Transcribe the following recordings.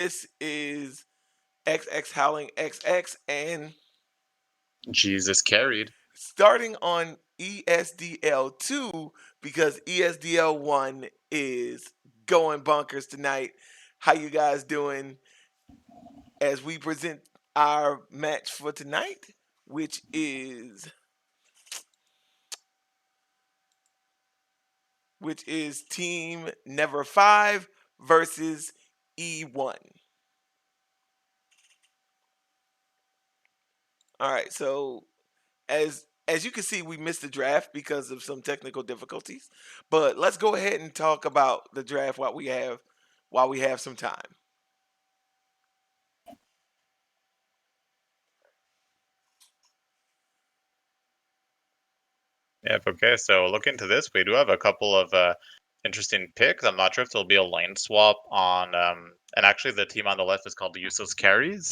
This is XxHowlingxX, and Jesus carried. starting on ESDL 2 because ESDL 1 is going bonkers tonight. How you guys doing as we present our match for tonight, which is Team Never 5 versus E1. All right, so as you can see, we missed the draft because of some technical difficulties. But let's go ahead and talk about the draft while we have some time. Yep, okay, so look into this. We do have a couple of interesting picks. I'm not sure if there'll be a lane swap on and actually the team on the left is called the Useless Carries.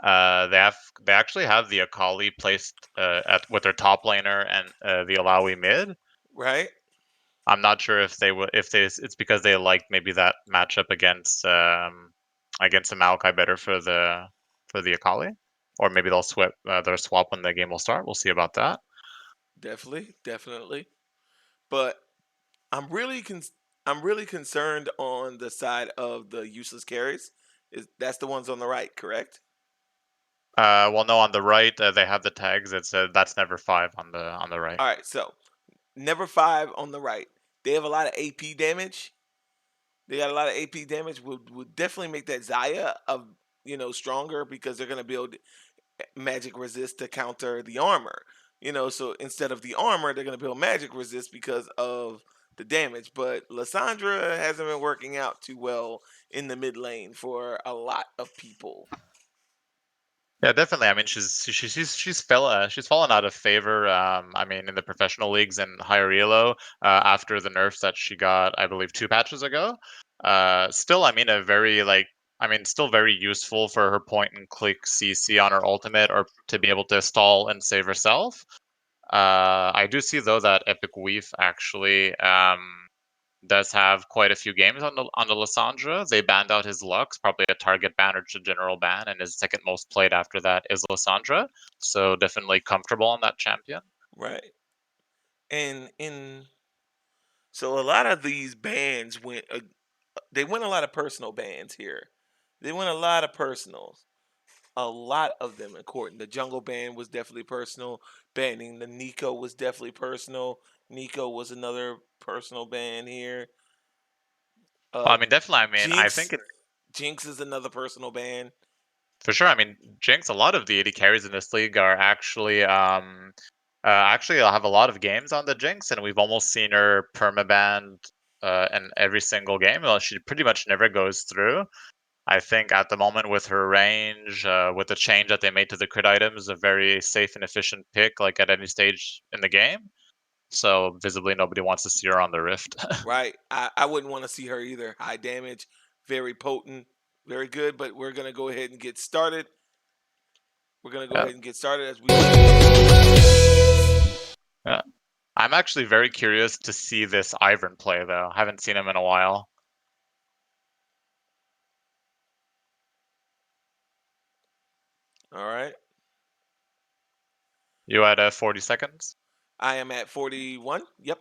They actually have the Akali placed at with their top laner and the Alawi mid. Right? I'm not sure if they would if they it's because they like maybe that matchup against the Maokai better for the Akali, or maybe they'll swap when the game will start. We'll see about that. Definitely. But I'm really I'm really concerned on the side of the useless carries. Is that's the ones on the right, correct? Well, no, on the right they have the tags. It's that's never five on the right. All right, so Never 5 on the right. They have a lot of AP damage. They got a lot of AP damage. Would definitely make that Zaya of stronger because they're gonna build magic resist to counter the armor. So instead of the armor, they're gonna build magic resist because of the damage. But Lissandra hasn't been working out too well in the mid lane for a lot of people. Yeah, definitely. I mean, she's fallen out of favor. I mean, in the professional leagues and higher elo after the nerfs that she got, I believe, 2 patches ago. Still, I mean, still very useful for her point and click CC on her ultimate, or to be able to stall and save herself. I do see though that Epic Weave actually does have quite a few games on the Lissandra. They banned out his Lux, probably a target ban or just a general ban, and his second most played after that is Lissandra. So definitely comfortable on that champion. Right. And in so a lot of these bans went they went a lot of personal bans here. They went a lot of personals. A lot of them in court. And the jungle ban was definitely personal. Banning the Nico was definitely personal. Nico was another personal ban here. Well, Uh, I mean, definitely. I mean, I Jinx, think Jinx is another personal ban. for sure. I mean, Jinx. A lot of the AD carries in this league are actually I'll have a lot of games on the Jinx, and we've almost seen her permabanned in every single game. Well, she pretty much never goes through. I think at the moment with her range, with the change that they made to the crit items, a very safe and efficient pick, like at any stage in the game. So visibly, nobody wants to see her on the Rift. Right. I wouldn't want to see her either. High damage, very potent, very good. But we're gonna go ahead and get started. We're gonna go Yeah, ahead and get started as we. yeah. I'm actually very curious to see this Ivern play, though. Haven't seen him in a while. All right. You had 40 seconds. I am at 41. Yep.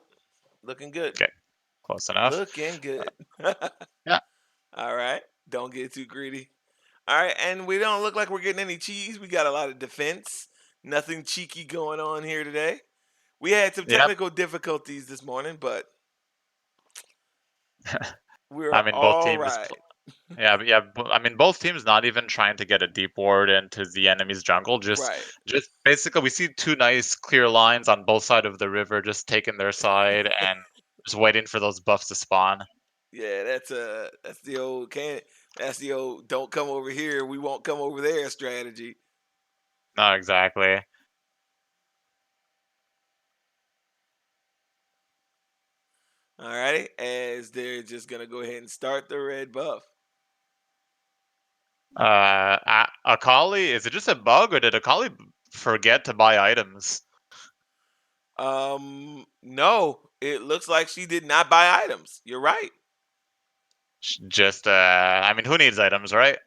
Looking good. Okay, close enough. Looking good. Yeah, All right. Don't get too greedy. All right. And we don't look like we're getting any cheese. We got a lot of defense. Nothing cheeky going on here today. We had some yeah. technical difficulties this morning, but we're I mean, both all teams. right. I mean, both teams not even trying to get a deep ward into the enemy's jungle. Right. Just basically, we see two nice clear lines on both sides of the river, just taking their side and just waiting for those buffs to spawn. Yeah, that's the old that's the old don't come over here, we won't come over there strategy. No, exactly. All righty, as they're just gonna go ahead and start the red buff. Akali, is it just a bug, or did Akali forget to buy items? No, it looks like she did not buy items. You're right. Just, I mean, who needs items, right?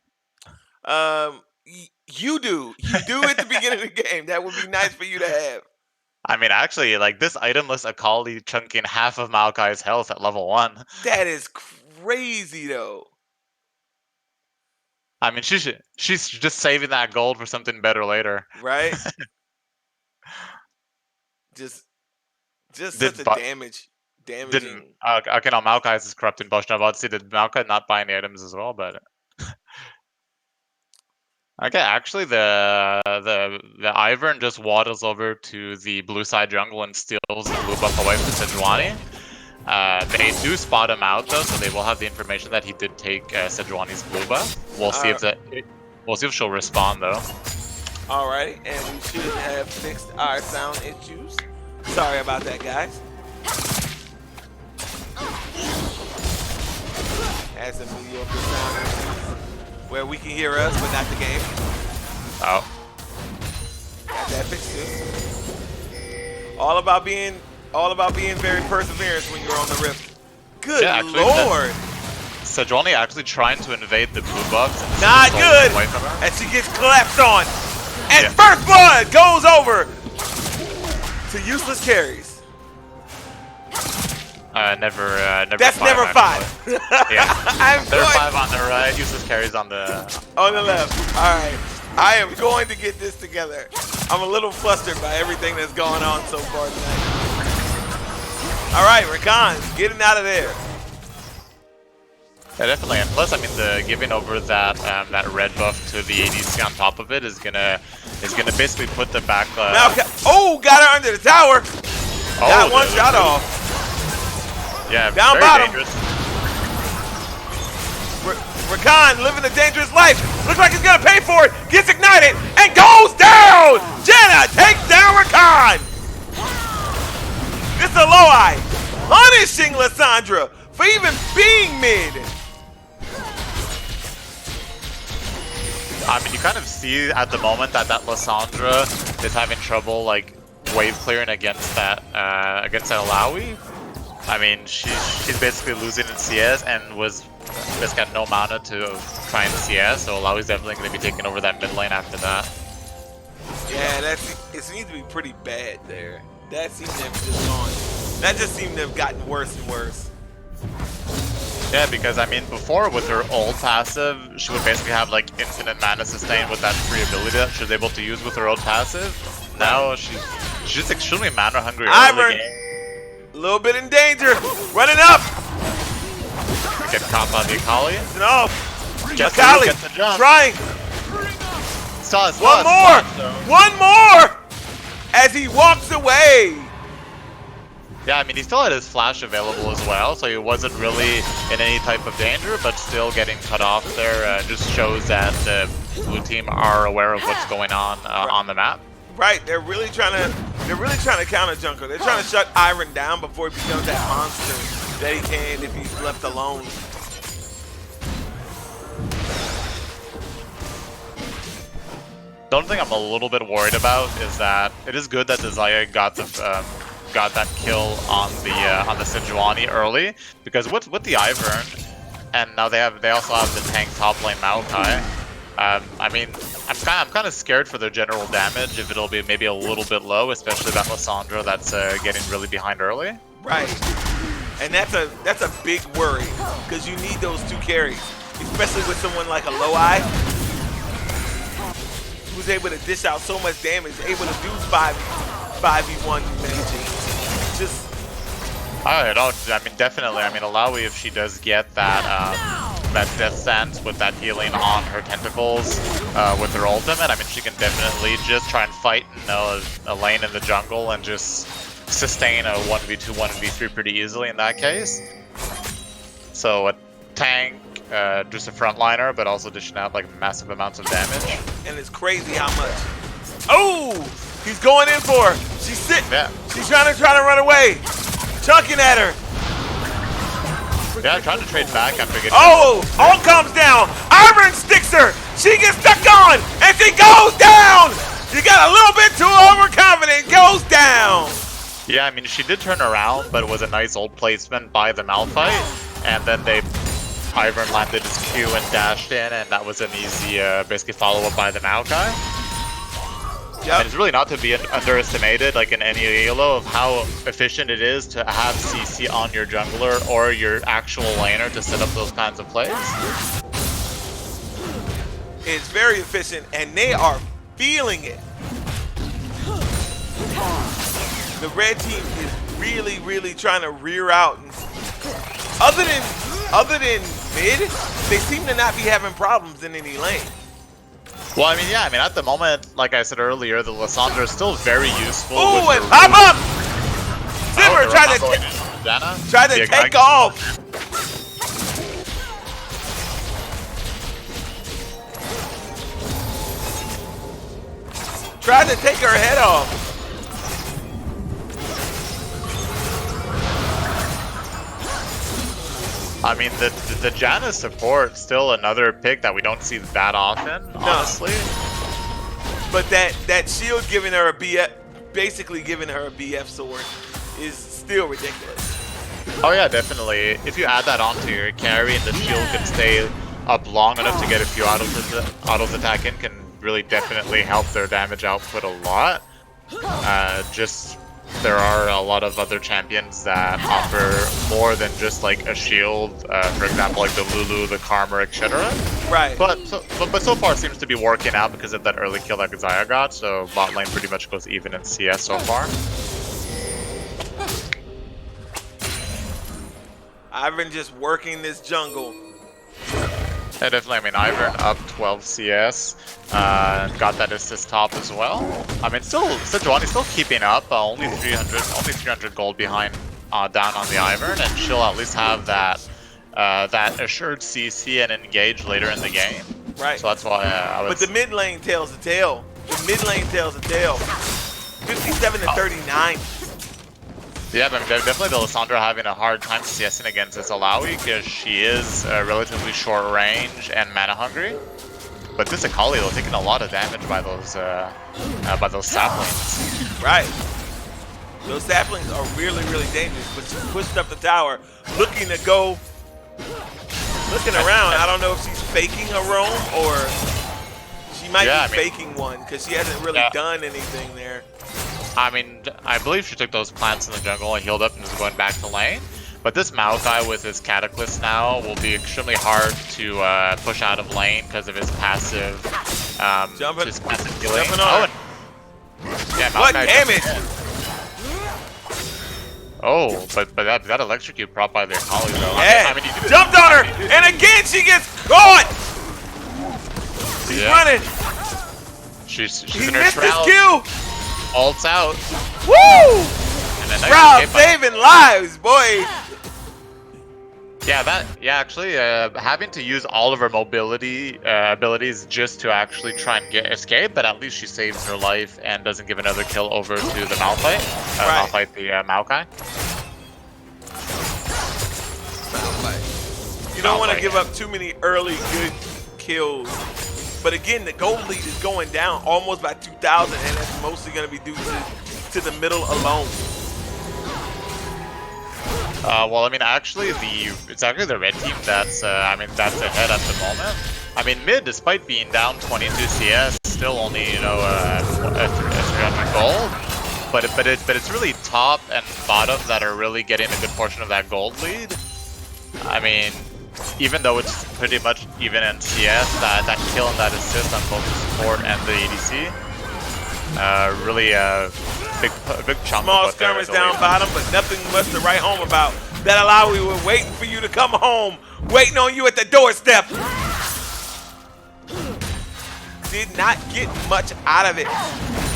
You do. You do at the beginning of the game. That would be nice for you to have. I mean, actually, like this itemless Akali chunking half of Maokai's health at level 1. That is crazy, though. I mean, she's just saving that gold for something better later. Right? just such Did a but didn't damaging. okay, now Maokai's is corrupting Bosch. Now, about to see, did Maokai not buy any items as well? But okay, actually, the Ivern just waddles over to the blue side jungle and steals the blue buff away from Sejuani. They do spot him out though, so they will have the information that he did take Sejuani's blue buff. We'll see if she'll respond though. Alright, and we should have fixed our sound issues. Sorry about that, guys. Had some mediocre sound issues where we can hear us, but not the game. Oh. Got that fixed too. All about being very perseverance when you're on the rift. Good lord! Sejuani actually trying to invade the blue buffs. Not good! Away from her. And she gets collapsed on. And first blood goes over to useless carries. Never That's five, never five. Yeah. Never 5 on the right, useless carries on the left. Alright. I am going to get this together. I'm a little flustered by everything that's going on so far tonight. Alright, Rakan, getting out of there. Yeah, definitely. And plus, I mean, the giving over that that red buff to the ADC on top of it is gonna basically put the back. Oh, got her under the tower. Oh, got one shot off. Yeah, down very bottom. dangerous. Rakan living a dangerous life. Looks like he's gonna pay for it. Gets ignited and goes down. Jenna takes down Rakan. This is a low eye, punishing Lissandra for even being mid. I mean, you kind of see at the moment that Lissandra is having trouble like wave clearing against that Alawi. I mean, she's basically losing in CS and just got no mana to try and CS, so Alawi's definitely going to be taking over that mid lane after that. Yeah, it seems to be pretty bad there. That seems to have just gone. That just seemed to have gotten worse and worse. Yeah, because I mean, before with her ult passive, she would basically have like infinite mana sustain with that free ability that she was able to use with her ult passive. Now she's just extremely mana hungry early game. A little bit in danger. Running up. Get caught by the Akali. No. Akali trying. One more. As he walks away. Yeah, I mean, he still had his flash available as well, so he wasn't really in any type of danger, but still getting cut off there just shows that the blue team are aware of what's going on the map. Right, they're really trying to counter Junker. They're trying to shut Iron down before he becomes that monster that he can if he's left alone. The only thing I'm a little bit worried about is that it is good that the Xayah got that kill on the Sejuani early, because with the Ivern, and now they also have the tank top lane Maokai. I mean, I'm kind of scared for their general damage if it'll be maybe a little bit low, especially that Lissandra that's getting really behind early. Right, and that's a big worry because you need those two carries, especially with someone like a Low Eye who's able to dish out so much damage, able to do 5v1 managing. Just. Alright, I mean, definitely. I mean, Alawi, if she does get that Death Stance with that healing on her tentacles with her ultimate, I mean, she can definitely just try and fight in a lane in the jungle and just sustain a 1v2, 1v3 pretty easily in that case. So a tank, just a frontliner, but also dishing out like massive amounts of damage. And it's crazy how much. Oh! He's going in for her. She's sitting. Yeah. She's trying to run away. Chucking at her. Yeah, trying to trade back after getting. Oh! All comes down. Iron sticks her. She gets stuck on, and she goes down. You got a little bit too overconfident. Goes down. Yeah, I mean, she did turn around, but it was a nice old placement by the Malphite, and then they Ivern landed his Q and dashed in, and that was an easy, basically follow-up by the Maokai. Yep. And it's really not to be underestimated, like in any elo, of how efficient it is to have CC on your jungler or your actual laner to set up those kinds of plays. It's very efficient, and they are feeling it. The red team is really, really trying to rear out. And other than mid, they seem to not be having problems in any lane. Well, I mean, yeah, I mean, at the moment, like I said earlier, the Lissandra is still very useful. Ooh, and pop up! Zimmer tried to take off. Tried to take her head off. I mean, the Janna support still another pick that we don't see that often, honestly. But that shield giving her a BF, basically giving her a BF sword, is still ridiculous. Oh yeah, definitely. If you add that onto your carry and the shield can stay up long enough to get a few autos attack in, can really definitely help their damage output a lot. There are a lot of other champions that offer more than just like a shield, for example, like the Lulu, the Karma, etc. Right. But so far it seems to be working out because of that early kill that XxHowlingxX got, so bot lane pretty much goes even in CS so far. Ivern just working this jungle. Yeah, definitely. I mean, Ivern up 12 CS, got that assist top as well. I mean, still Sejuani's still keeping up, only 300 gold behind, down on the Ivern, and she'll at least have that assured CC and engage later in the game. Right. So that's why I was. But the mid lane tells the tale. The mid lane tells the tale. 57 to 39. Yeah, but definitely the Lissandra having a hard time CSing against this Alawi because she is relatively short range and mana hungry. But this Akali though taking a lot of damage by those saplings. Right. Those saplings are really, really dangerous. But she's pushed up the tower, looking to go, looking around. I don't know if she's faking a roam or she might be faking one because she hasn't really done anything there. I mean, I believe she took those plants in the jungle and healed up and is going back to lane. But this Maokai with his Cataclysm now will be extremely hard to push out of lane because of his passive, healing. Yeah, what damage! Oh, but that electrocute brought by their Akali though. Yeah, I mean, jumped on her, and again she gets caught. She's running. She's in her shroud. His kill. Ults out. Woo! Shroud saving lives, boy. Yeah, actually, having to use all of her mobility abilities just to actually try and escape, but at least she saves her life and doesn't give another kill over to the Malphite. Malphite, the Maokai. You don't want to give up too many early good kills. But again, the gold lead is going down almost by 2,000, and that's mostly going to be due to the middle alone. Well, I mean, actually, it's actually the red team that's that's ahead at the moment. I mean, mid, despite being down 22 CS, still only 300 gold. But it's really top and bottom that are really getting a good portion of that gold lead. I mean, even though it's pretty much even in CS, that kill and that assist on both the support and the ADC, really big chunk. Small skirmish down bottom, but nothing much to write home about. That Alawi were waiting for you to come home, waiting on you at the doorstep. Did not get much out of it.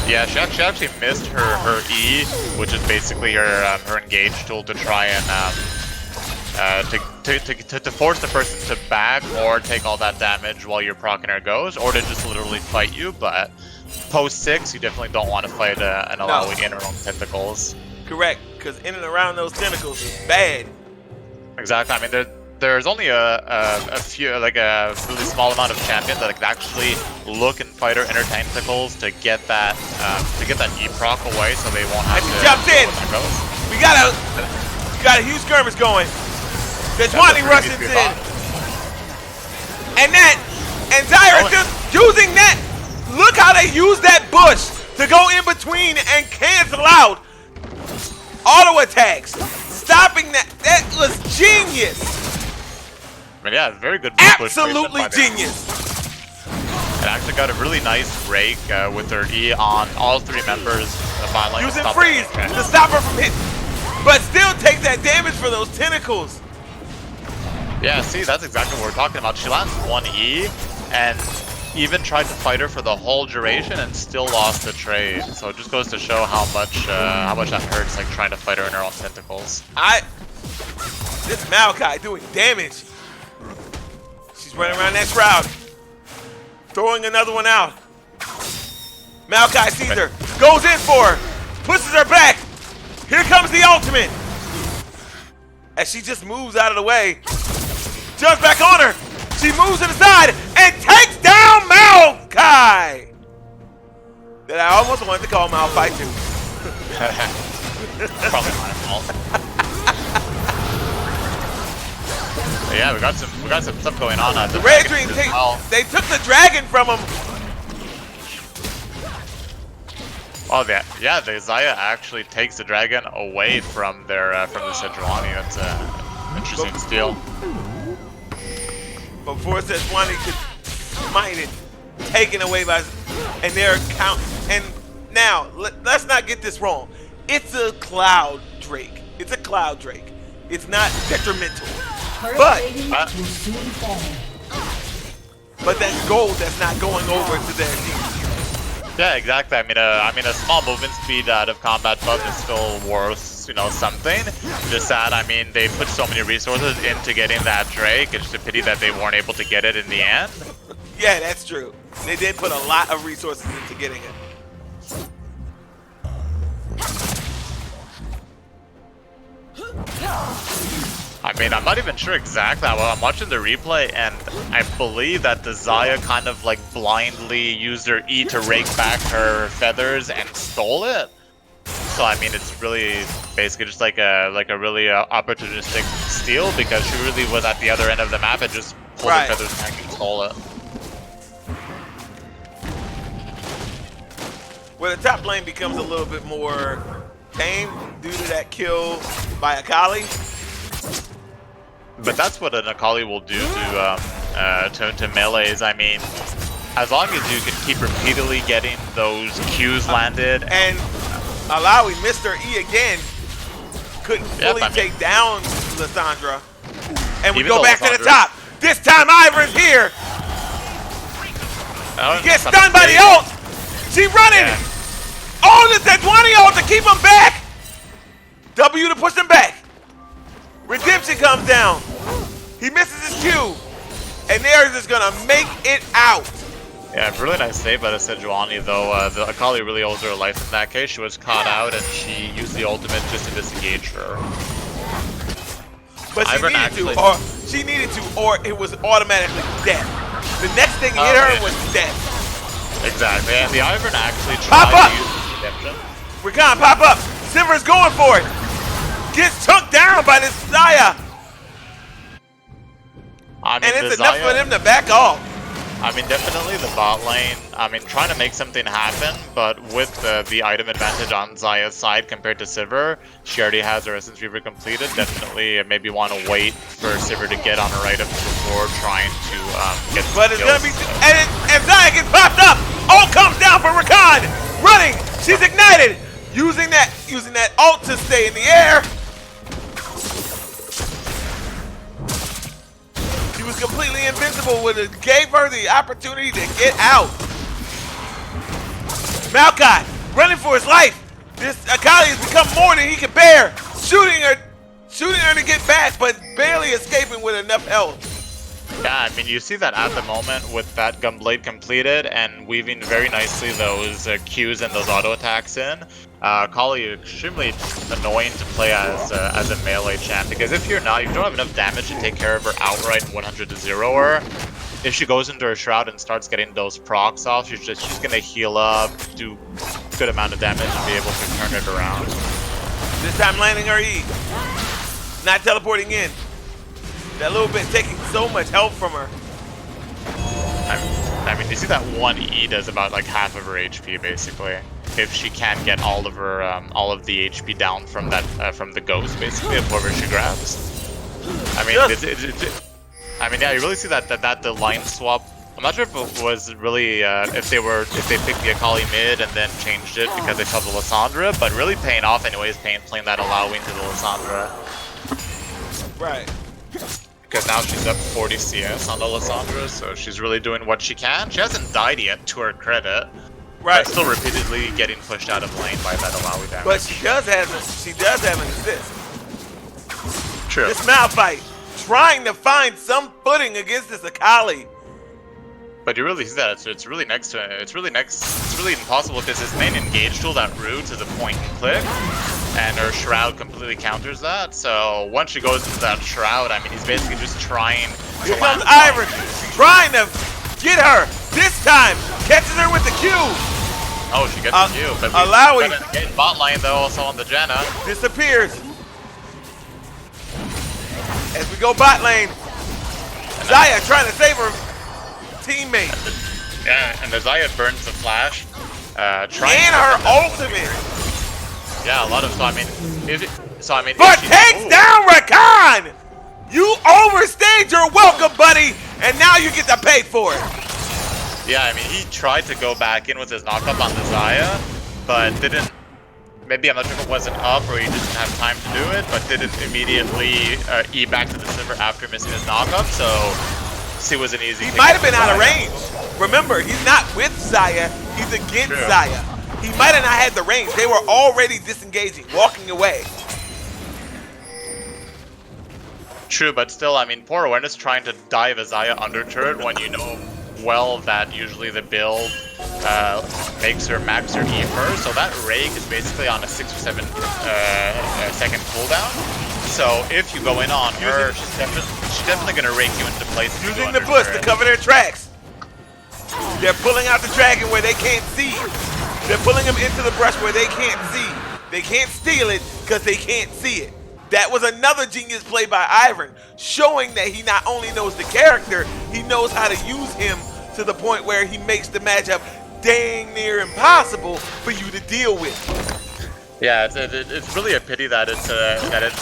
Yeah, she actually missed her E, which is basically her engage tool to try and to force the person to back or take all that damage while you're proccing her goes, or to just literally fight you. But post 6, you definitely don't want to fight an Alawi in her own tentacles. Correct, because in and around those tentacles is bad. Exactly. I mean, there's only a few, like a really small amount of champions that can actually look and fight her inner tentacles to get that E proc away, so they won't have to. Jumped in. We got a huge skirmish going. Sejuani rushes in. And Zyra just using that. Look how they use that bush to go in between and cancel out auto attacks. Stopping that. That was genius. I mean, yeah, very good. Absolutely genius. It actually got a really nice rake with her E on all three members. Using freeze to stop her from hitting, but still take that damage for those tentacles. Yeah, see, that's exactly what we're talking about. She lands one E and even tried to fight her for the whole duration and still lost the trade. So it just goes to show how much that hurts, like trying to fight her in her own tentacles. This Maokai doing damage. She's running around that shroud, throwing another one out. Maokai sees her, goes in for her, pushes her back. Here comes the ultimate. As she just moves out of the way, jumps back on her. She moves to the side and takes down Maokai. That I almost wanted to call Malphite too. Probably my fault. But yeah, we got some stuff going on. The Red Dream they took the dragon from him. Oh yeah, the Xayah actually takes the dragon away from their from the Sejuani. That's an interesting steal. Before Sejuani could smite it, taken away by, and their count. And now let's not get this wrong. It's a Cloud Drake. It's a Cloud Drake. It's not detrimental, but that's gold that's not going over to their team. Yeah, exactly. I mean, a small movement speed out of combat buff is still worth, you know, something. Just that, I mean, they put so many resources into getting that Drake. It's just a pity that they weren't able to get it in the end. Yeah, that's true. They did put a lot of resources into getting it. I mean, I'm not even sure exactly. I'm watching the replay, and I believe that the Xayah kind of like blindly used her E to rake back her feathers and stole it. So I mean, it's really basically just like a really opportunistic steal, because she really was at the other end of the map and just pulled her feathers back and stole it. Where the top lane becomes a little bit more tame due to that kill by Akali. But that's what an Akali will do to melees. I mean, as long as you can keep repeatedly getting those Qs landed. And Alawi missed her E again. Couldn't fully take down Lissandra. And we go back to the top. This time Ivern's here. He gets stunned by the ult. She running. Yeah. Oh, the Sejuani ult to keep him back. W to push him back. Redemption comes down. He misses his Q. And Nares is going to make it out. Yeah, really nice save by the Sejuani, though. The Akali really owes her a life in that case. She was caught out, and she used the ultimate just to disengage her. But she needed to, or it was automatically death. The next thing hit her was death. Exactly, and the Ivern actually tried to use redemption. Rakan, pop up. Simmer's going for it. Gets took down by this Xayah. I mean, and it's enough for them to back off. I mean, definitely the bot lane, I mean, trying to make something happen, but with the item advantage on Xayah's side compared to Sivir, she already has her Essence Reaver completed. Definitely maybe want to wait for Sivir to get on her items before trying to get the But it's going to be, and Xayah gets popped up. All comes down for Rakan. Running, she's ignited. Using that ult to stay in the air. She was completely invincible when it gave her the opportunity to get out. Maokai running for his life. This Akali has become more than he can bear. Shooting her to get back, but barely escaping with enough health. Yeah, I mean, you see that at the moment with that Gunblade completed and weaving very nicely those Qs and those auto attacks in. Akali is extremely annoying to play as a melee champ, because if you don't have enough damage to take care of her outright 100 to 0 her, if she goes into her shroud and starts getting those procs off, she's gonna heal up, do a good amount of damage, and be able to turn it around. This time landing her E, not teleporting in. That little bit taking so much help from her. I mean, you see that one E does about like half of her HP basically. If she can get all of her, all of the HP down from that, from the ghost basically, of whoever she grabs. I mean, I mean, yeah, you really see that the line swap. I'm not sure if it was really if they picked the Akali mid and then changed it because they saw the Lissandra, but really paying off anyways, playing that allowing to the Lissandra. Right. Because now she's up 40 CS on the Lissandra, so she's really doing what she can. She hasn't died yet, to her credit. Right. But still repeatedly getting pushed out of lane by that Alawi damage. But she does have an assist. True. This Malphite trying to find some footing against this Akali. But you really see that it's really next to it. It's really impossible because his main engage tool, that route, is a point and click, and her shroud completely counters that. So once she goes into that shroud, I mean, he's basically just trying to Here comes Ivern, trying to get her. This time, catches her with the Q. Oh, she gets the Q. But Alawi getting bot lane though, also on the Janna. Disappears. As we go bot lane, Xayah trying to save her teammate. Yeah, and the Xayah burns the flash. And her ultimate. Yeah, a lot of, but takes down Rakan! You overstayed your welcome, buddy, and now you get to pay for it. Yeah, I mean, he tried to go back in with his knockup on the Xayah, but didn't. Maybe I'm not sure if it wasn't up or he didn't have time to do it, but didn't immediately E back to the Sivir after missing his knockup, so it was an easy. He might have been out of range. Remember, he's not with Xayah, he's against Xayah. He might have not had the range. They were already disengaging, walking away. True, but still, I mean, poor awareness trying to dive a Xayah under turret when you know well that usually the build makes her max her E first. So that rake is basically on a 6 or 7 second cooldown. So if you go in on her, she's definitely going to rake you into place. Using the bush to cover their tracks. They're pulling out the dragon where they can't see. They're pulling him into the brush where they can't see. They can't steal it because they can't see it. That was another genius play by Ivern, showing that he not only knows the character, he knows how to use him to the point where he makes the matchup dang near impossible for you to deal with. Yeah, it's really a pity that it's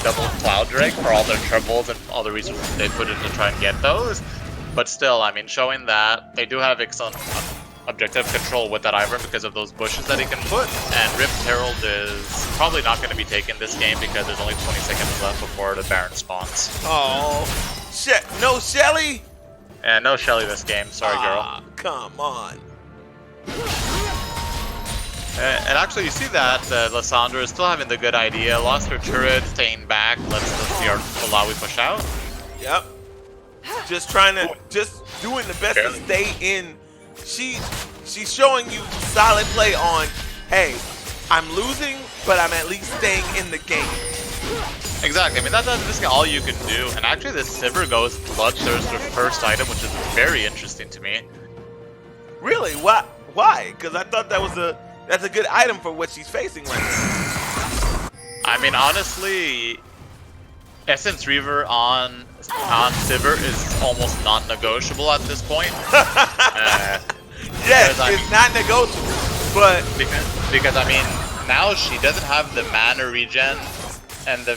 double Cloud Drake for all their troubles and all the resources they put in to try and get those. But still, I mean, showing that they do have excellent objective control with that Ivern because of those bushes that he can put. And Rift Herald is probably not going to be taken this game because there's only 20 seconds left before the Baron spawns. Oh, shit! No Shelly? Yeah, no Shelly this game. Sorry, girl. Come on. And actually, you see that Lissandra is still having the good idea. Lost her turret, staying back. Let's see our Alawi push out. Yep. Just doing the best to stay in. She's showing you solid play on, hey, I'm losing, but I'm at least staying in the game. Exactly. I mean, that's basically all you can do. And actually, this Sivir goes Bloodthirster first item, which is very interesting to me. Really? Why? Because I thought that's a good item for what she's facing right now. I mean, honestly, Essence Reaver on Sivir is almost non-negotiable at this point. Yes, it's not negotiable, but because I mean, now she doesn't have the mana regen and the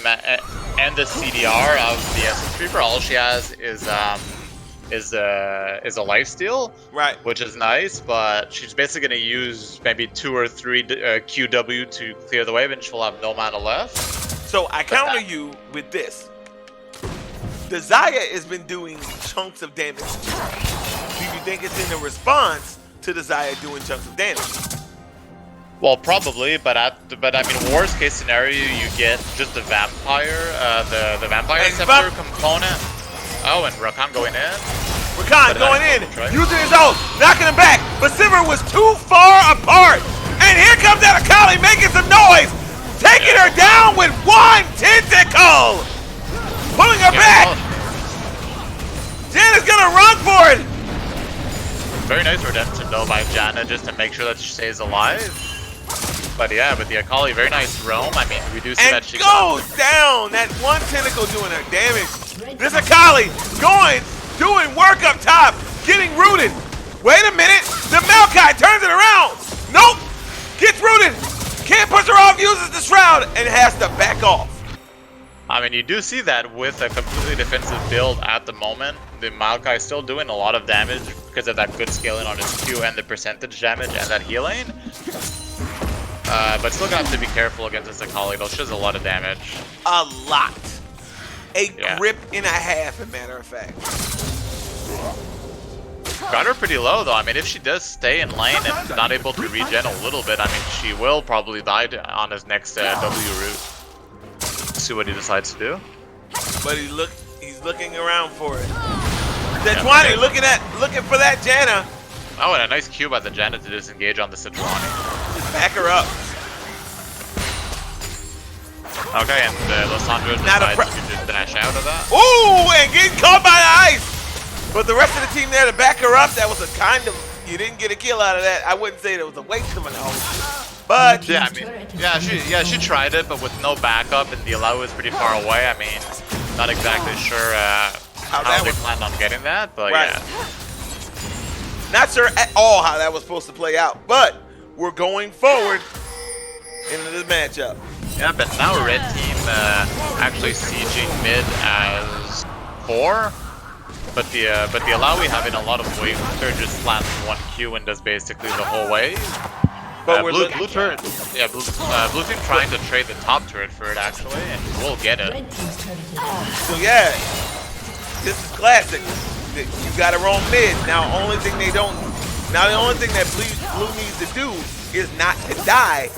CDR of the Essence Reaver. All she has is a lifesteal, right? Which is nice, but she's basically going to use maybe 2 or 3 QW to clear the wave, and she'll have no mana left. So I counter you with this. The Xayah has been doing chunks of damage. Do you think it's in a response to the Xayah doing chunks of damage? Well, probably, but I mean, worst case scenario, you get just the vampire, the vampire scepter component. Oh, and Rakan going in. Rakan going in, using his ult, knocking him back, but Sivir was too far apart. And here comes that Akali making some noise, taking her down with one tentacle, pulling her back. Janna's gonna run for it. Very nice redemption though by Janna, just to make sure that she stays alive. But yeah, with the Akali, very nice roam. I mean, we do see that she goes down. That one tentacle doing her damage. This Akali doing work up top, getting rooted. Wait a minute. The Maokai turns it around. Nope. Gets rooted. Can't push her off, uses the shroud, and has to back off. I mean, you do see that with a completely defensive build at the moment, the Maokai is still doing a lot of damage because of that good scaling on his Q and the percentage damage and that healing. But still gonna have to be careful against this Akali, though. She does a lot of damage. A lot. A grip and a half, as a matter of fact. Got her pretty low, though. I mean, if she does stay in lane and not able to regen a little bit, I mean, she will probably die on his next W route. See what he decides to do. But he's looking around for it. Sejuani looking for that Janna. Oh, and a nice Q by the Janna to disengage on the Sejuani. Just back her up. Okay, and Lissandra decides to just dash out of that. Ooh, and getting caught by the ice. But the rest of the team there to back her up, that was a kind of, you didn't get a kill out of that. I wouldn't say it was a waste of an ult. But yeah, I mean, she tried it, but with no backup, and the allow is pretty far away. I mean, not exactly sure how they planned on getting that, but yeah. Not sure at all how that was supposed to play out, but we're going forward into the matchup. Yeah, but now red team actually sieging mid as 4, but the Alawi having a lot of weight. They're just slams 1 Q and does basically the whole way. But blue turret, blue team trying to trade the top turret for it actually, and we'll get it. So yeah, this is classic. You gotta roam mid. Now the only thing that blue needs to do is not to die,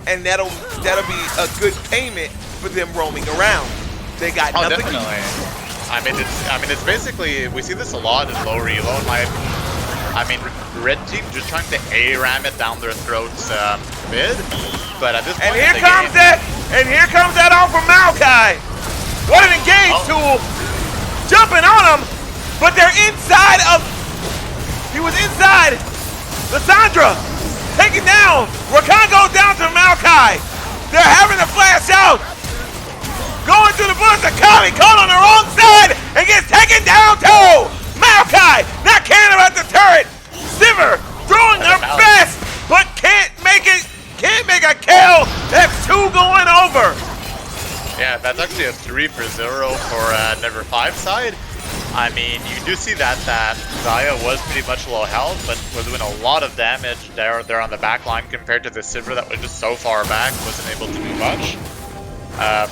and that'll be a good payment for them roaming around. They got nothing. Definitely. I mean it's basically, we see this a lot in low reload. I mean, red team just trying to A-ram it down their throats mid, but at this point, and here comes that off from Maokai. What an engage tool, jumping on him, but they're inside of. He was inside. Lissandra taken down. Rakan goes down to Maokai. They're having to flash out. Going through the bush, Akali caught on the wrong side and gets taken down too. Maokai not caring about the turret. Sivir throwing her best, but can't make a kill. That's 2 going over. Yeah, that's actually a 3 for 0 for Never 5 side. I mean, you do see that Xayah was pretty much low health, but was doing a lot of damage there on the back line compared to the Sivir that was just so far back, wasn't able to do much.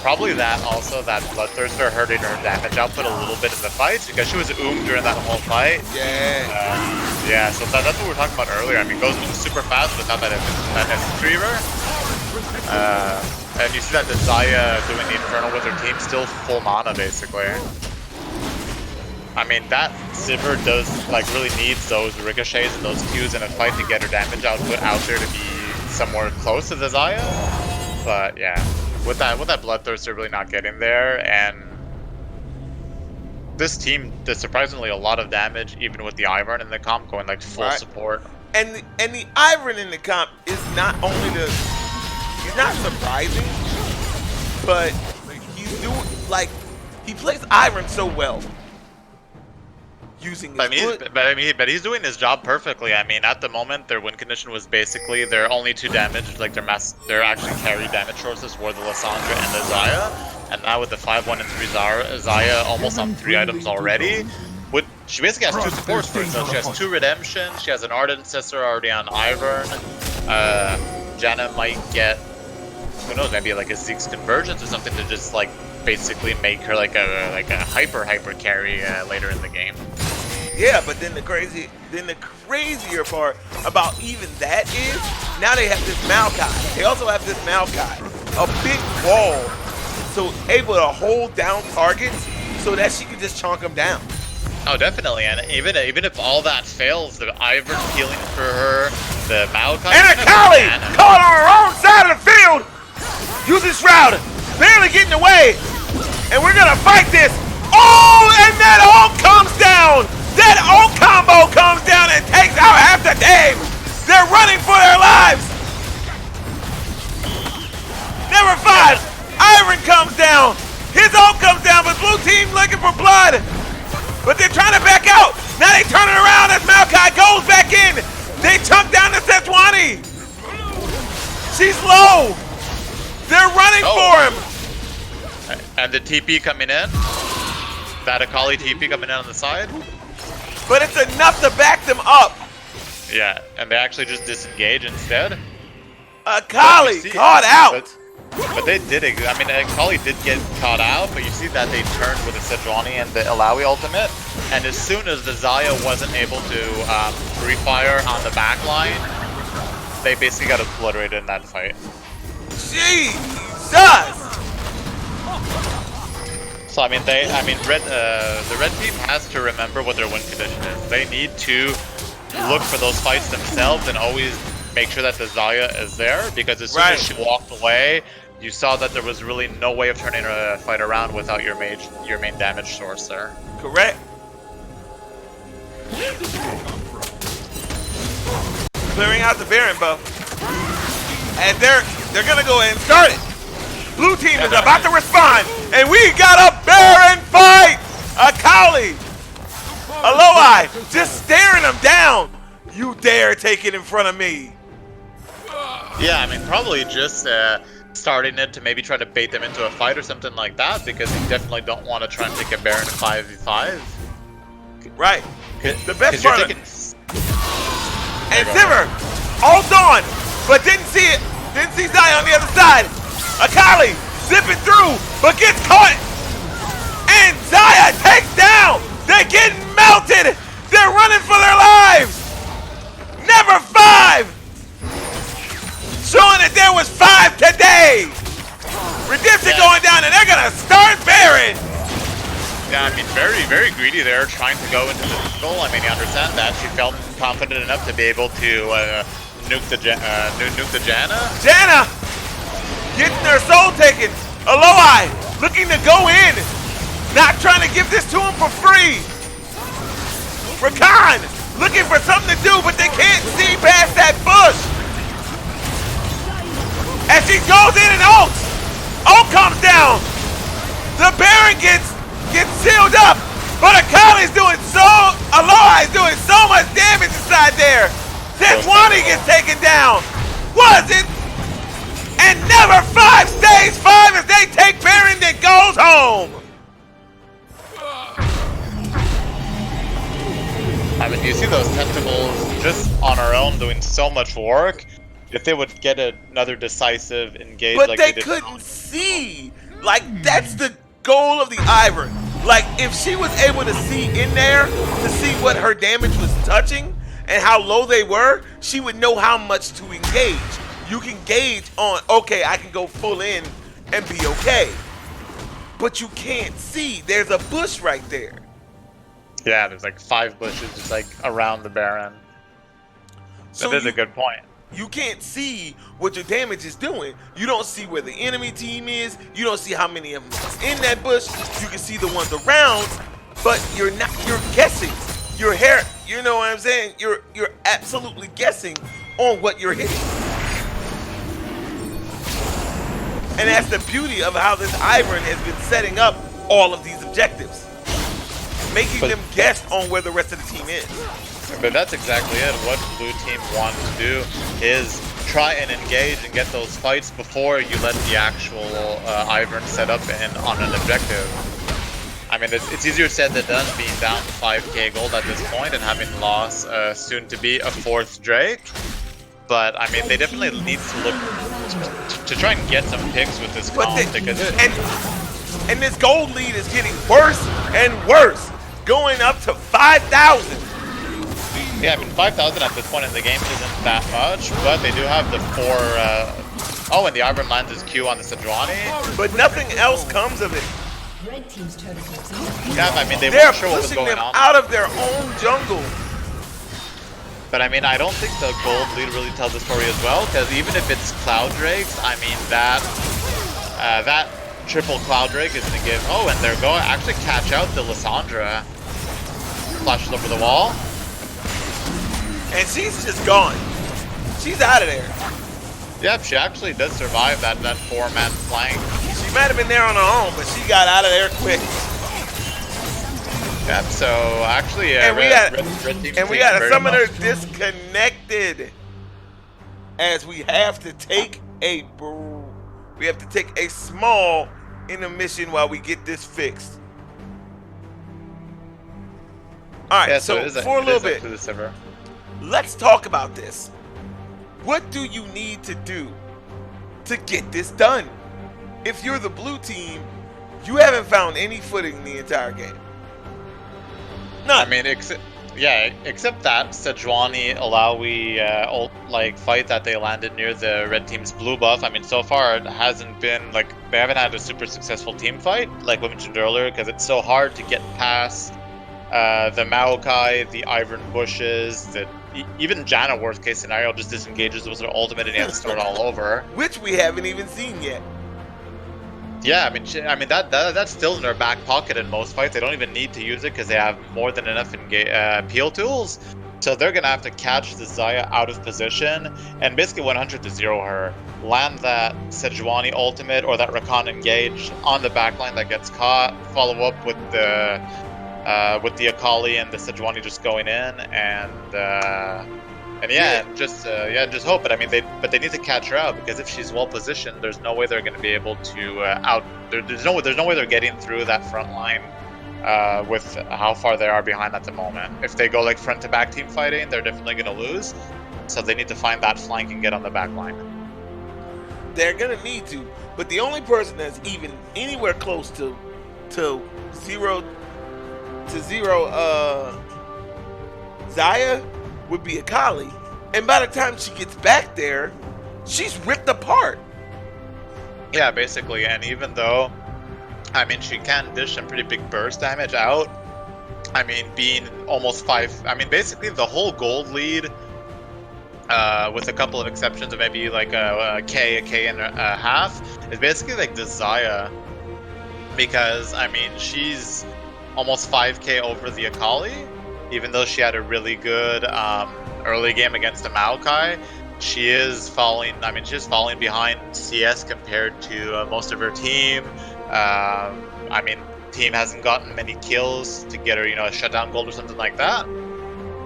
Probably that also, that Bloodthirster hurting her damage output a little bit in the fights because she was during that whole fight. Yeah. Yeah, so that's what we were talking about earlier. I mean, goes super fast without that retriever. And you see that the Xayah doing the Infernal with her team, still full mana basically. I mean, that Sivir does really needs those ricochets and those Qs in a fight to get her damage output out there to be somewhere close to the Xayah. But yeah. With that Bloodthirster really not getting there, and this team does surprisingly a lot of damage, even with the Ivern in the comp going full support. And the Ivern in the comp is not only he's not surprising, but he's doing he plays Ivern so well. Using his but he's doing his job perfectly. I mean, at the moment, their win condition was basically their only 2 damage, their actually carry damage sources were the Lissandra and the Xayah. And now with the 5-1 and 3 Xayah almost on 3 items already, she basically has 2 supports for herself. She has 2 Redemption, she has an Ardent Sister already on Ivern. Janna might get, who knows, maybe a Zeke's Convergence or something to just basically make her a hyper carry later in the game. Yeah, but then the crazier part about even that is now they have this Maokai. They also have this Maokai, a big wall, so able to hold down targets so that she can just chunk them down. Oh, definitely, and even if all that fails, the Ivern healing for her, the Maokai, and Akali caught on her own side of the field, using Shroud, barely getting away, and we're gonna fight this. Oh, and that ult comes down. That ult combo comes down and takes out half the team. They're running for their lives. Never 5. Ivern comes down. His ult comes down, but blue team looking for blood. But they're trying to back out. Now they turn it around as Malcolm Makai goes back in. They chunk down to Sejuani. She's low. They're running for him. And the TP coming in. That Akali TP coming in on the side. But it's enough to back them up. Yeah, and they actually just disengage instead. Akali caught out. But they did it. I mean, Akali did get caught out, but you see that they turned with the Sejuani and the Ilaoi ultimate. And as soon as the Xayah wasn't able to free fire on the back line, they basically got obliterated in that fight. Jesus! So I mean, the red team has to remember what their win condition is. They need to look for those fights themselves and always make sure that the Xayah is there, because as soon as she walked away, you saw that there was really no way of turning a fight around without your main damage source there. Correct. Clearing out the Baron buff, and they're gonna go ahead and start it. Blue team is about to respond, and we got a Baron fight. Akali, Ilaoi, just staring them down. You dare take it in front of me? Yeah, I mean, probably just starting it to maybe try to bait them into a fight or something like that, because you definitely don't want to try and take a Baron 5v5. Right. The best part of it. And Go. Zimmer, ult on, but didn't see it. Didn't see Xayah on the other side. Akali zipping through, but gets caught. And Xayah takes down. They're getting melted. They're running for their lives. Never 5. Showing that there was 5 today. Redemption going down, and they're gonna start Baron. Yeah, I mean, very, very greedy there, trying to go into the jungle. I mean, you understand that. She felt confident enough to be able to nuke the Janna. Janna getting their soul taken. Ilaoi looking to go in. Not trying to give this to him for free. Rakan looking for something to do, but they can't see past that bush. As she goes in and ults. Ult comes down. The Baron gets sealed up, but Akali's doing Ilaoi is doing so much damage inside there. Sejuani gets taken down. Was it? And never 5 stays 5 as they take Baron that goes home. I mean, you see those tentacles just on our own doing so much work. If they would get another decisive engage, but like they did couldn't see. Like, that's the goal of the Ivern. Like, if she was able to see in there to see what her damage was touching and how low they were, she would know how much to engage. You can gauge on, okay, I can go full in and be okay. But you can't see. There's a bush right there. Yeah, there's like 5 bushes just like around the Baron. So that is a good point. You can't see what your damage is doing. You don't see where the enemy team is. You don't see how many of them are in that bush. You can see the ones around, but you're guessing. You know what I'm saying? You're absolutely guessing on what you're hitting. And that's the beauty of how this Ivern has been setting up all of these objectives. Making them guess on where the rest of the team is. But that's exactly it. What blue team wants to do is try and engage and get those fights before you let the actual Ivern set up on an objective. I mean, it's easier said than done, being down to 5k gold at this point and having lost soon to be a 4th Drake. But I mean, they definitely need to look to try and get some picks with this comp, because and this gold lead is getting worse and worse, going up to 5,000. Yeah, I mean, 5,000 at this point in the game isn't that much, but they do have the 4... oh, and the Ivern lands his Q on the Sejuani. But nothing else comes of it. Red team's turret has been Yeah, I mean, they They're weren't sure what was pushing going them on. out of their own jungle. But I mean, I don't think the gold lead really tells the story as well, because even if it's Cloud Drakes, I mean, that triple Cloud Drake is going to give... Oh, and they're going to actually catch out the Lissandra. Flashes over the wall. And she's just gone. She's out of there. Yep, she actually does survive that 4-man flank. She might have been there on her own, but she got out of there quick. Yeah, so actually, And we red, got red team's and we playing got a very well. summoner disconnected. As we have to take a small intermission while we get this fixed. All right, Yeah, so so for a it little is bit, actually the server. let's talk about this. What do you need to do to get this done? If you're the blue team, you haven't found any footing in the entire game. None. I mean, except that Sejuani Alawi fight that they landed near the red team's blue buff. I mean, so far it hasn't been like they haven't had a super successful team fight, like we mentioned earlier, because it's so hard to get past the Maokai, the Iron Bushes, even Janna, worst case scenario, just disengages with her ultimate and you have to start all over. Which we haven't even seen yet. Yeah, I mean that's still in their back pocket in most fights. They don't even need to use it because they have more than enough peel tools. So they're gonna have to catch the Xayah out of position and basically 100 to 0 her, land that Sejuani ultimate or that Rakan engage on the backline that gets caught, follow up with the Akali and the Sejuani just going in and just hope. But I mean, they need to catch her out because if she's well positioned, there's no way they're going to be able to There's no way they're getting through that front line with how far they are behind at the moment. If they go like front to back team fighting, they're definitely going to lose. So they need to find that flank and get on the back line. They're gonna need to, but the only person that's even anywhere close to zero Xayah would be Akali, and by the time she gets back there, she's ripped apart. Yeah, basically, and even though, I mean, she can dish some pretty big burst damage out, I mean, being almost 5, I mean, basically the whole gold lead, with a couple of exceptions of maybe like a K and a half, is basically like the Xayah, because, I mean, she's almost 5k over the Akali, even though she had a really good early game against the Maokai. She is falling. I mean, she's falling behind CS compared to most of her team. I mean, team hasn't gotten many kills to get her, a shutdown gold or something like that.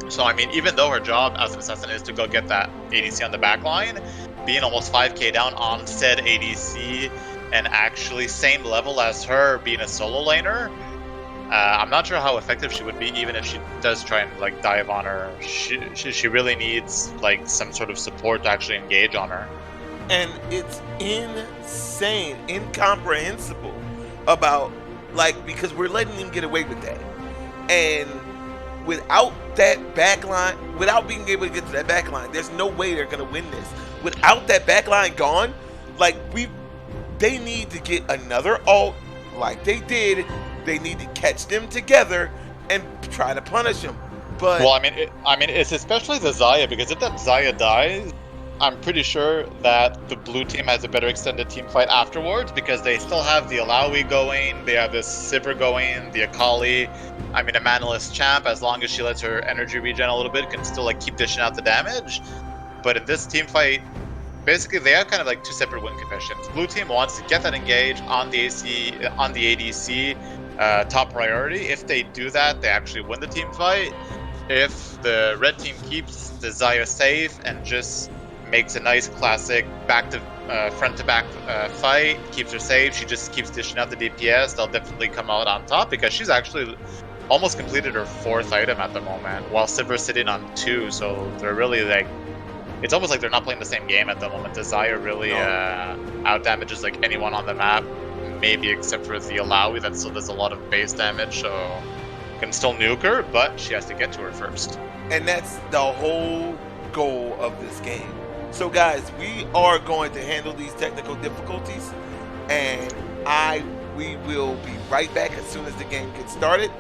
So I mean, even though her job as an assassin is to go get that ADC on the back line, being almost 5k down on said ADC and actually same level as her being a solo laner, I'm not sure how effective she would be, even if she does try and like dive on her. She really needs like some sort of support to actually engage on her. And it's insane, incomprehensible about because we're letting them get away with that. And without that backline, without being able to get to that backline, there's no way they're gonna win this. Without that backline gone, they need to get another ult like they did. They need to catch them together and try to punish them. But well, I mean, it's especially the Xayah, because if that Xayah dies, I'm pretty sure that the blue team has a better extended team fight afterwards, because they still have the Alawi going, they have the Sivir going, the Akali. I mean, a manaless champ, as long as she lets her energy regen a little bit, can still like keep dishing out the damage. But in this team fight, basically they have kind of like two separate win conditions. Blue team wants to get that engage on the ADC, top priority. If they do that, they actually win the team fight. If the red team keeps the Xayah safe and just makes a nice classic front to back fight, keeps her safe, she just keeps dishing out the DPS, they'll definitely come out on top, because she's actually almost completed her 4th item at the moment, while Sivir's sitting on 2, so they're really like, it's almost like they're not playing the same game at the moment. The Xayah really out damages like anyone on the map, maybe except for the Alawi that still does a lot of base damage, so can still nuke her, but she has to get to her first. And that's the whole goal of this game. So guys, we are going to handle these technical difficulties, and we will be right back as soon as the game gets started.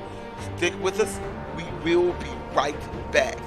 Stick with us. We will be right back.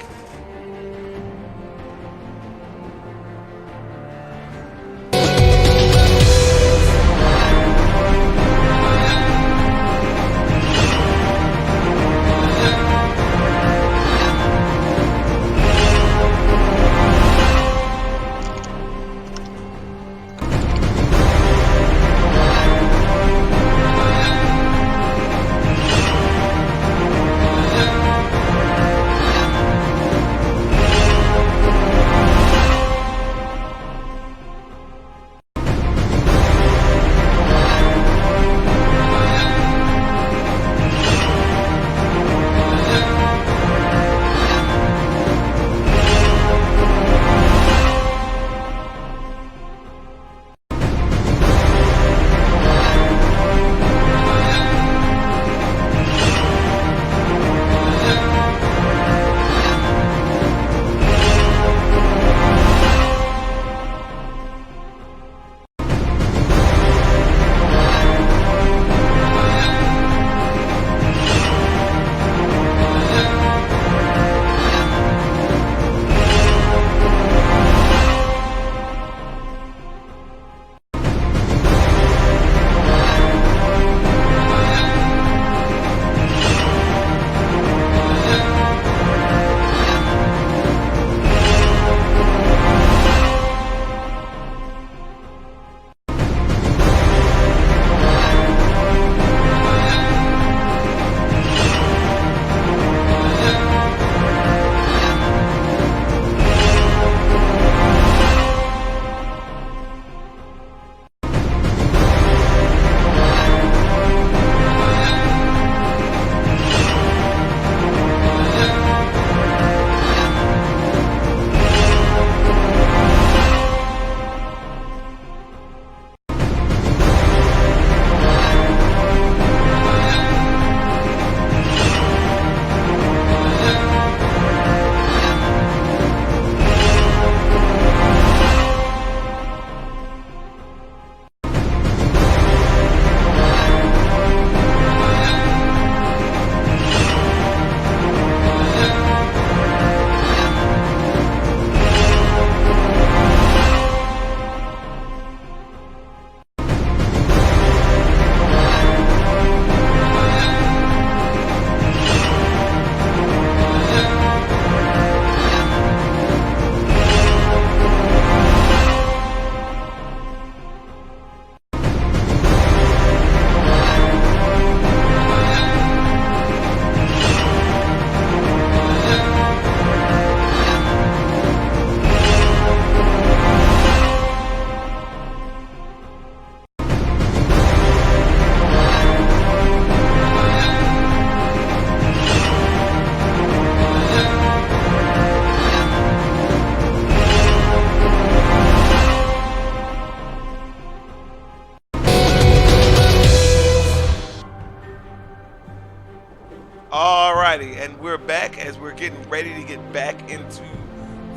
ready to get back into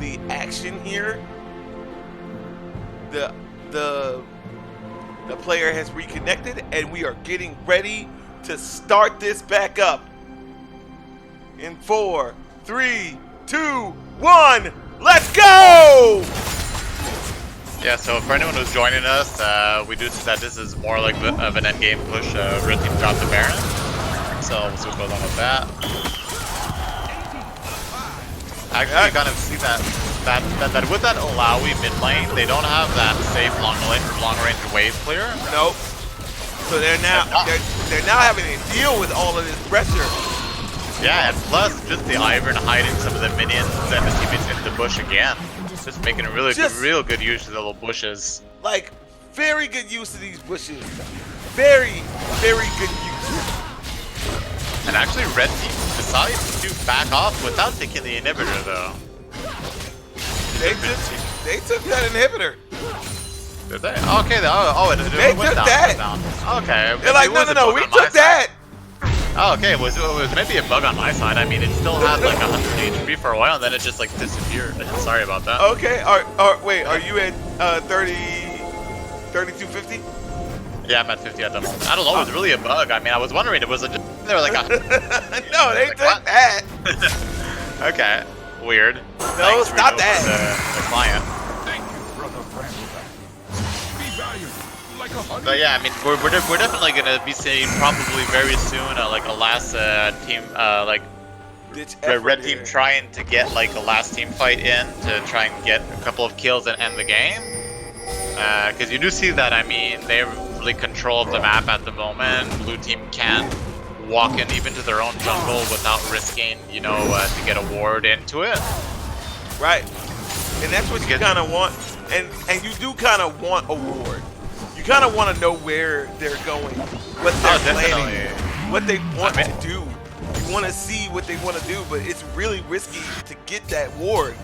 the action here. The player has reconnected, and we are getting ready to start this back up. In 4, 3, 2, 1, let's go! Yeah, so for anyone who's joining us, we do see that this is more like of an endgame push. Red team got the Baron, so we'll see what goes on with that. Actually, you kind of see that with that Alawi mid lane, they don't have that safe long range wave clear. Nope. So they're now having to deal with all of this pressure. Yeah, and plus just the Ivern hiding some of the minions and the teammates in the bush again. Just making real good use of the little bushes. Like, very good use of these bushes. Very, very good use. And actually, Red Team decides to back off without taking the inhibitor, though. They took that inhibitor. Did they? Okay, it went down. Okay. They're like, no, we took that. Oh, okay, it was maybe a bug on my side. I mean, it still had like 100 HP for a while, and then it just like disappeared. Sorry about that. Okay, wait, are you at 3250? Yeah, I'm at 50 at the moment. I don't know, it was really a bug. I mean, I was wondering, it was just, they were like a... No, they took that. Okay, weird. No, Thanks, stop Reno, that. for the client. But yeah, I mean, we're definitely gonna be seeing probably very soon like a last team red team trying to get like a last team fight in to try and get a couple of kills and end the game. Because you do see that, I mean, they have really control of the map at the moment. Blue team can't walk in even to their own jungle without risking, you know, to get a ward into it. Right, and that's what you kind of want, and you do kind of want a ward. You kind of want to know where they're going, what they're planning, what they want to do. You want to see what they want to do, but it's really risky to get that ward.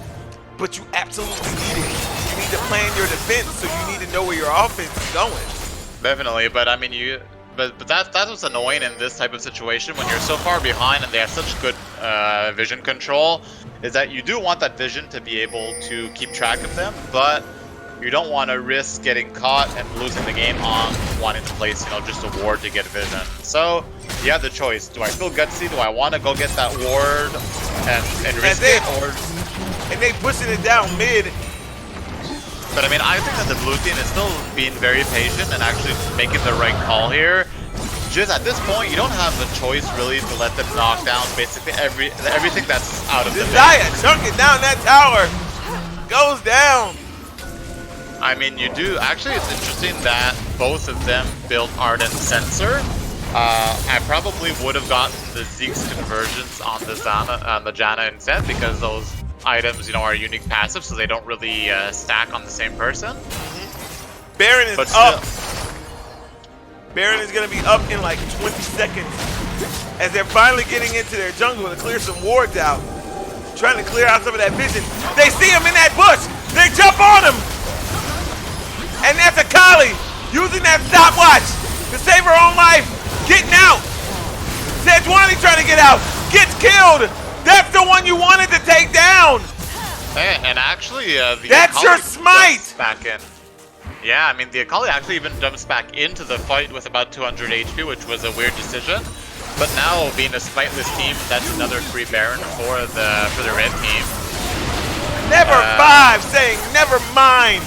But you absolutely need it. You need to plan your defense, so you need to know where your offense is going. Definitely, but I mean, but that's what's annoying in this type of situation when you're so far behind and they have such good vision control, is that you do want that vision to be able to keep track of them, but you don't want to risk getting caught and losing the game on wanting to place, you know, just a ward to get vision. So you have the choice. Do I feel gutsy? Do I want to go get that ward and risk it? And they pushing it down mid. But I mean, I think that the blue team is still being very patient and actually making the right call here. Just at this point, you don't have a choice really to let them knock down basically everything that's out of the Zaya chunking down that tower. Goes down. I mean, you do. Actually, it's interesting that both of them built Ardent Sensor. I probably would have gotten the Zeke's conversions on the Janna instead, because those items, you know, are unique passive, so they don't really stack on the same person. Baron is up. Baron is going to be up in like 20 seconds as they're finally getting into their jungle to clear some wards out. Trying to clear out some of that vision. They see him in that bush. They jump on him. And that's Akali using that stopwatch to save her own life. Getting out. Sejuani trying to get out. Gets killed. That's the one you wanted to take down. Hey, and actually, that's Akali your smite. Back in. Yeah, I mean, the Akali actually even jumps back into the fight with about 200 HP, which was a weird decision. But now, being a smiteless team, that's another free Baron for the red team. Never 5 saying never mind.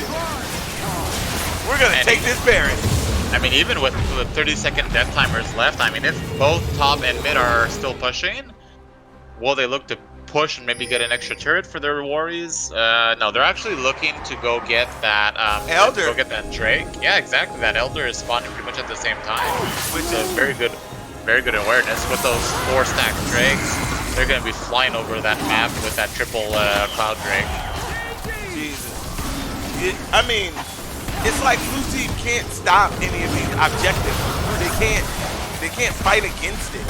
We're gonna take this Baron. I mean, even with 30-second death timers left, I mean, if both top and mid are still pushing, will they look to push and maybe get an extra turret for their warriors? No, they're actually looking to go get that Elder. Go get that Drake. Yeah, exactly. That Elder is spawning pretty much at the same time, which is very good awareness. With those 4 stacked Drakes, they're gonna be flying over that map with that triple Cloud Drake. Jesus. I mean, it's like blue team can't stop any of these objectives. They can't fight against it.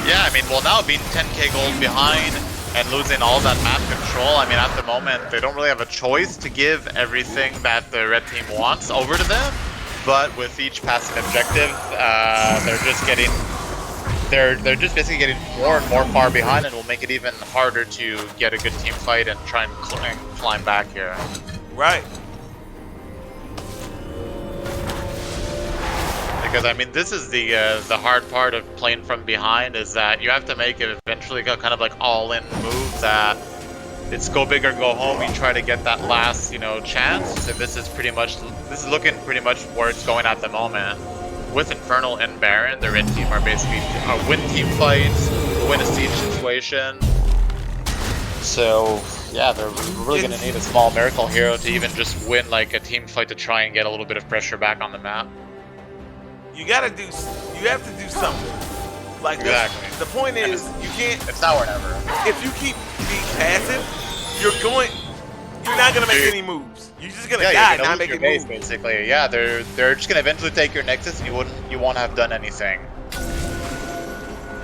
Yeah, I mean, well, now being 10k gold behind and losing all that map control, I mean, at the moment, they don't really have a choice to give everything that the red team wants over to them. But with each passing objective, they're just getting they're just basically getting more and more far behind, and will make it even harder to get a good team fight and try and climb back here. Right. Because I mean, this is the hard part of playing from behind, is that you have to make it eventually a kind of like all-in move that it's go big or go home. You try to get that last, chance. So this is looking pretty much where it's going at the moment. With Infernal and Baron, the red team are basically win team fights, win a siege situation. So yeah, they're really gonna need a small miracle hero to even just win like a team fight to try and get a little bit of pressure back on the map. You have to do something. Like Exactly. the point is, you can't. It's now or never. If you keep being passive, you're not gonna make any moves. You're just gonna die, you're gonna not lose your making base, moves. basically. Yeah, they're just gonna eventually take your Nexus, and you won't have done anything.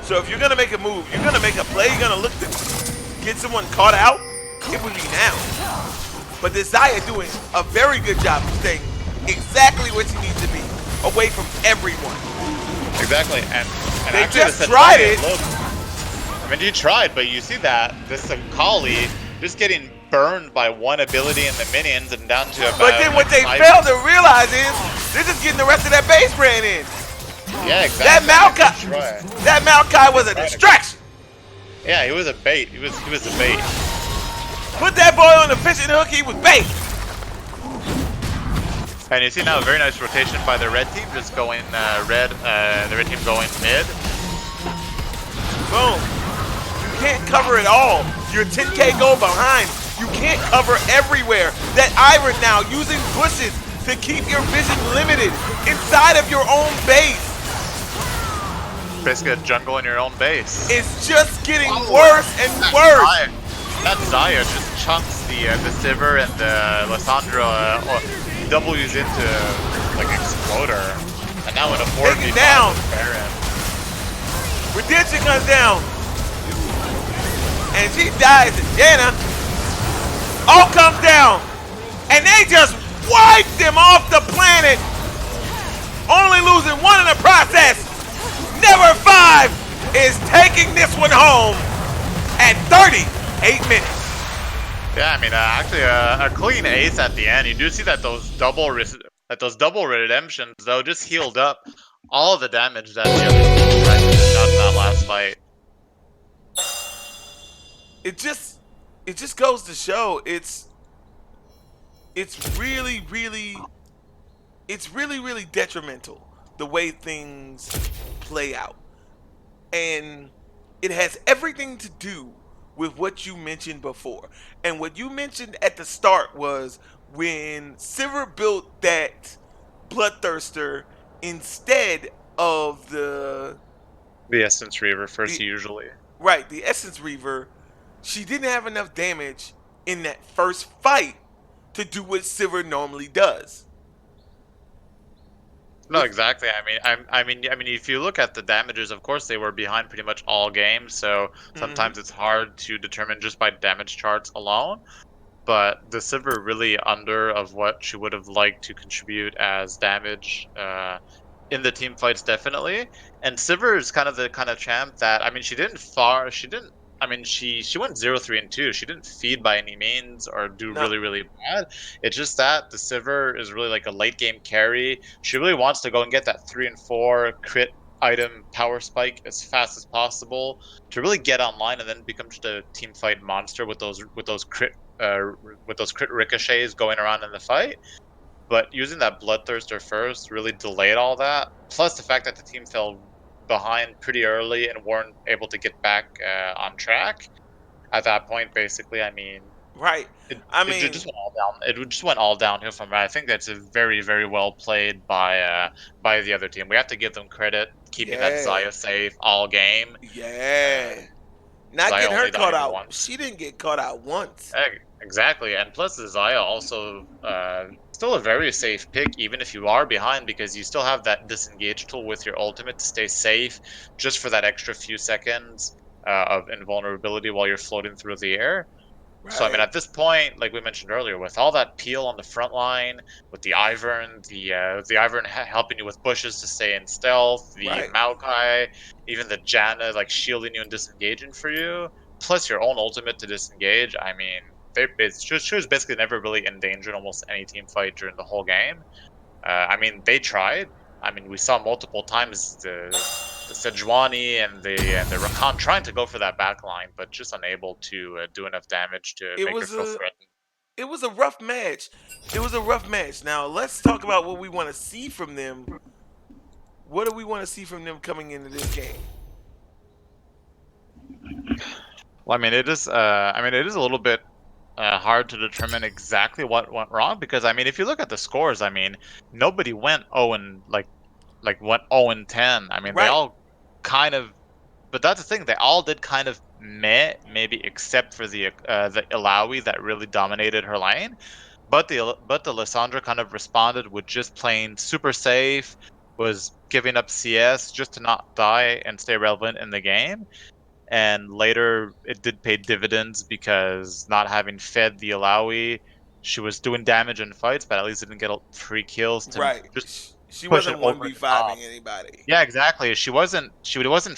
So if you're gonna make a move, you're gonna make a play, you're gonna look to get someone caught out, it would be now. But this Xayah doing a very good job of staying exactly where she needs to be, away from everyone. Exactly, and they actually just tried it. Look, I mean, you tried, but you see that this Akali just getting burned by one ability in the minions and down to about. But then what they failed to realize is they're just getting the rest of that base ran in. Yeah, exactly. That Maokai was a distraction. Yeah, he was a bait. He was a bait. Put that boy on the fishing hook. He was bait. And you see now a very nice rotation by the red team, just going the red team going mid. Boom. You can't cover it all. Your 10K go behind. You can't cover everywhere. That Iron now using bushes to keep your vision limited inside of your own base. Basically a jungle in your own base. It's just getting worse and worse. That Xayah just chunks the Sivir and the Lissandra W's into like Exploder. And now in a 4v5 down. Baron. Redemption comes down. And she dies to Janna. All comes down. And they just wiped them off the planet. Only losing one in the process. Never 5 is taking this one home at 38 minutes. Yeah, I mean, actually, a clean ace at the end. You do see that those double redemptions, though, just healed up all of the damage that the other team tried to do in that last fight. It just goes to show it's really detrimental the way things play out. And it has everything to do with what you mentioned before. And what you mentioned at the start was when Sivir built that Bloodthirster instead of the Essence Reaver first, usually. Right, the Essence Reaver, she didn't have enough damage in that first fight to do what Sivir normally does. No, exactly. I mean, if you look at the damages, of course they were behind pretty much all games. So sometimes it's hard to determine just by damage charts alone. But the Sivir really under of what she would have liked to contribute as damage in the team fights, definitely. And Sivir is kind of the champ that, I mean, she went 0-3 and 2. She didn't feed by any means or do really, really bad. It's just that the Sivir is really like a late game carry. She really wants to go and get that 3 and 4 crit item power spike as fast as possible to really get online and then become just a team fight monster with those crit ricochets going around in the fight. But using that Bloodthirster first really delayed all that. Plus the fact that the team fell behind pretty early and weren't able to get back on track at that point. Basically, I mean, right. It just went all down. It just went all downhill from there. I think that's a very, very well played by the other team. We have to give them credit keeping that Xayah safe all game. Yeah. Not Xayah getting her caught out. Once. She didn't get caught out once. Exactly, and plus the Xayah also still a very safe pick, even if you are behind, because you still have that disengage tool with your ultimate to stay safe, just for that extra few seconds of invulnerability while you're floating through the air. So I mean, Right. at this point, like we mentioned earlier, with all that peel on the front line, with the Ivern, the Ivern helping you with bushes to stay in stealth, the Right. Maokai, even the Janna like shielding you and disengaging for you, plus your own ultimate to disengage. I mean, she was basically never really in danger in almost any team fight during the whole game. I mean, they tried. I mean, we saw multiple times the Sejuani and the Rakan trying to go for that back line, but just unable to do enough damage to It make her was feel a threatened. it was a rough match. It was a rough match. Now let's talk about what we want to see from them. What do we want to see from them coming into this game? Well, I mean, it is. I mean, it is a little bit hard to determine exactly what went wrong because I mean, if you look at the scores, I mean, nobody went 0 and like went 0 and 10. I mean, they Right. all kind of. But that's the thing; they all did kind of meh, maybe except for the Ilawi that really dominated her lane. But the Lissandra kind of responded with just playing super safe, was giving up CS just to not die and stay relevant in the game. And later it did pay dividends because not having fed the Alawi, she was doing damage in fights, but at least didn't get free kills to Right. just She push it wasn't over the top. 1v5ing anybody. Yeah, exactly. She wasn't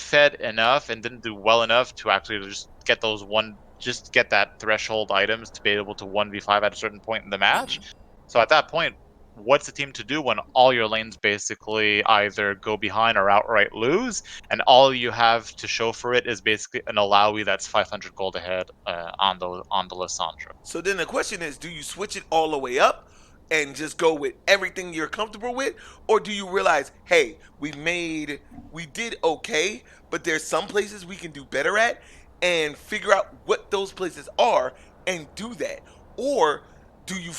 fed enough and didn't do well enough to actually just get that threshold items to be able to 1v5 at a certain point in the match. Hmm. So at that point, what's the team to do when all your lanes basically either go behind or outright lose, and all you have to show for it is basically an Alawi that's 500 gold ahead on the Lissandra. So then the question is, do you switch it all the way up and just go with everything you're comfortable with? Or do you realize, hey, we did okay, but there's some places we can do better at and figure out what those places are and do that? Or do you,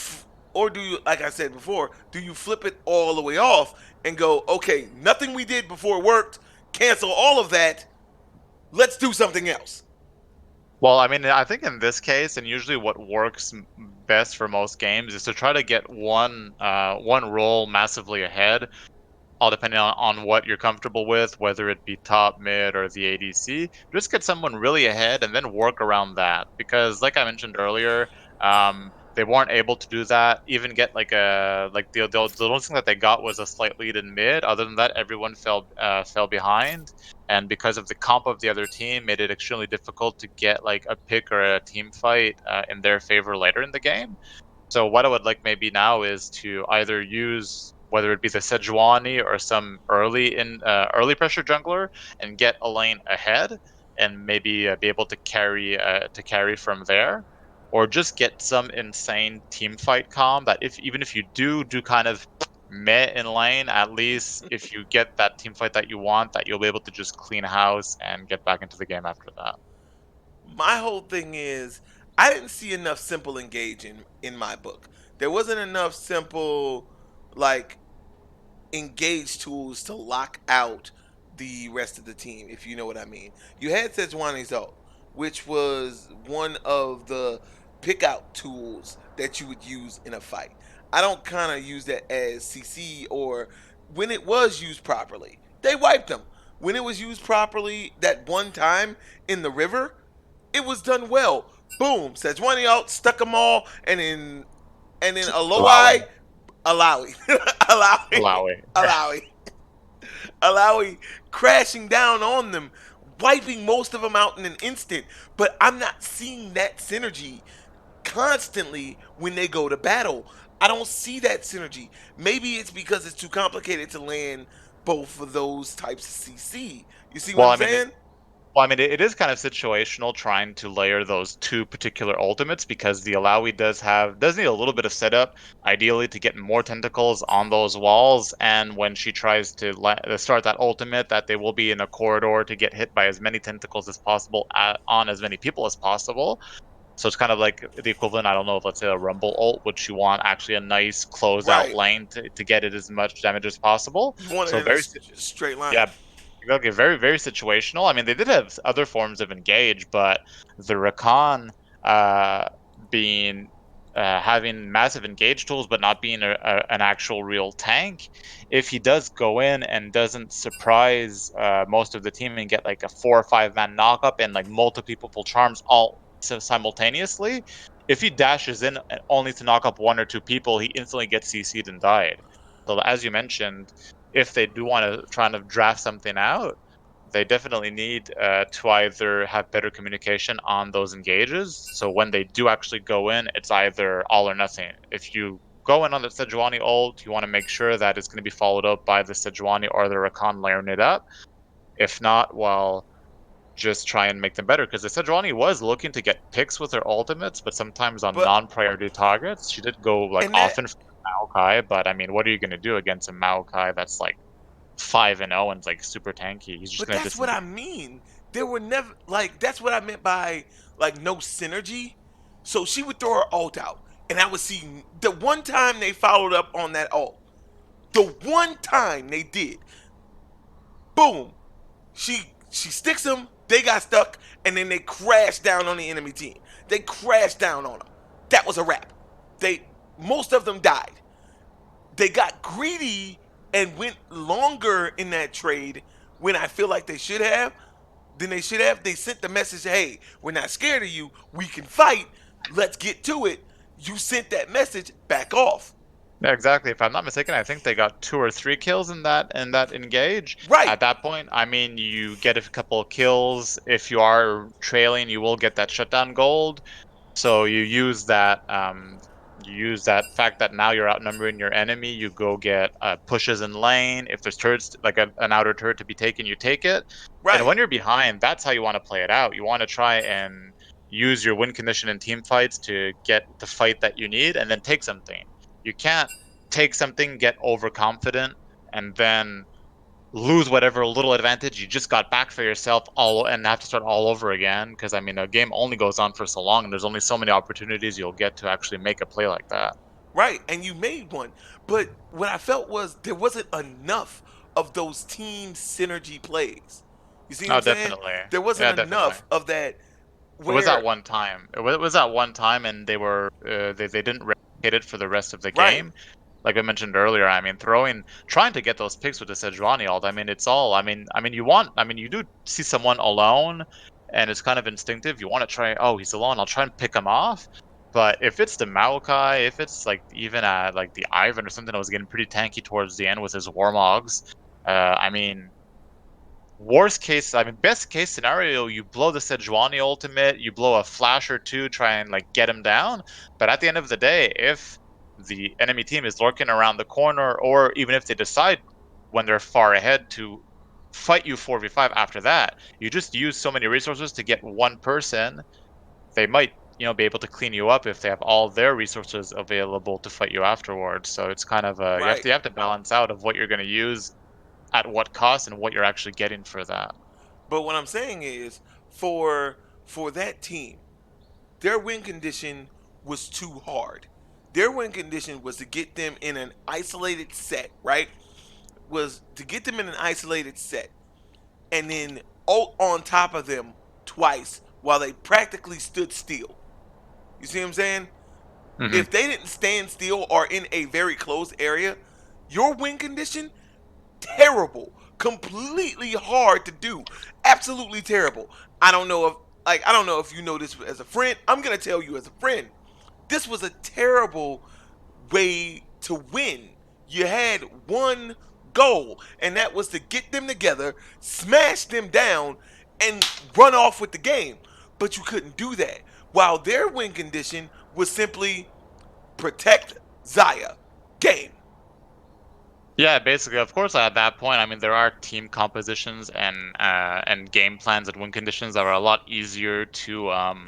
or do you, like I said before, do you flip it all the way off and go, okay, nothing we did before worked, cancel all of that, let's do something else? Well, I mean, I think in this case, and usually what works best for most games is to try to get one role massively ahead, all depending on what you're comfortable with, whether it be top, mid, or the ADC. Just get someone really ahead and then work around that. Because, like I mentioned earlier, they weren't able to do that. Even get like the only thing that they got was a slight lead in mid. Other than that, everyone fell behind, and because of the comp of the other team, made it extremely difficult to get like a pick or a team fight in their favor later in the game. So what I would like maybe now is to either use whether it be the Sejuani or some early pressure jungler and get a lane ahead and maybe be able to carry from there, or just get some insane team fight calm that if even if you do kind of meh in lane, at least if you get that team fight that you want, that you'll be able to just clean house and get back into the game after that. My whole thing is I didn't see enough simple engage in my book. There wasn't enough simple like engage tools to lock out the rest of the team, if you know what I mean. You had Sejuani's ult, which was one of the pick out tools that you would use in a fight. I don't kind of use that as CC or when it was used properly. They wiped them. When it was used properly that one time in the river, it was done well. Boom, Sejuani out, stuck them all, and then Aloy, Allowing, Alawi, Alawi, allowing. Alawi, Alawi crashing down on them, wiping most of them out in an instant. But I'm not seeing that synergy constantly when they go to battle. I don't see that synergy. Maybe it's because it's too complicated to land both of those types of CC. You see what Well, I'm I mean, saying? it is kind of situational trying to layer those two particular ultimates because the Alawi does need a little bit of setup, ideally to get more tentacles on those walls. And when she tries to start that ultimate, that they will be in a corridor to get hit by as many tentacles as possible on as many people as possible. So it's kind of like the equivalent. I don't know if let's say a Rumble ult, which you want actually a nice closeout Right. lane to get it as much damage as possible. You want it So in a very straight line. yeah, okay, very, very situational. I mean, they did have other forms of engage, but the Rakan uh, being having massive engage tools, but not being an actual real tank. If he does go in and doesn't surprise most of the team and get like a 4 or 5 man knock up and like multiple people charms all simultaneously. If he dashes in only to knock up 1 or 2 people, he instantly gets CC'd and died. So as you mentioned, if they do want to try and draft something out, they definitely need to either have better communication on those engages. So when they do actually go in, it's either all or nothing. If you go in on the Sejuani ult, you want to make sure that it's going to be followed up by the Sejuani or the Rakan layering it up. If not, well, just try and make them better. Because the Sejuani was looking to get picks with her ultimates, but sometimes on But non-priority targets, she did go like and that often for Maokai. But I mean, what are you going to do against a Maokai that's like 5-0 and like super tanky? He's just but going to that's what disengage. I mean. There were never like that's what I meant by like no synergy. So she would throw her ult out, and I would see the one time they followed up on that ult. The one time they did, boom, she sticks them, they got stuck, and then they crashed down on the enemy team. They crashed down on them. That was a wrap. They most of them died. They got greedy and went longer in that trade when I feel like they should have. Than they should have. They sent the message, hey, we're not scared of you. We can fight. Let's get to it. You sent that message, back off. Yeah, exactly. If I'm not mistaken, I think they got 2 or 3 kills in that engage. Right, At that point, I mean, you get a couple of kills. If you are trailing, you will get that shutdown gold. So you use that fact that now you're outnumbering your enemy. You go get pushes in lane. If there's turrets, like an outer turret to be taken, you take it. And right, when you're behind, that's how you want to play it out. You want to try and use your win condition in team fights to get the fight that you need, and then take something. You can't take something, get overconfident, and then lose whatever little advantage you just got back for yourself all and have to start all over again. Because I mean, a game only goes on for so long, and there's only so many opportunities you'll get to actually make a play like that. right. And you made one. But what I felt was there wasn't enough of those team synergy plays. You see what Oh, I'm saying? definitely. There wasn't Yeah, definitely. enough of that It was that where, one time. It was that one time, and they didn't replicate it for the rest of the right, game. Like I mentioned earlier, I mean, trying to get those picks with the Sejuani ult. I mean, it's all. I mean, you do see someone alone, and it's kind of instinctive. You want to try. Oh, he's alone. I'll try and pick him off. But if it's the Maokai, if it's like even like the Ivan or something that was getting pretty tanky towards the end with his Warmogs, I mean, best case scenario, you blow the Sejuani ultimate, you blow a flash or two, try and like get him down. But at the end of the day, if the enemy team is lurking around the corner, or even if they decide when they're far ahead to fight you 4v5 after that, you just use so many resources to get one person. They might, be able to clean you up if they have all their resources available to fight you afterwards. So it's kind of you have right. to you have to balance out of what you're going to use at what cost and what you're actually getting for that. But what I'm saying is for for that team, their win condition was too hard. Their win condition was to get them in an isolated set, right? Was to get them in an isolated set and then ult on top of them twice while they practically stood still. You see what I'm saying? Hmm. If they didn't stand still or in a very close area, your win condition, terrible. Completely hard to do. Absolutely terrible. I don't know if you know this as a friend. I'm gonna tell you as a friend. This was a terrible way to win. You had one goal, and that was to get them together, smash them down, and run off with the game. But you couldn't do that. While their win condition was simply protect Zaya. Game. Yeah, basically, of course, at that point, I mean, there are team compositions and game plans and win conditions that are a lot easier to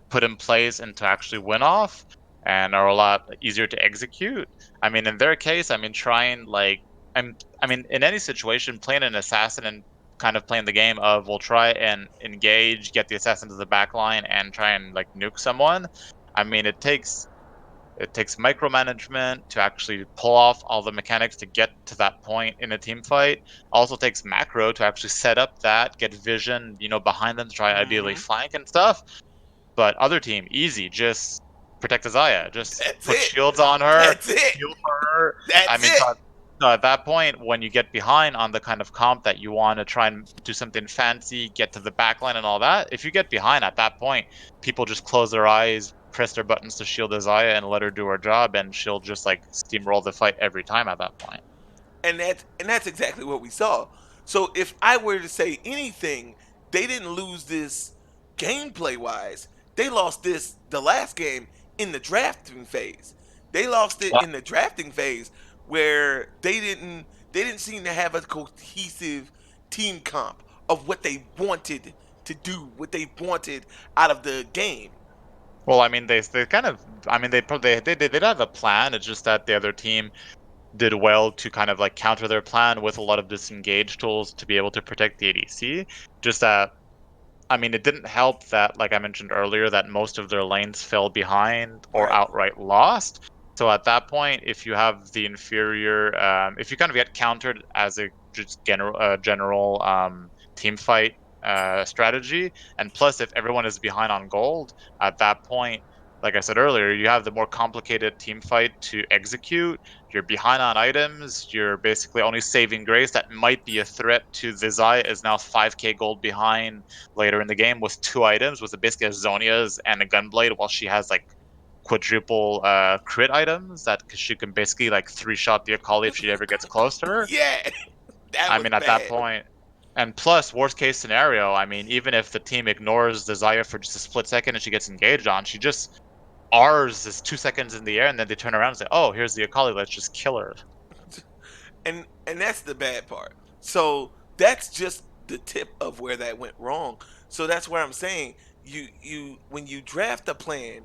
put in place and to actually win off, and are a lot easier to execute. I mean, in their case, I mean, trying like I mean, in any situation, playing an assassin and kind of playing the game of we'll try and engage, get the assassin to the back line, and try and like nuke someone. I mean, it takes micromanagement to actually pull off all the mechanics to get to that point in a team fight. Also takes macro to actually set up that, get vision, behind them to try ideally Mm-hmm. flank and stuff. But other team, easy, just protect Azaya, just That's put it. shields on her, That's it. heal for her. I That's mean, try it. So at that point, when you get behind on the kind of comp that you want to try and do something fancy, get to the backline and all that, if you get behind at that point, people just close their eyes, press their buttons to shield Isaiah and let her do her job, and she'll just like steamroll the fight every time at that point. And that's exactly what we saw. So if I were to say anything, they didn't lose this gameplay wise. They lost the last game in the drafting phase. They lost it in the drafting phase where they didn't seem to have a cohesive team comp of what they wanted to do, what they wanted out of the game. Well, I mean, they kind of, I mean, they did have a plan. It's just that the other team did well to kind of like counter their plan with a lot of disengage tools to be able to protect the ADC. Just that, I mean, it didn't help that, like I mentioned earlier, that most of their lanes fell behind or Right. outright lost. So at that point, if you have the inferior, if you kind of get countered as a just general team fight strategy, and plus if everyone is behind on gold, at that point, like I said earlier, you have the more complicated team fight to execute. You're behind on items. You're basically only saving grace. That might be a threat to the Zai is now 5k gold behind later in the game with 2 items, with basically a Zonia's and a Gunblade, while she has like quadruple crit items that she can basically like 3-shot the Akali if she ever gets close to her. Yeah, that I was mean, at that bad. point, and plus, worst case scenario, I mean, even if the team ignores the Zaya for just a split second and she gets engaged on, she just R's is 2 seconds in the air, and then they turn around and say, "Oh, here's the Akali. Let's just kill her." And that's the bad part. So that's just the tip of where that went wrong. So that's where I'm saying you when you draft a plan,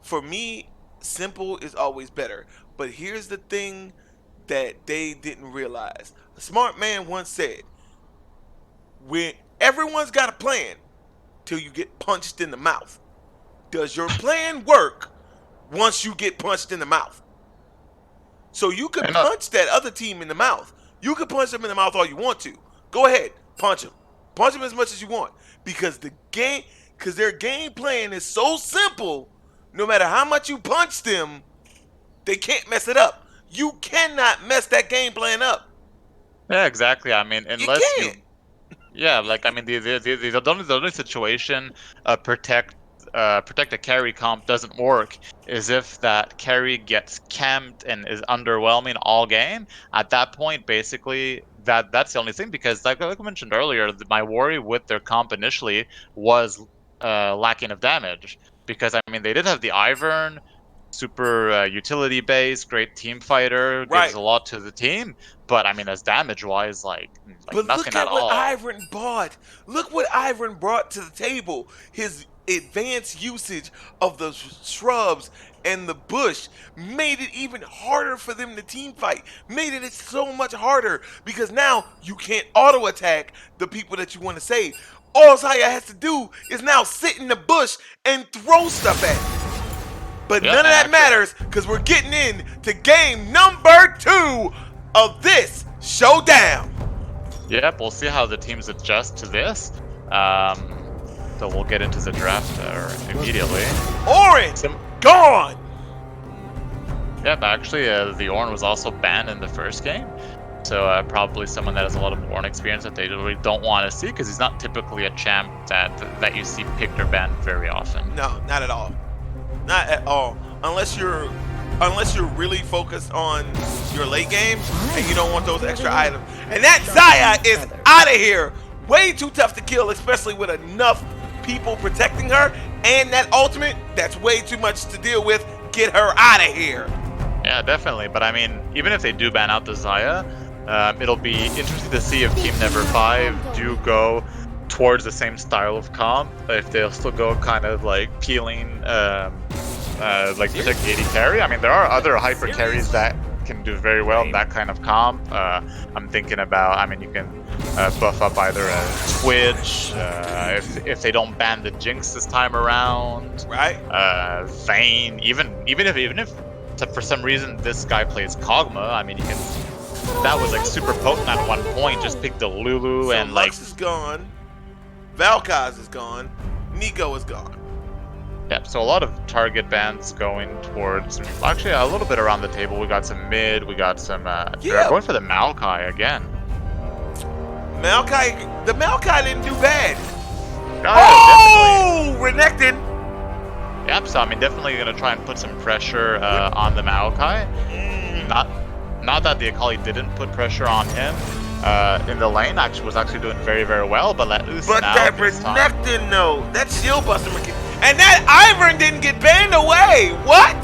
for me, simple is always better. But here's the thing that they didn't realize. A smart man once said, when everyone's got a plan till you get punched in the mouth. Does your plan work once you get punched in the mouth? So you could And not, punch that other team in the mouth. You could punch them in the mouth all you want to. Go ahead, punch them. Punch them as much as you want because their game plan is so simple. No matter how much you punch them, they can't mess it up. You cannot mess that game plan up. yeah, exactly. I mean, You unless can't. you Yeah, like I mean, the only situation protect a carry comp doesn't work is if that carry gets camped and is underwhelming all game. At that point, basically, that's the only thing because like I mentioned earlier, my worry with their comp initially was lacking of damage because I mean they did have the Ivern. Super utility based, great team fighter, gives Right. a lot to the team. But I mean, as damage wise, like But look nothing at at what all. Ivan bought. Look what Ivan brought to the table. His advanced usage of the shrubs and the bush made it even harder for them to team fight. Made it so much harder because now you can't auto attack the people that you want to save. All Zaya has to do is now sit in the bush and throw stuff at it. But Yeah, none of and that actually, matters because we're getting into game number 2 of this showdown. yep, we'll see how the teams adjust to this. Um, so we'll get into the draft immediately. Orin, Sim- gone. Yep, actually, the Ornn was also banned in the first game. So probably someone that has a lot of Ornn experience that they really don't want to see because he's not typically a champ that you see picked or banned very often. No, not at all. Not at all. Unless you're really focused on your late game and you don't want those extra items. And that Zaya is out of here. Way too tough to kill, especially with enough people protecting her. And that ultimate, that's way too much to deal with. Get her out of here. Yeah, definitely. But I mean, even if they do ban out the Zaya, it'll be interesting to see if Team Never 5 do go towards the same style of comp. If they'll still go kind of like peeling, like protect the AD carry. I mean, there are other hyper carries that can do very well in that kind of comp. I'm thinking about, I mean, you can buff up either a Twitch, if they don't ban the Jinx this time around, Right? Vayne, even if for some reason this guy plays Kog'Maw, I mean, you can. That was like super potent at one point. Just pick the Lulu So and like. Lux is gone. Valkaz is gone. Nico is gone. Yeah, so a lot of target bans going towards, actually a little bit around the table. We got some mid, we got some, they're Yeah, going for the Maokai again. The Maokai didn't do bad. Yeah, Oh, Renekton. Yep, so I mean, definitely going to try and put some pressure on the Maokai. Not that the Akali didn't put pressure on him in the lane, was actually doing very, very well, but let loose But now that this time. Renekton, no, that shield buster mechanic, and that Ivern didn't get banned away. What?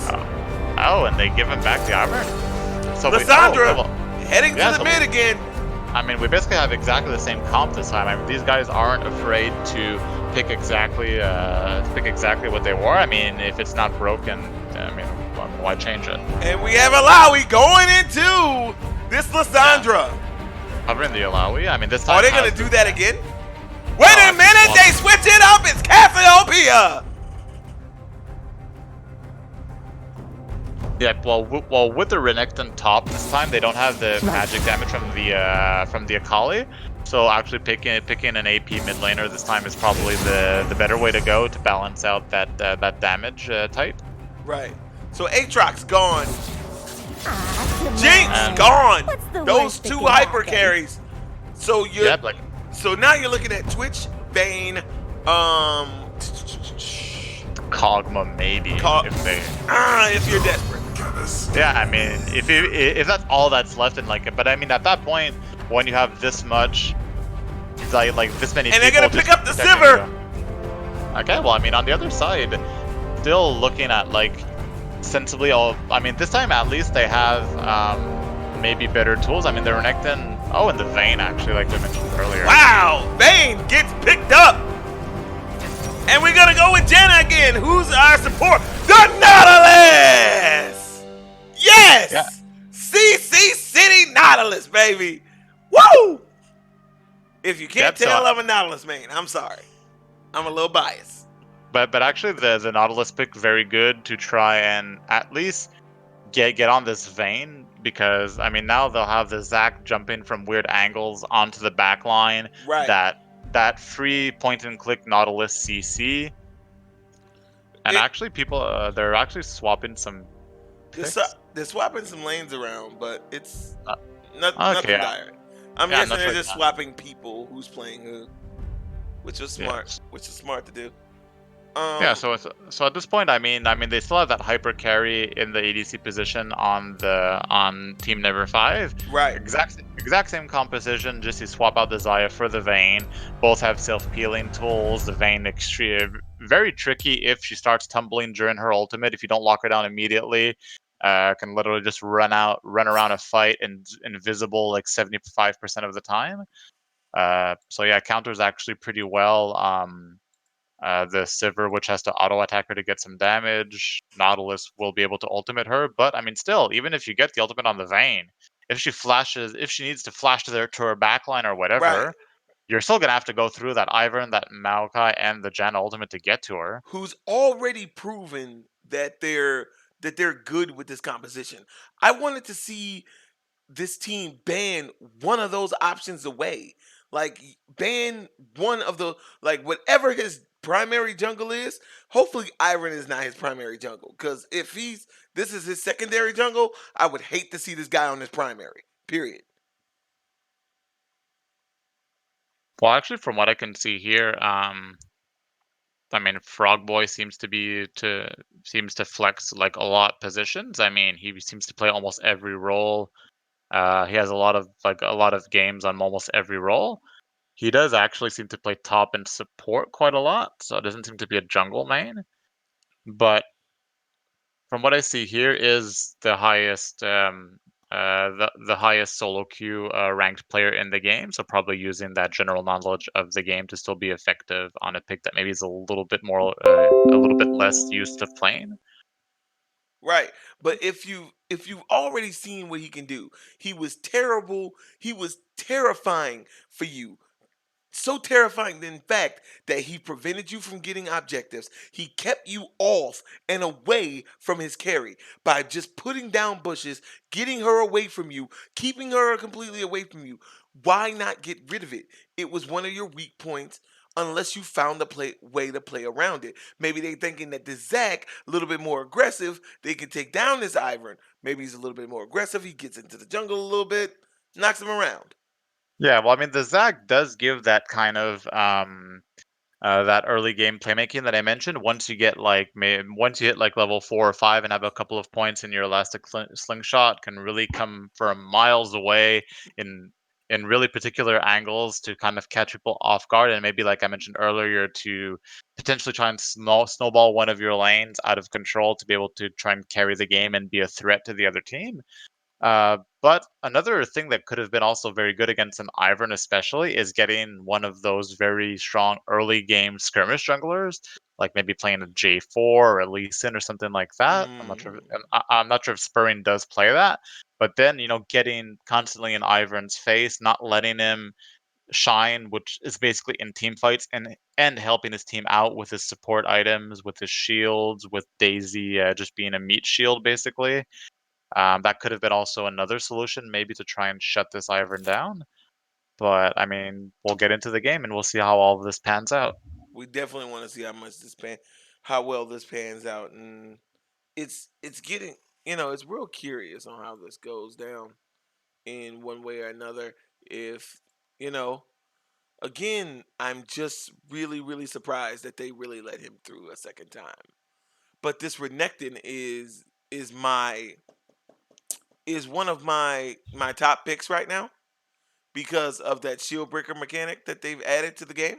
Oh, and they give him back the armor? So Lissandra heading yeah, to the mid again. I mean, we basically have exactly the same comp this time. I mean, these guys aren't afraid to pick exactly what they were. I mean, if it's not broken, I mean, why change it? And we have Alawi going into this Lissandra. Covering the Alawi. I mean, this time. Are they gonna do that again? Wait a minute! They switch it up. It's Cassiopeia. Yeah, well, with the Renekton top this time, they don't have the magic damage from the Akali. So actually picking an AP mid laner this time is probably the better way to go to balance out that damage type. Right. So Aatrox gone. Jinx gone. Those two hyper carries. So you're so now you're looking at Twitch, Vayne, Kog'Maw maybe if you're desperate. Yeah, I mean, if that's all that's left in but I mean at that point when you have this much, like this many, and they're gonna pick up the Sivir. Okay, well I mean on the other side, still looking at sensibly I mean this time at least they have maybe better tools. I mean the Renekton, and the Vayne actually, like I mentioned earlier. Wow, Vayne gets picked up. And we're gonna go with Jenna again. Who's our support? The Nautilus! Yes! Yeah. CC City Nautilus, baby. Woo! If you can't tell, I'm a Nautilus man. I'm sorry. I'm a little biased. But actually the Nautilus pick very good to try and at least get on this Vayne, because I mean now they'll have the Zac jumping from weird angles onto the back line. Right. That free point and click Nautilus CC. And actually people they're actually swapping some picks. They're swapping some lanes around, but it's nothing dire. I'm guessing they're just swapping people who's playing who, which is smart. Which is smart to do. Yeah, so at this point, I mean, they still have that hyper carry in the ADC position on Team Never 5. Right. Exact same composition. Just you swap out the Xayah for the Vayne. Both have self-peeling tools. The Vayne very tricky if she starts tumbling during her ultimate. If you don't lock her down immediately, can literally just run around a fight and invisible 75% of the time. So yeah, counters actually pretty well. The Sivir, which has to auto attack her to get some damage. Nautilus will be able to ultimate her, but I mean, still, even if you get the ultimate on the Vayne, if she needs to flash to her backline or whatever, you're still gonna have to go through that Ivern, that Maokai, and the Janna ultimate to get to her. Who's already proven that they're good with this composition. I wanted to see this team ban one of those options away. Like ban one of the whatever his primary jungle is. Hopefully Iron is not his primary jungle, because if this is his secondary jungle, I would hate to see this guy on his primary. Period. Well, actually, from what I can see here, I mean, Frogboy seems to flex a lot positions. I mean, he seems to play almost every role. He has a lot of games on almost every role. He does actually seem to play top and support quite a lot, so it doesn't seem to be a jungle main. But from what I see here, is the highest the highest solo queue ranked player in the game. So probably using that general knowledge of the game to still be effective on a pick that maybe is a little bit less used to playing. Right. But if you've already seen what he can do, he was terrible. He was terrifying for you. So terrifying, in fact, that he prevented you from getting objectives. He kept you off and away from his carry by just putting down bushes, getting her away from you, keeping her completely away from you. Why not get rid of it? It was one of your weak points. unless you found a way to play around it. Maybe they thinking that this Zac, a little bit more aggressive, they can take down this Ivern. Maybe he's a little bit more aggressive. He gets into the jungle a little bit, knocks him around. Yeah, well, I mean, the Zac does give that kind of that early game playmaking that I mentioned. Once you get like once you hit like level 4 or 5 and have a couple of points in your elastic slingshot, can really come from miles away in really particular angles to kind of catch people off guard, and maybe like I mentioned earlier, to potentially try and snowball one of your lanes out of control to be able to try and carry the game and be a threat to the other team. But another thing that could have been also very good against an Ivern, especially, is getting one of those very strong early game skirmish junglers, like maybe playing a J4 or a Lee Sin or something like that. I'm not sure. Mm. I'm not sure if Spurring does play that, but then getting constantly in Ivern's face, not letting him shine, which is basically in team fights, and helping his team out with his support items, with his shields, with Daisy just being a meat shield, basically. That could have been also another solution, maybe to try and shut this Ivern down. But I mean, we'll get into the game and we'll see how all of this pans out. We definitely want to see how well this pans out, and it's getting, it's real curious on how this goes down in one way or another. If you know, again, I'm just really, really surprised that they really let him through a second time. But this Renekton is my is one of my top picks right now because of that shield breaker mechanic that they've added to the game.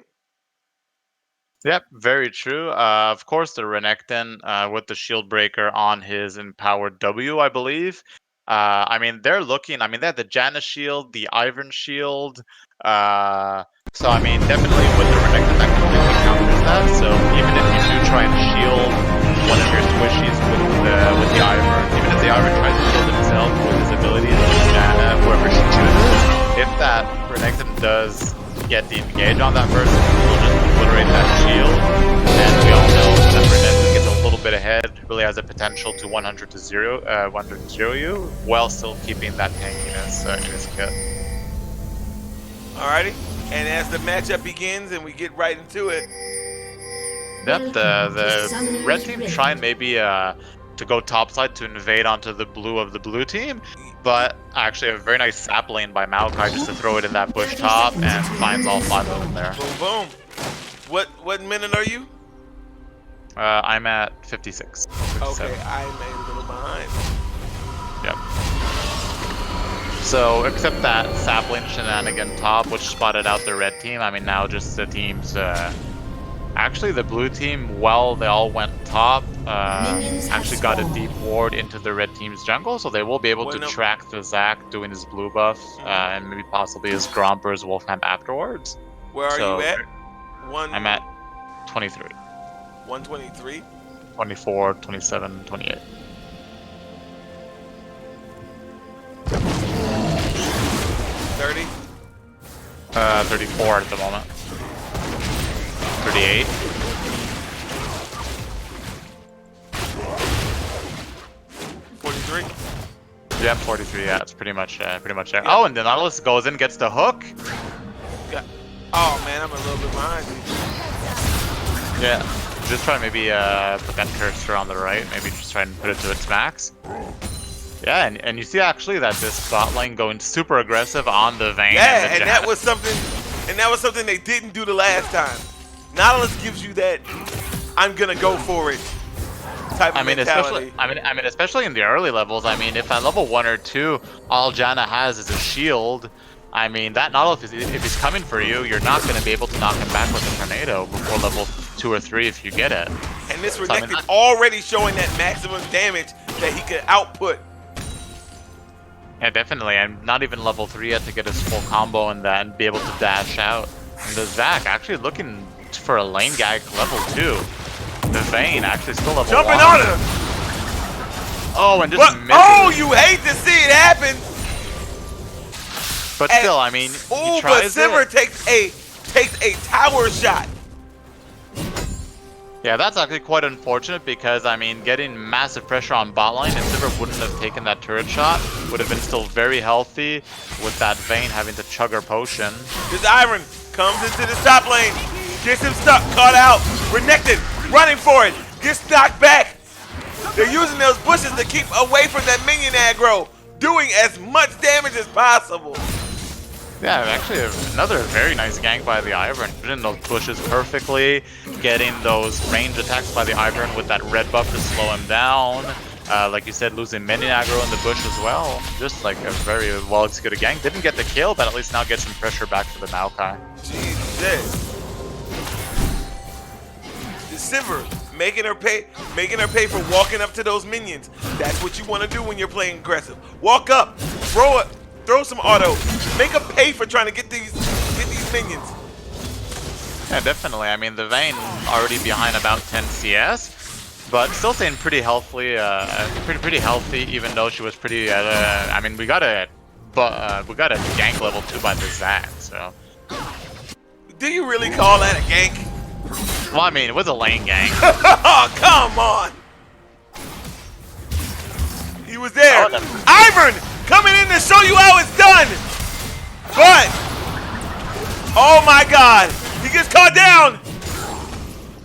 Yep, very true. Of course, the Renekton with the shield breaker on his empowered W, I believe. I mean, they're looking. I mean, they have the Janna shield, the Ivern shield. So I mean, definitely with the Renekton, that completely counters that. So even if you do try and shield one of your squishies with the Ivern, even if the Ivern tries to shield himself with his abilities with Janna, whoever she chooses, if that Renekton does get the engage on that person, we'll just obliterate that shield. And we all know that Renekton gets a little bit ahead, really has a potential to 100 to 0 you, while still keeping that tankiness in his kit. Alrighty, and as the matchup begins and we get right into it. Yep, the red team trying maybe to go topside to invade onto the blue of the blue team, but actually a very nice sapling by Maokai just to throw it in that bush top and finds all 5 of them there. Boom, boom. What minute are you? I'm at 56. 57. Okay, I'm a little behind. Yep. So, except that sapling shenanigan top, which spotted out the red team, I mean, now just the teams... Actually, the blue team, while they all went top, actually got a deep ward into the red team's jungle, so they will be able to track the Zac doing his blue buff, and maybe possibly his Gromp or his Wolfhand afterwards. Where are you at? I'm at 23. 123? 24, 27, 28. 30? 34 at the moment. 38. 43? Yeah, 43. Yeah, it's pretty much there. Yeah. Oh, and the Nautilus goes in, gets the hook. Oh man, I'm a little bit behind you. Yeah, just try to maybe put that cursor on the right. Maybe just try and put it to its max. Yeah, and you see actually that this bot lane going super aggressive on the Vayne. Yeah, and that was something they didn't do the last time. Nautilus gives you that I'm gonna go for it type of mentality. Especially in the early levels. I mean, if at level 1 or 2, all Janna has is a shield, I mean, that Nautilus, if he's coming for you, you're not going to be able to knock him back with a tornado before level 2 or 3 if you get it. And this Renekton's already showing that maximum damage that he could output. Yeah, definitely. I'm not even level 3 yet to get his full combo and that and be able to dash out. And the Zac actually looking for a lane gag level 2. The Vayne actually still level 1. Jumping on him! Oh, and just misses. Oh, you hate to see it happen! But still, I mean, oh, but Sivir takes a tower shot. Yeah, that's actually quite unfortunate because, I mean, getting massive pressure on bot lane and Sivir wouldn't have taken that turret shot, would have been still very healthy with that Vayne having to chug her potion. This Ivern comes into the top lane, Gets him stuck, caught out. Renekton, running for it. Gets knocked back. They're using those bushes to keep away from that minion aggro, doing as much damage as possible. Yeah, actually another very nice gank by the Ivern. Hitting those bushes perfectly, getting those range attacks by the Ivern with that red buff to slow him down. Like you said, losing minion aggro in the bush as well. Just like a very well executed gank. Didn't get the kill, but at least now get some pressure back to the Maokai. Jesus. The Sivir making her pay for walking up to those minions. That's what you want to do when you're playing aggressive. Walk up, throw some auto, make her pay for trying to get these minions. Yeah, definitely. I mean, the Vayne already behind about 10 CS, but still staying pretty healthy. Pretty healthy, even though she was pretty. I mean, we got a gank level 2 by the Zac. So. Do you really call that a gank? Well, I mean, it was a lane gank. Oh, come on! He was there. Ivern coming in to show you how it's done. But, oh my God, he gets caught down.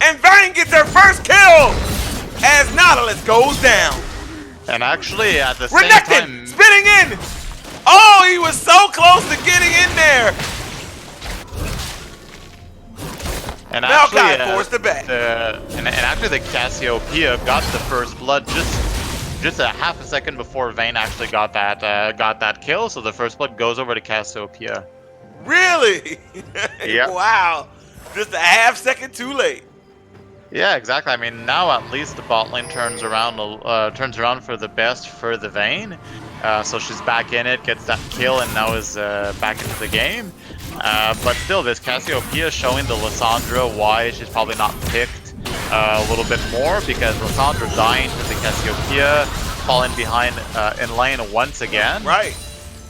And Vayne gets her first kill as Nautilus goes down. And actually, at the same Renekton time, spinning in. Oh, he was so close to getting in there. and actually, Maokai forced it back. and actually, the Cassiopeia got the first blood just a half a second before Vayne actually got that kill. So the first blood goes over to Cassiopeia. Really? Yeah. Wow. Just a half second too late. Yeah, exactly. I mean, now at least the bot lane turns around for the best for the Vayne. So she's back in it, gets that kill, and now is back into the game. But still, this Cassiopeia showing the Lissandra why she's probably not picked a little bit more, because Lissandra dying to the Cassiopeia, falling behind in lane once again. Right.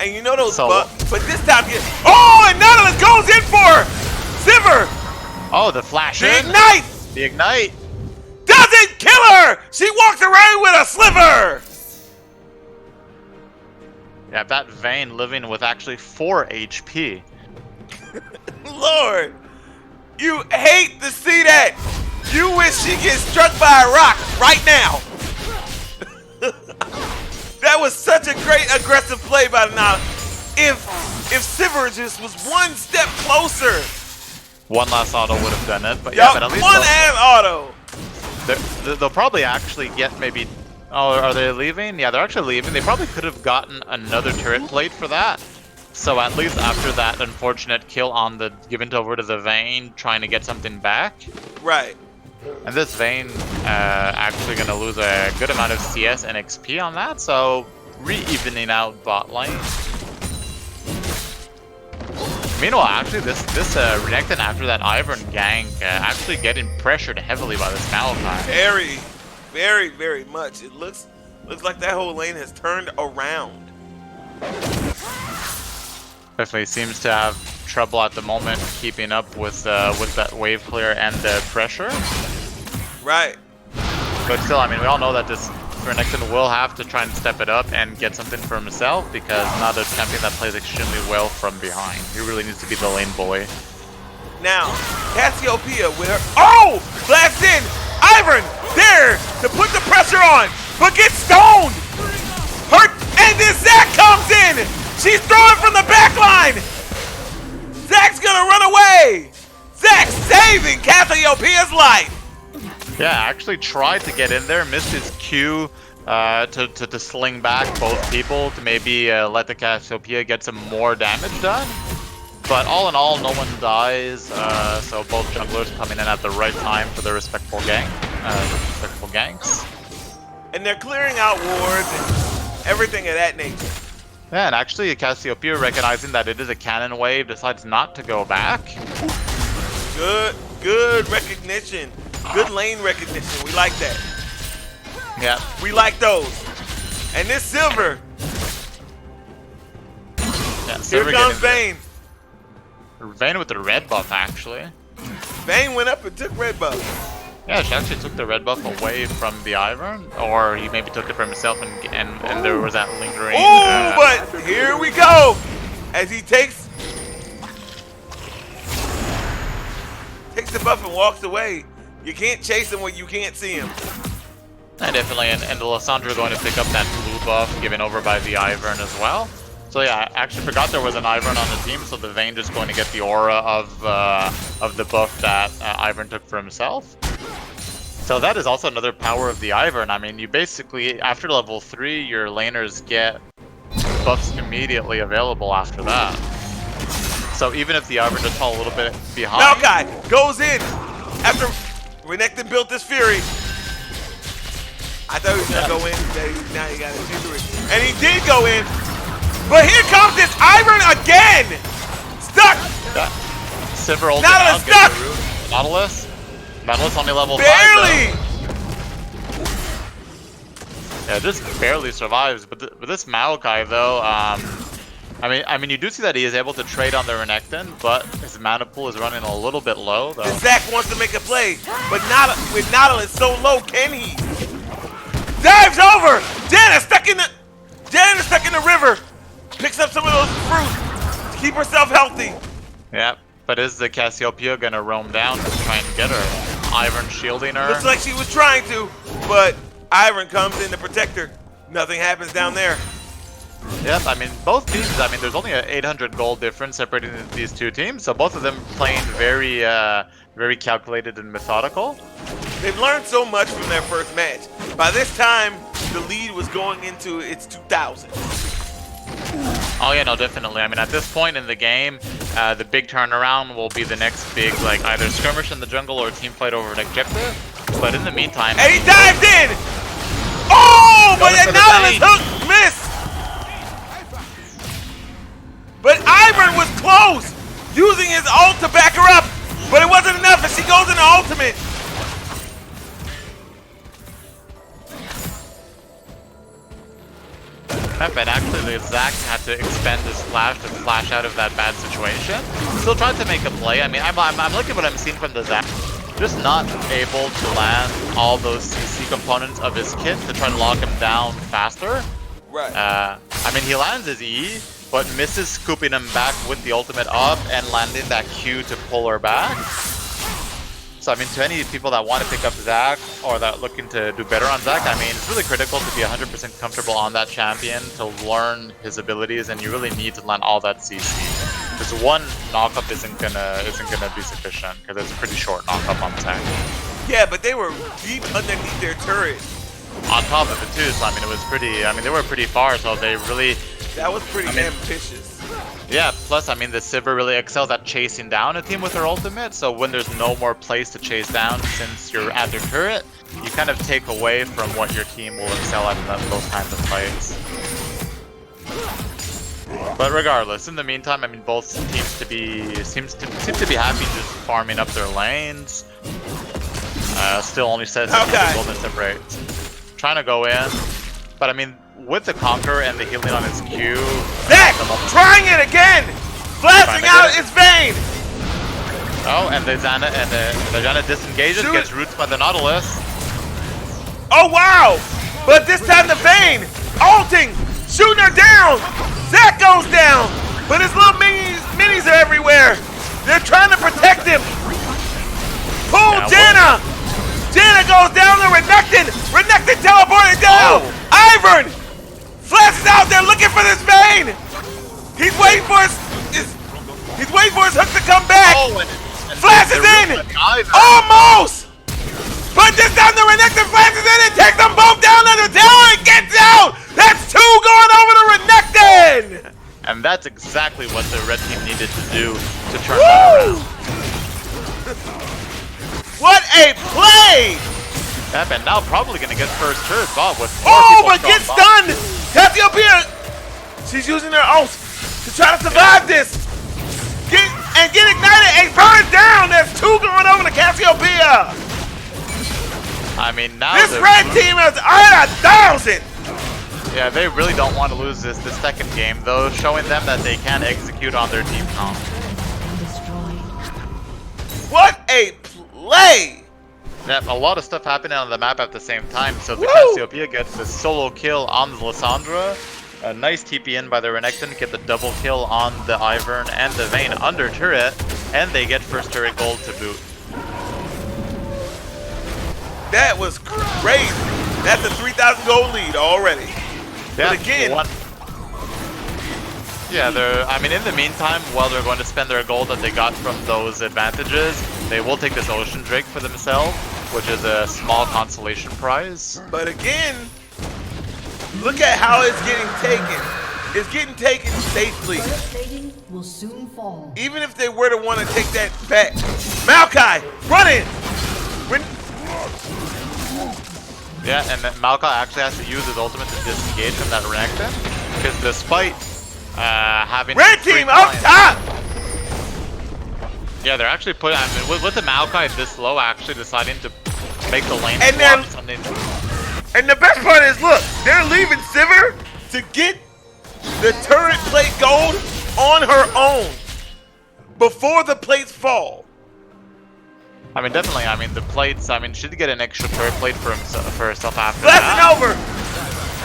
And you know those So- but this time oh, and Nautilus goes in for her! Sivir! Oh, the flash The in! ignite! The ignite! Doesn't kill her! She walks away with a sliver! Yeah, that Vayne living with actually 4 HP. Lord! You hate to see that! You wish she gets struck by a rock right now! That was such a great aggressive play by Nautilus. If Sivir just was one step closer. One last auto would have done it, but Yup, yeah, but at least one and auto. they'll probably actually get maybe. Oh, are they leaving? Yeah, they're actually leaving. They probably could have gotten another turret plate for that. So at least after that unfortunate kill on the given over to the Vayne, trying to get something back. Right. And this Vayne actually gonna lose a good amount of CS and XP on that. So re-evening out bot lane. Meanwhile, actually, this Renekton after that Ivern gank actually getting pressured heavily by this Maokai. Very, very, very much. It looks like that whole lane has turned around. Definitely seems to have trouble at the moment keeping up with that wave clear and the pressure. Right. But still, I mean, we all know that this Renekton will have to try and step it up and get something for himself, because not a champion that plays extremely well from behind. He really needs to be the lane bully. Now, Cassiopeia with her. Oh! Blast in! Ivern there to put the pressure on, but gets stoned! Hurt! And then Zac comes in! She's throwing from the back line! Zac's gonna run away! Zac saving Cassiopeia's life! Yeah, actually tried to get in there, missed his Q to sling back both people to maybe let the Cassiopeia get some more damage done. But all in all, no one dies, so both junglers coming in at the right time for their respectful ganks. And they're clearing out wards and everything of that nature. Yeah, and actually Cassiopeia, recognizing that it is a cannon wave, decides not to go back. Good recognition. Good lane recognition. We like that. Yeah. We like those. And this Sivir. Yeah, Here comes Vayne. Vayne with the red buff, actually. Vayne went up and took red buff. Yeah, she actually took the red buff away from the Ivern, or he maybe took it for himself, and there was that lingering. Oh, but here we go. As he takes takes the buff and walks away. You can't chase him when you can't see him. And definitely, and the Lissandra going to pick up that blue buff given over by the Ivern as well. So yeah, I actually forgot there was an Ivern on the team, so the Vayne just going to get the aura of the buff that Ivern took for himself. So that is also another power of the Ivern. I mean, you basically, after level 3, your laners get buffs immediately available after that. So even if the Ivern just fall a little bit behind... Maokai goes in after Renekton built this Fury. I thought he was going to go in, now he got to do it. And he did go in, but here comes this Ivern again! Stuck! Sivir ulted Nautilus out, stuck! gets the Nautilus. Nautilus only level 5 Barely! Yeah, just barely survives. But this Maokai though, I mean, you do see that he is able to trade on the Renekton, but his mana pool is running a little bit low though. Zach wants to make a play, but not with Nautilus so low, can he? Dives over! Janna's stuck in the river. Picks up some of those fruit to keep herself healthy. Yeah, but is the Cassiopeia gonna roam down to try and get her? Ivern shielding her. Looks like she was trying to, but Ivern comes in to protect her. Nothing happens down there. Yep, I mean, both teams, I mean, there's only an 800 gold difference separating these two teams, so both of them playing very, very calculated and methodical. They've learned so much from their first match. By this time, the lead was going into its 2000. Oh yeah, no, definitely. I mean, at this point in the game, the big turnaround will be the next big, like, either skirmish in the jungle or team fight over an objective. But in the meantime... And he dived in! Oh, but that Nautilus hook missed! But Ivern was close! Using his ult to back her up, but it wasn't enough, and she goes into ultimate. And actually, Zach had to expend his flash to flash out of that bad situation. Still tried to make a play. I mean, I'm looking at what I'm seeing from the Zach. Just not able to land all those CC components of his kit to try to lock him down faster. Right. I mean, he lands his E, but misses scooping him back with the ultimate up and landing that Q to pull her back. So, I mean, to any people that want to pick up Zach or that are looking to do better on Zach, I mean, it's really critical to be 100% comfortable on that champion to learn his abilities, and you really need to land all that CC. Because one knockup isn't gonna be sufficient, because it's a pretty short knockup on Zach. Yeah, but they were deep underneath their turret. On top of it too, so I mean, it was pretty. I mean, they were pretty far, so they really. That was pretty ambitious. Yeah, plus, I mean, the Sivir really excels at chasing down a team with her ultimate, so when there's no more place to chase down since you're at their turret, you kind of take away from what your team will excel at in those kinds of fights. But regardless, in the meantime, I mean, both teams seem to be happy just farming up their lanes. Still only says golden separate. Trying to go in, but I mean, with the Conqueror and the healing on his Q... Zach! Trying it again! Flashing out its Vayne! Oh, and the Janna disengages, gets rooted by the Nautilus. Oh wow! But this time the Vayne! Ulting! Shooting her down! Zach goes down! But his little minis are everywhere! They're trying to protect him! Pull Janna! Janna goes down to Renekton! Renekton teleported down! Oh. Ivern! Flashes out there looking for this Vayne! He's waiting for his hook to come back! Oh, and flashes in! Almost! But this time the Renekton flashes in and takes them both down to the tower and gets out! That's two going over to Renekton! And that's exactly what the red team needed to do to turn that around. What a play! Yep, and now probably going to get first turret Bob with but gets stunned! Cassiopeia! She's using her ult to try to survive this! Get ignited and burn down! There's two going over to Cassiopeia! I mean, now this red team is at 1,000! Yeah, they really don't want to lose this second game, though, showing them that they can execute on their team comp. What a play! Yep, a lot of stuff happening on the map at the same time, so the Cassiopeia gets the solo kill on the Lissandra. A nice TP in by the Renekton, get the double kill on the Ivern and the Vayne under turret, and they get first turret gold to boot. That was crazy. That's a 3,000 gold lead already. Yeah, But again, I mean, in the meantime, while they're going to spend their gold that they got from those advantages, they will take this Ocean Drake for themselves, which is a small consolation prize. but again, look at how it's getting taken. It's getting taken safely. Turret plating will soon fall. Even if they were to want to take that back. Maokai, run in! Yeah, and then Maokai actually has to use his ultimate to disengage from that Renekton, because despite having Red team up top! Yeah, they're actually putting. I mean, with the Maokai this low, actually deciding to make the lane And swap they're- And the best part is, look, they're leaving Sivir to get the turret plate gold on her own before the plates fall. I mean, definitely. I mean, the plates. I mean, she'd get an extra turret plate for herself after Blasting that. over,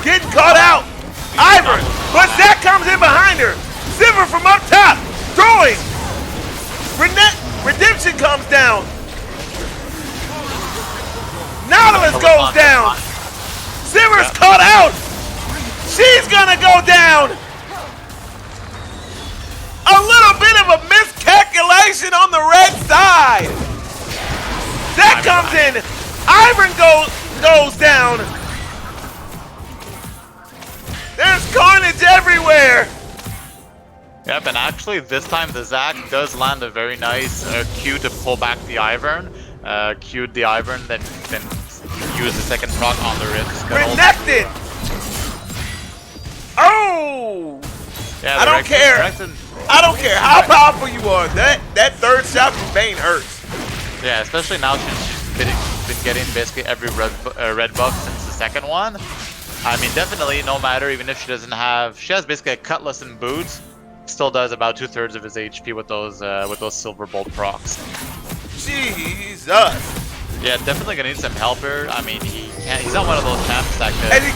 getting caught out. Ivern, but Zach comes in behind her. Sivir from up top, throwing. Redemption comes down. Nautilus goes down. Sivir's caught out. She's gonna go down. A little bit of a miscalculation on the red side. That comes in. Ivern goes down. There's carnage everywhere. Yep, and actually this time the Zac does land a very nice Q to pull back the Ivern. Q'd the Ivern, then use the second proc on the wrist. Connected. Oh! Yeah, I don't care. I don't care how powerful you are. That third shot from Vayne hurts. Yeah, especially now she's been getting basically every red buff since the second one. I mean, definitely, no matter, even if she doesn't have, she has basically a cutlass and boots. Still does about 2/3 of his HP with those silver bolt procs. Jesus. Yeah, definitely gonna need some help here. I mean, he's not one of those champs that could. And he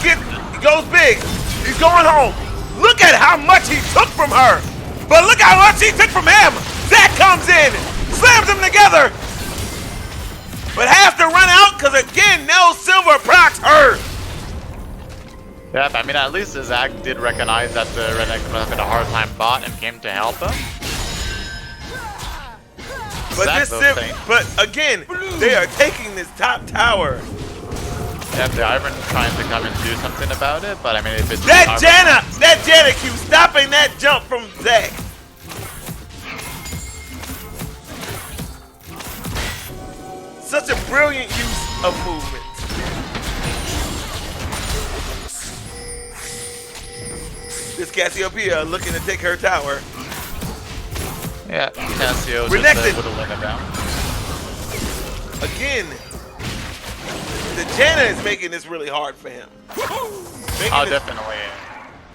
goes big. He's going home. Look at how much he took from her. But look how much he took from him. Zach comes in, slams them together. But has to run out because again, no silver procs hurt. Yep, I mean, at least Zac did recognize that the Renekton was having a hard time bot and came to help him. But but again, they are taking this top tower. Yep, the Ivern's trying to come and do something about it, but I mean, if it's that Janna Q stopping that jump from Zac. Such a brilliant use of movement. This Cassiopeia looking to take her tower. Yeah, Cassio Renekton. just whittling it down. Again, the Janna is making this really hard for him. Oh, definitely.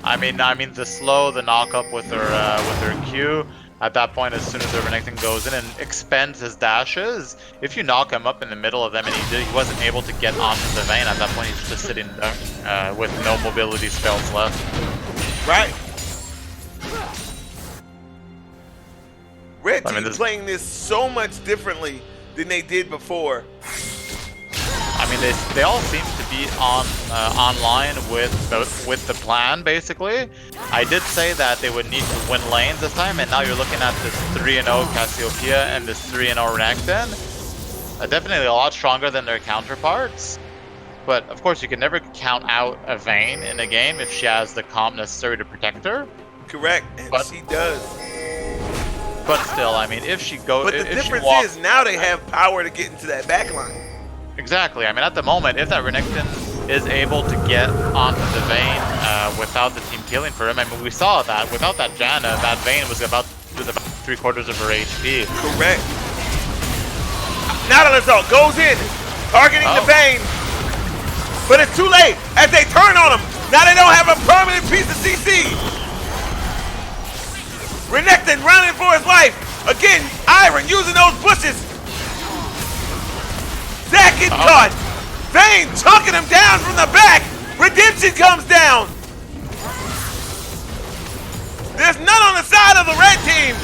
I mean, the slow, the knock up with her Q. At that point, as soon as the Renekton goes in and expends his dashes, if you knock him up in the middle of them and he wasn't able to get onto the Vayne, at that point he's just sitting there with no mobility spells left. Right. Red team playing this so much differently than they did before. I mean, they all seem to be online with the plan, basically. I did say that they would need to win lanes this time, and now you're looking at this 3-0 Cassiopeia and this 3-0 Renekton. Definitely a lot stronger than their counterparts. But, of course, you can never count out a Vayne in a game if she has the comp necessary to protect her. Correct, and she does. But still, I mean, if she goes... But the difference is now they have power to get into that backline. Exactly. I mean, at the moment, if that Renekton is able to get onto the Vayne without the team killing for him, I mean, we saw that without that Janna, that Vayne was about 3/4 of her HP. Correct. Nautilus goes in, targeting the Vayne, but it's too late as they turn on him. Now they don't have a permanent piece of CC. Renekton running for his life. Again, Ivern using those bushes. Zac getting caught. Vayne chunking him down from the back. Redemption comes down. There's none on the side of the red team.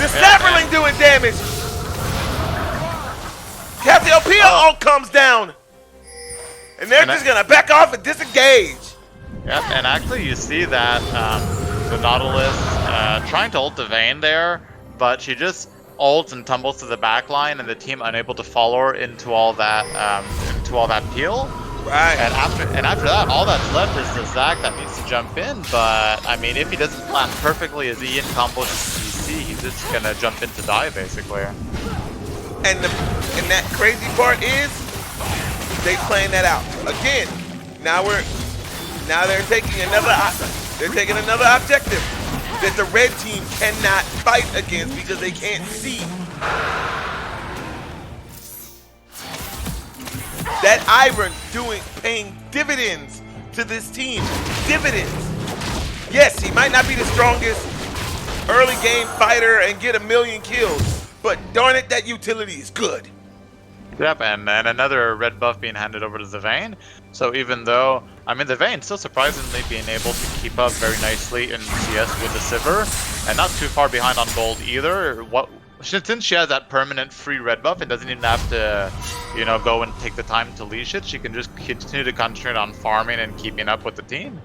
The Sapperling doing damage. Cassiopeia all comes down. And they're just going to back off and disengage. Yep, and actually you see that the Nautilus trying to ult the Vayne there, but she just ults and tumbles to the back line, and the team unable to follow her into all that peel. Right. And after that, all that's left is the Zac that needs to jump in. But I mean, if he doesn't plan perfectly as Ian combos CC, he's just gonna jump in to die basically. And that crazy part is they playing that out again. Now they're taking another objective that the red team cannot fight against because they can't see. That Iron paying dividends to this team. Dividends. Yes, he might not be the strongest early game fighter and get 1,000,000 kills, but darn it, that utility is good. Yep, and another red buff being handed over to the Vayne. So even though, I mean, the Vayne still surprisingly being able to keep up very nicely in CS with the Sivir, and not too far behind on gold either. Since she has that permanent free red buff and doesn't even have to, you know, go and take the time to leash it, she can just continue to concentrate on farming and keeping up with the team.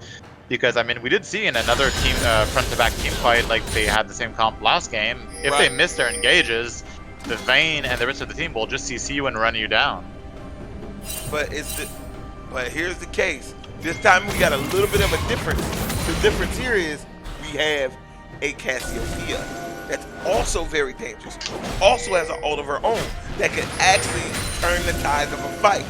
Because, I mean, we did see in another team, front-to-back team fight, like they had the same comp last game, if they miss their engages, the Vayne and the rest of the team will just CC you and run you down. But here's the case. This time we got a little bit of a difference. The difference here is we have a Cassiopeia that's also very dangerous. Also has an ult of her own that can actually turn the tides of a fight.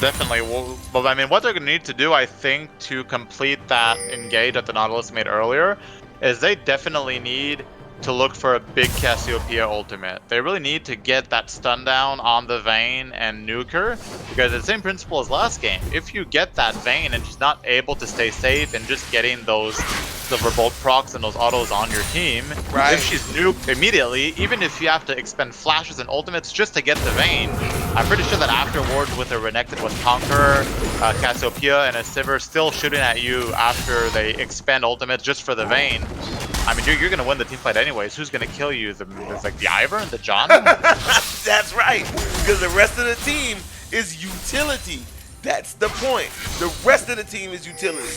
Definitely. Well, but I mean, what they're going to need to do, I think, to complete that engage that the Nautilus made earlier, is they definitely need to look for a big Cassiopeia ultimate. They really need to get that stun down on the Vayne and nuke her, because it's the same principle as last game. If you get that Vayne and she's not able to stay safe and just getting those Silver Bolt procs and those autos on your team, if she's nuked immediately, even if you have to expend flashes and ultimates just to get the Vayne, I'm pretty sure that afterwards with a Renekton with Conqueror, Cassiopeia, and a Sivir still shooting at you after they expend ultimates just for the Vayne, I mean, you're going to win the team fight anyways. Who's going to kill you? It's like the Ivern, the John? That's right, because the rest of the team is utility. That's the point. The rest of the team is utility.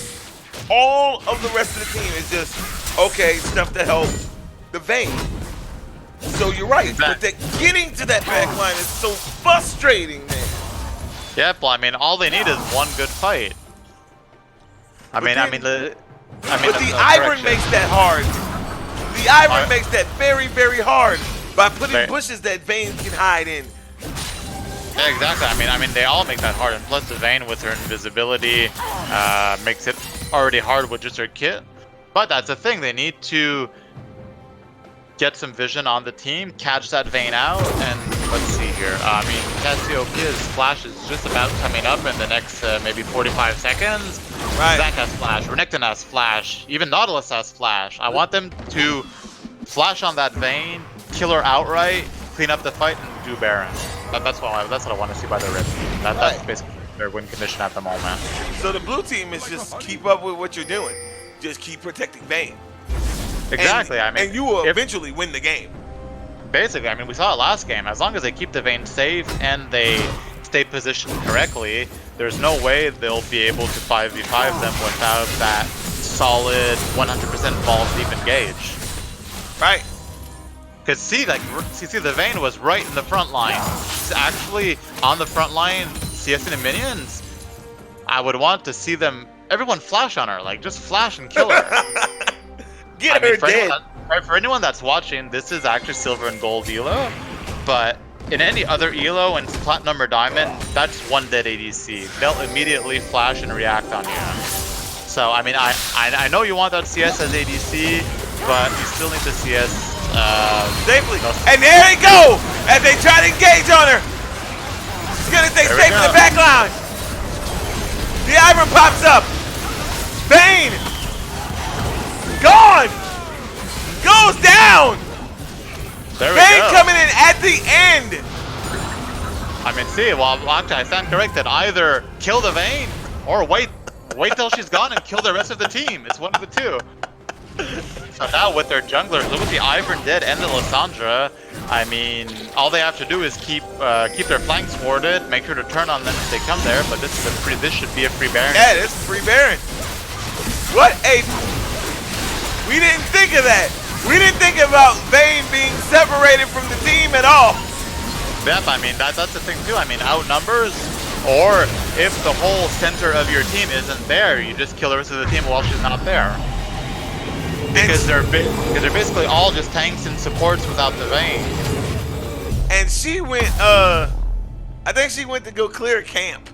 All of the rest of the team is just, okay, stuff to help the Vayne. So you're right, but getting to that back line is so frustrating, man. Yep, well, I mean, all they need is one good fight. But the Ivern makes that hard. The Ivern makes that very, very hard by putting bushes that Vayne can hide in. Yeah, exactly. I mean, they all make that hard, and plus the Vayne with her invisibility makes it already hard with just her kit. But that's the thing; they need to get some vision on the team, catch that Vayne out, and let's see here. I mean, Cassiopeia's flash is just about coming up in the next maybe 45 seconds. Zac has flash, Renekton has flash, even Nautilus has flash. I want them to flash on that Vayne, kill her outright, clean up the fight, and do Baron. That's what I want to see by the red team. That's basically their win condition at the moment. So the blue team is just keep up with what you're doing. Just keep protecting Vayne. Exactly. And you will eventually win the game. Basically, I mean, we saw it last game. As long as they keep the Vayne safe and they stay positioned correctly, there's no way they'll be able to 5v5 them without that solid 100% balls deep engage. Right. Because see, the Vayne was right in the front line. She's actually on the front line, CSing and minions. I would want to see everyone flash on her, like just flash and kill her. Get her dead. For anyone that's watching, this is actually silver and gold elo, but in any other elo and platinum or diamond, that's one dead ADC. They'll immediately flash and react on you. So I mean, I know you want that CS as ADC, but you still need the CS safely. And there they go! As they try to engage on her. She's gonna stay safe in the back line. The Ivern pops up. Vayne! Gone! Goes down! Vayne coming in at the end! I mean, see, well, actually, I stand corrected. Either kill the Vayne or wait till she's gone and kill the rest of the team. It's one of the two. So now with their junglers, look what the Ivern did and the Lissandra. I mean, all they have to do is keep their flanks warded, make sure to turn on them if they come there. But this should be a free Baron. Yeah, this is free Baron. What a... We didn't think of that. We didn't think about Vayne being separated from the team at all. Yep, I mean, that's the thing too. I mean, outnumbers, or if the whole center of your team isn't there, you just kill the rest of the team while she's not there. Because they're basically all just tanks and supports without the Vayne. And she went, I think she went to go clear camp.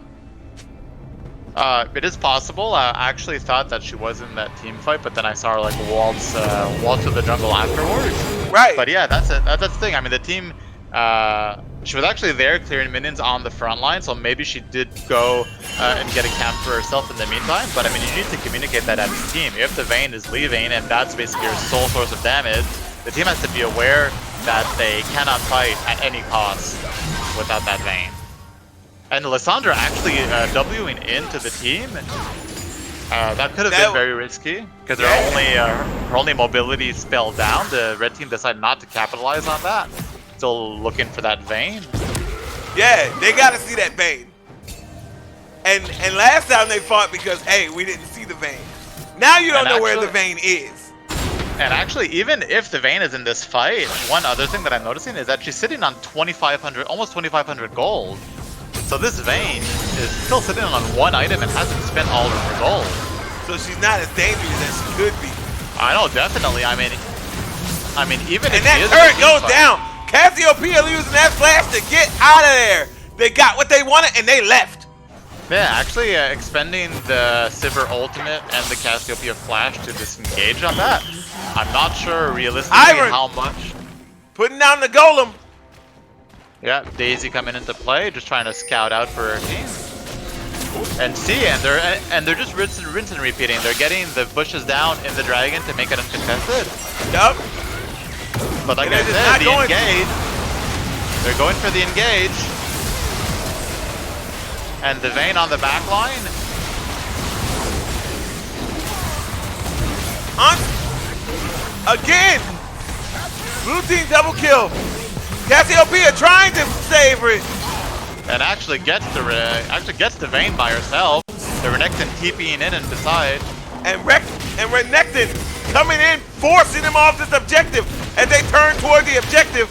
It is possible. I actually thought that she was in that team fight, but then I saw her like waltz to the jungle afterwards. Right. But yeah, that's the thing. I mean, the team, she was actually there clearing minions on the front line, so maybe she did go and get a camp for herself in the meantime. But I mean, you need to communicate that as a team. If the Vayne is leaving and that's basically your sole source of damage, the team has to be aware that they cannot fight at any cost without that Vayne. And Lissandra actually Wing into the team. That could have been very risky because her only mobility spell down. The red team decided not to capitalize on that. Still looking for that Vayne. Yeah, they got to see that Vayne. And last time they fought because, hey, we didn't see the Vayne. Now you don't know where the Vayne is. And actually, even if the Vayne is in this fight, one other thing that I'm noticing is that she's sitting on 2,500, almost 2,500 gold. So this Vayne is still sitting on one item and hasn't spent all of her gold. So she's not as dangerous as she could be. I know, definitely. I mean, even if that turret goes down. Cassiopeia using that flash to get out of there. They got what they wanted and they left. Yeah, actually expending the Sivir ultimate and the Cassiopeia flash to disengage on that. I'm not sure realistically how much. Putting down the golem. Yeah, Daisy coming into play, just trying to scout out for her team. And see, and they're just rinse and repeating. They're getting the bushes down in the dragon to make it uncontested. Yup. But like I said, the engage. They're going for the engage. And the Vayne on the back line. Again. Blue team double kill. Cassiopeia trying to save it. And actually gets the Vayne by herself. The Renekton TPing in and beside. And Renekton coming in, forcing him off this objective as they turn toward the objective.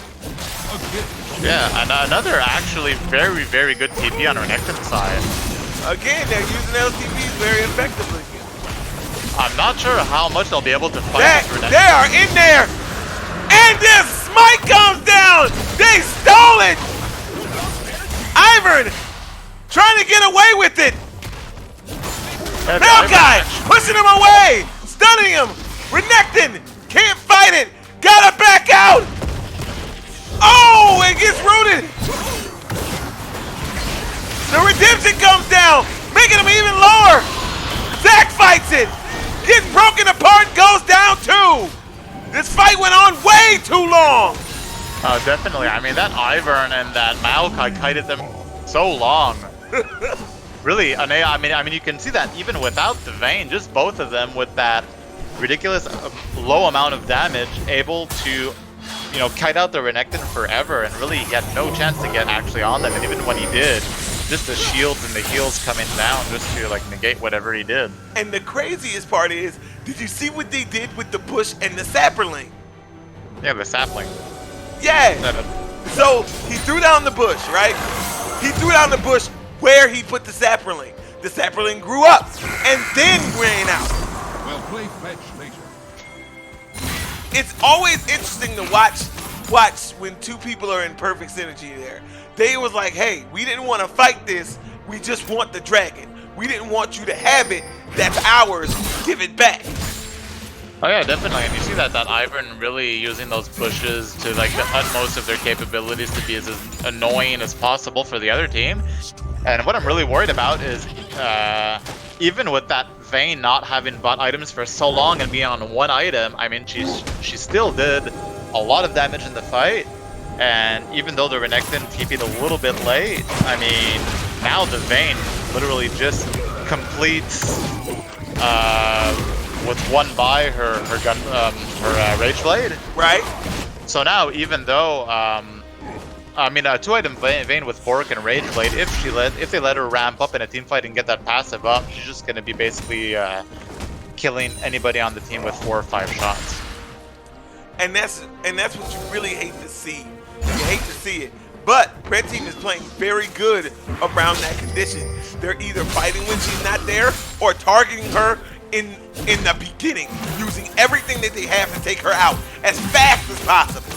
Yeah, and another actually very, very good TP on Renekton's side. Again, they're using LTPs very effectively. I'm not sure how much they'll be able to fight with Renekton. They are in there! And this smite comes down! They stole it! Ivern trying to get away with it! Guy pushing him away! Stunning him! Renekton can't fight it! Gotta back out! Oh, it gets rooted! The redemption comes down, making him even lower! Zac fights it! Gets broken apart, goes down too! This fight went on way too long! Oh, definitely. I mean, that Ivern and that Maokai kited them so long. Really, I mean, you can see that even without the Vayne, just both of them with that ridiculous low amount of damage, able to, you know, kite out the Renekton forever, and really he had no chance to get actually on them. And even when he did, just the shields and the heals coming down just to like negate whatever he did. And the craziest part is, did you see what they did with the bush and the sapling? Yeah, the sapling. Yeah. So he threw down the bush, right? He threw down the bush where he put the sapling. The sapling grew up and then ran out. We'll play fetch later. It's always interesting to watch when two people are in perfect synergy there. They was like, hey, we didn't want to fight this. We just want the dragon. We didn't want you to have it. That's ours. Give it back. Oh yeah, definitely. And you see that Ivern really using those bushes to like the utmost of their capabilities to be as annoying as possible for the other team. And what I'm really worried about is even with that Vayne not having bought items for so long and being on one item, I mean, she still did a lot of damage in the fight. And even though the Renekton TP'd a little bit late, I mean, now the Vayne literally just completes with one buy her Rage Blade. Right? So now, even though I mean, a 2-item Vayne with Bork and Rage Blade, if they let her ramp up in a team fight and get that passive up, she's just gonna be basically killing anybody on the team with 4 or 5 shots. And that's what you really hate to see. You hate to see it. But red team is playing very good around that condition. They're either fighting when she's not there or targeting her in the beginning, using everything that they have to take her out as fast as possible.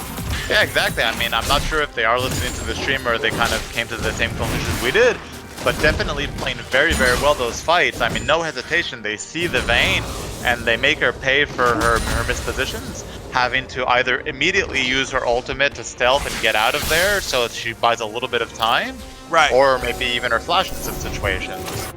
Yeah, exactly. I mean, I'm not sure if they are listening to the stream or they kind of came to the same conclusions we did, but definitely playing very, very well those fights. I mean, no hesitation. They see the Vayne and they make her pay for her mispositions, having to either immediately use her ultimate to stealth and get out of there so she buys a little bit of time, right? Or maybe even her flash in some situations.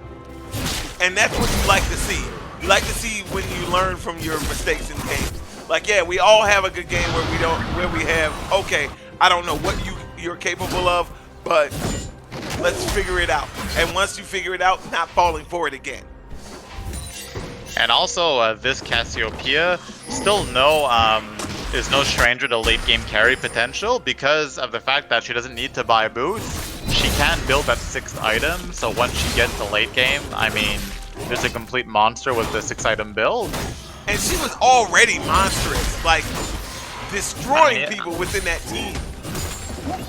And that's what you like to see. You like to see when you learn from your mistakes in games. Like, yeah, we all have a good game where we have, okay, I don't know what you're capable of, but let's figure it out. And once you figure it out, not falling for it again. And also, this Cassiopeia still is no stranger to late game carry potential because of the fact that she doesn't need to buy boots. She can build that 6th item, so once she gets to late game, I mean, there's a complete monster with the 6-item build. And she was already monstrous, like destroying people within that team.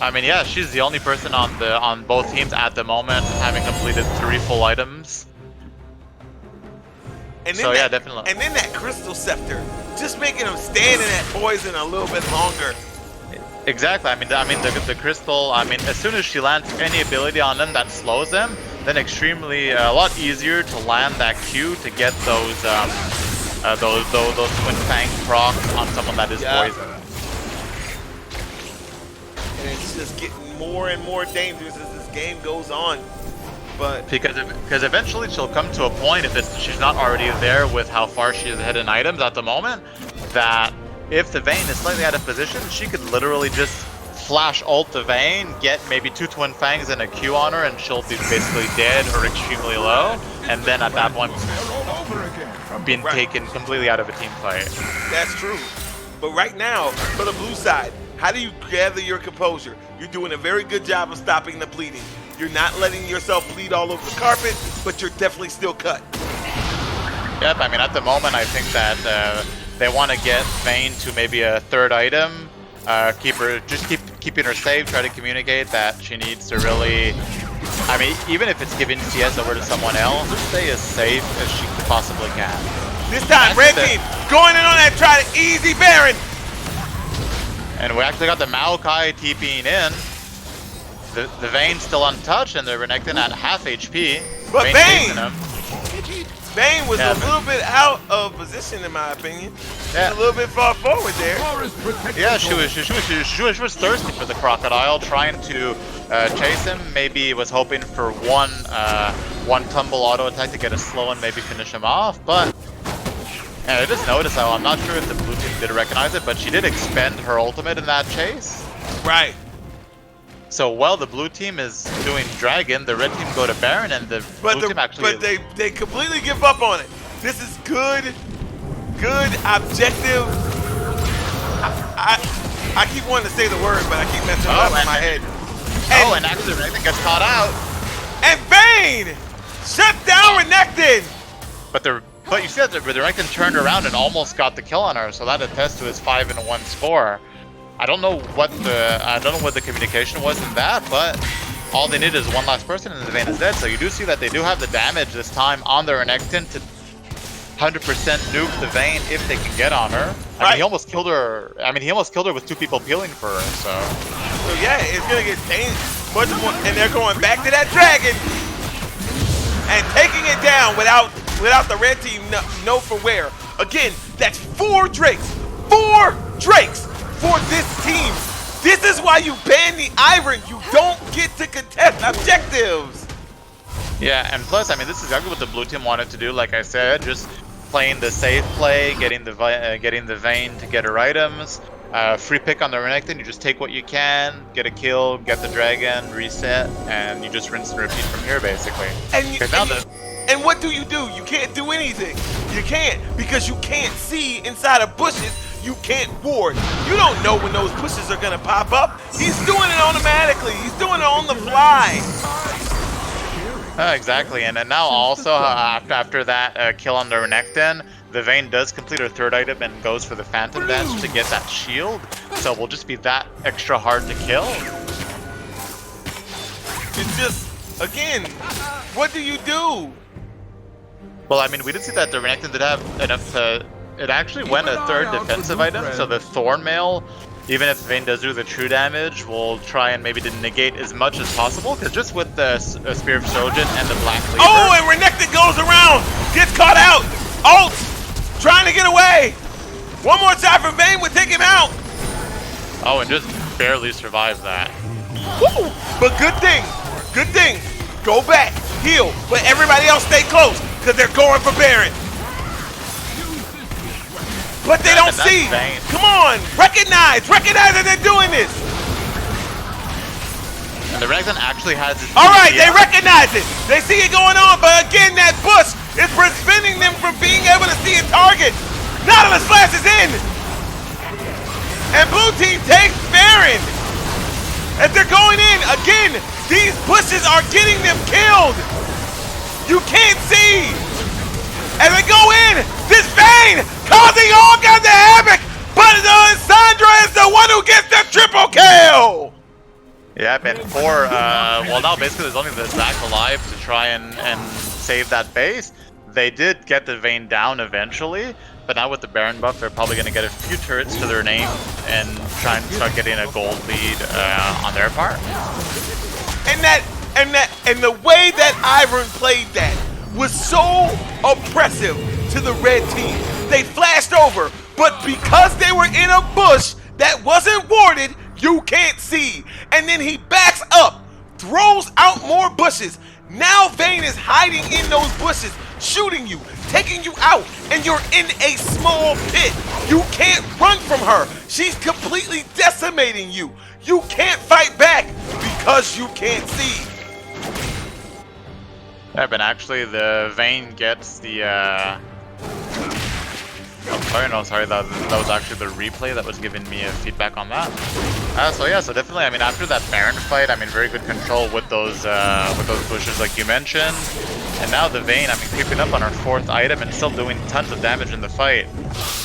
I mean, yeah, she's the only person on both teams at the moment having completed 3 full items. And then so yeah, definitely. And then that Crystal Scepter, just making them stand in that poison a little bit longer. Exactly. I mean, the Crystal. I mean, as soon as she lands any ability on them that slows them, then a lot easier to land that Q to get those Twin Fang procs on someone that is poisoned. And it's just getting more and more dangerous as this game goes on. But because eventually she'll come to a point, if she's not already there with how far she is ahead in items at the moment, that if the Vayne is slightly out of position, she could literally just flash ult the Vayne, get maybe 2 Twin Fangs and a Q on her, and she'll be basically dead or extremely low, and then at that point being taken completely out of a team fight. That's true. But right now, for the blue side, how do you gather your composure? You're doing a very good job of stopping the bleeding. You're not letting yourself bleed all over the carpet, but you're definitely still cut. Yep, I mean, at the moment, I think that they want to get Vayne to maybe a 3rd item, keeping her safe, try to communicate that she needs to really, I mean, even if it's giving CS over to someone else, just stay as safe as she possibly can. This time, red team going in on that try to easy Baron. And we actually got the Maokai TPing in. The Vayne's still untouched, and the Renekton at half HP. But Vayne was a little bit out of position, in my opinion. Yeah. A little bit far forward there. Yeah, she was thirsty for the crocodile, trying to chase him. Maybe was hoping for one tumble auto attack to get a slow and maybe finish him off. But I just noticed how I'm not sure if the blue team did recognize it, but she did expend her ultimate in that chase. Right. So while the blue team is doing Dragon, the red team go to Baron, and the blue team actually... But they completely give up on it. This is good objective. I keep wanting to say the word, but I keep messing it up in my head. And actually Renekton gets caught out. And Vayne shut down Renekton. But you see that the Renekton turned around and almost got the kill on her, so that attests to his 5-1 score. I don't know what the communication was in that, but all they need is one last person and the Vayne is dead. So you do see that they do have the damage this time on the Renekton to 100% nuke the Vayne if they can get on her. I mean, he almost killed her. I mean, he almost killed her with 2 people peeling for her. So yeah, it's gonna get much more, and they're going back to that dragon and taking it down without the red team know for where. Again, that's 4 Drakes. 4 Drakes for this team. This is why you ban the Iron. You don't get to contest objectives. Yeah, and plus, I mean, this is exactly what the blue team wanted to do. Like I said, just playing the safe play, getting the Vayne to get her items. Free pick on the Renekton. You just take what you can, get a kill, get the dragon, reset, and you just rinse and repeat from here, basically. And And what do? You can't do anything. You can't, because you can't see inside of bushes. You can't ward. You don't know when those bushes are gonna pop up. He's doing it automatically. He's doing it on the fly. Exactly, and then now also after that kill on the Renekton, the Vayne does complete her third item and goes for the Phantom Dance to get that shield. So will just be that extra hard to kill. It's just, again, what do you do? Well, I mean, we did see that the Renekton did have enough to... It actually went a third defensive item, so the Thorn Mail, even if Vayne does do the true damage, will try and maybe negate as much as possible, because just with the Spear of Shojin and the Black Cleaver... Oh, and Renekton goes around, gets caught out, ult, trying to get away. One more time from Vayne would take him out. Oh, and just barely survives that. Woo! But good thing, go back, heal, but everybody else stay close, because they're going for Baron. But they don't see. Vayne. Come on, recognize that they're doing this. And the Renekton actually has his... All right, they recognize it. They see it going on, but again, that bush is preventing them from being able to see a target. Nautilus flashes in, and blue team takes Baron. As they're going in, again, these bushes are getting them killed. You can't see. As they go in, this Vayne causing all kinds of havoc, but Sandra is the one who gets the triple kill. Yep, and for, well now basically there's only the Zac alive to try and save that base. They did get the Vayne down eventually, but now with the Baron buff, they're probably going to get a few turrets to their name and try and start getting a gold lead on their part. And the way that Ivern played that was so oppressive to the red team. They flashed over, but because they were in a bush that wasn't warded, you can't see. And then he backs up, throws out more bushes. Now Vayne is hiding in those bushes, shooting you, taking you out, and you're in a small pit. You can't run from her. She's completely decimating you. You can't fight back because you can't see. Yeah, but actually the Vayne gets the oh, sorry, that was actually the replay that was giving me a feedback on that. So yeah, so definitely, I mean, after that Baron fight, I mean, very good control with those bushes like you mentioned. And now the Vayne, I mean, creeping up on her fourth item and still doing tons of damage in the fight.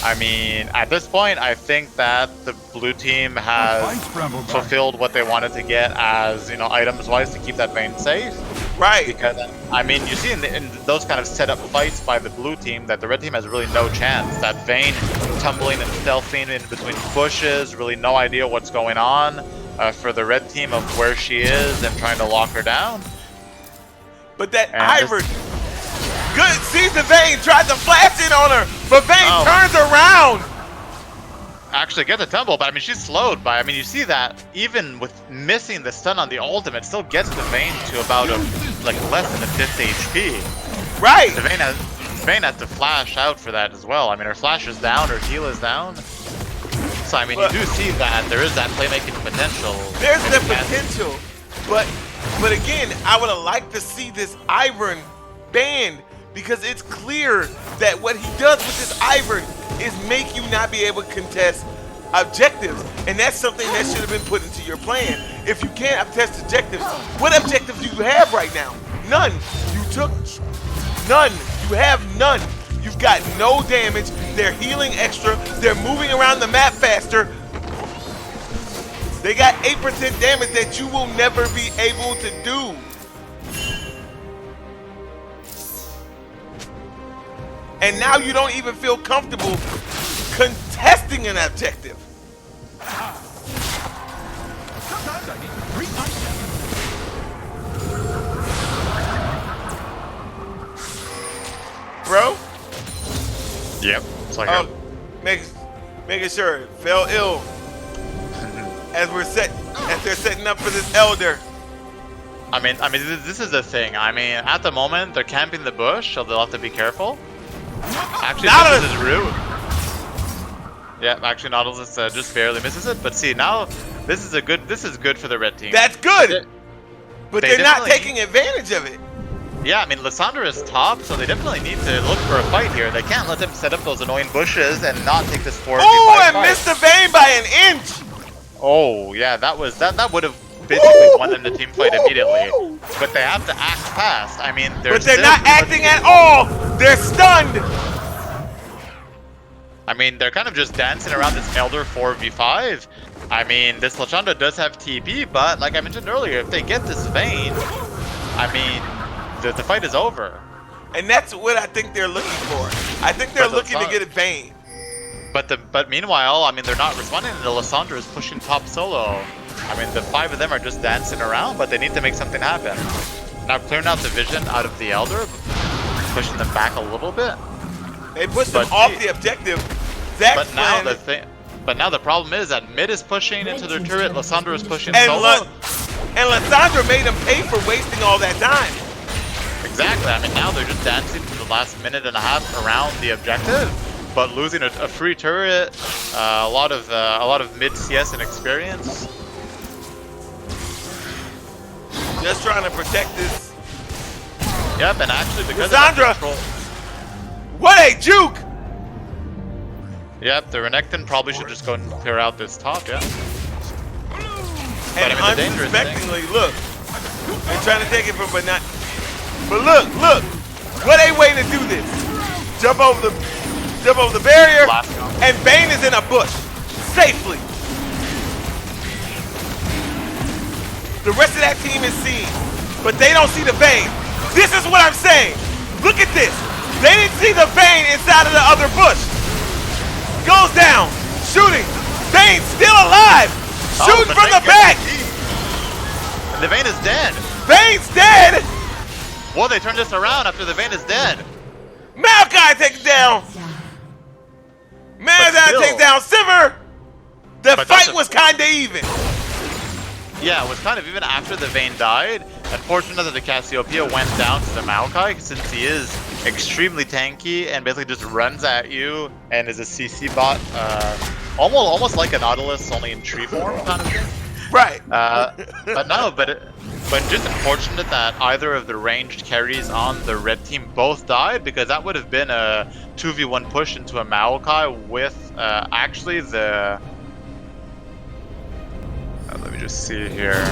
I mean, at this point, I think that the blue team has fulfilled what they wanted to get as, you know, items-wise to keep that Vayne safe. Right. Because, I mean, you see in those kind of setup fights by the blue team that the red team has really no chance. That Vayne tumbling and stealthing in between bushes, really no idea what's going on for the red team of where she is and trying to lock her down. But that Ivern, good, sees the Vayne, tried to flash in on her, but Vayne turns around. Actually get the tumble, but I mean, she's slowed by, I mean, you see that even with missing the stun on the ultimate, still gets the Vayne to about like less than a 50 HP. Right. The Vayne has to flash out for that as well. I mean, her flash is down, her heal is down. So I mean, you do see that there is that playmaking potential. There's the potential, but again, I would have liked to see this Ivern banned, because it's clear that what he does with this Ivern is make you not be able to contest objectives, and that's something that should have been put into your plan. If you can't contest objectives, what objective do you have right now? None. You took none. You have none. You've got no damage. They're healing extra. They're moving around the map faster. They got 8% damage that you will never be able to do. And now you don't even feel comfortable contesting an objective. Bro? Yep. It's like making sure fell ill as they're setting up for this elder. I mean, this is the thing. I mean, at the moment they're camping the bush, so they'll have to be careful. Actually, this is rude. Yeah, actually, Nautilus just barely misses it. But see, now this is good for the red team. That's good. But they're not taking advantage of it. Yeah, I mean, Lissandra is top, so they definitely need to look for a fight here. They can't let him set up those annoying bushes and not take this 4v5 Oh, and fight. missed the vein by an inch. Oh, yeah, that would have basically won them the team fight immediately. But they have to act fast. I mean, But they're not acting at all. They're stunned. I mean, they're kind of just dancing around this Elder 4v5. I mean, this Lashonda does have TP, but like I mentioned earlier, if they get this vein, I mean, the fight is over. And that's what I think they're looking for. I think they're looking to get a vein. But meanwhile, I mean, they're not responding, and the Lissandra is pushing top solo. I mean, the 5 of them are just dancing around, but they need to make something happen. Now clearing out the vision out of the Elder, pushing them back a little bit. They pushed them off the objective. But now the problem is that mid is pushing into their turret, Lissandra is pushing and solo. And Lissandra made them pay for wasting all that time. Exactly. I mean, now they're just dancing for the last minute and a half around the objective, but losing a free turret, a lot of mid CS and experience. Just trying to protect this. Yep, and actually because Lissandra, of that control, what a juke! yep, the Renekton probably should just go and clear out this top, yeah. And But I mean, the dangerous thing- unsuspectingly, look, they're trying to take it from, but not. But look, what a way to do this! Jump over the barrier, and Bane is in a bush safely. The rest of that team is seen, but they don't see the Bane. This is what I'm saying. Look at this. They didn't see the Bane inside of the other bush. Goes down, shooting. Bane still alive. Shooting from the back. And the Vayne is dead. Bane's dead. Well, they turned this around after the Vayne is dead. Maokai takes down. Maokai still- takes down Sivir. The But fight that's a- was kind of even. Yeah, it was kind of even after the Vayne died. Unfortunately that the Cassiopeia went down to the Maokai since he is extremely tanky and basically just runs at you and is a CC bot, almost like a Nautilus, only in tree form kind of thing. Right. But just unfortunate that either of the ranged carries on the red team both died, because that would have been a 2v1 push into a Maokai with actually the... let me just see here.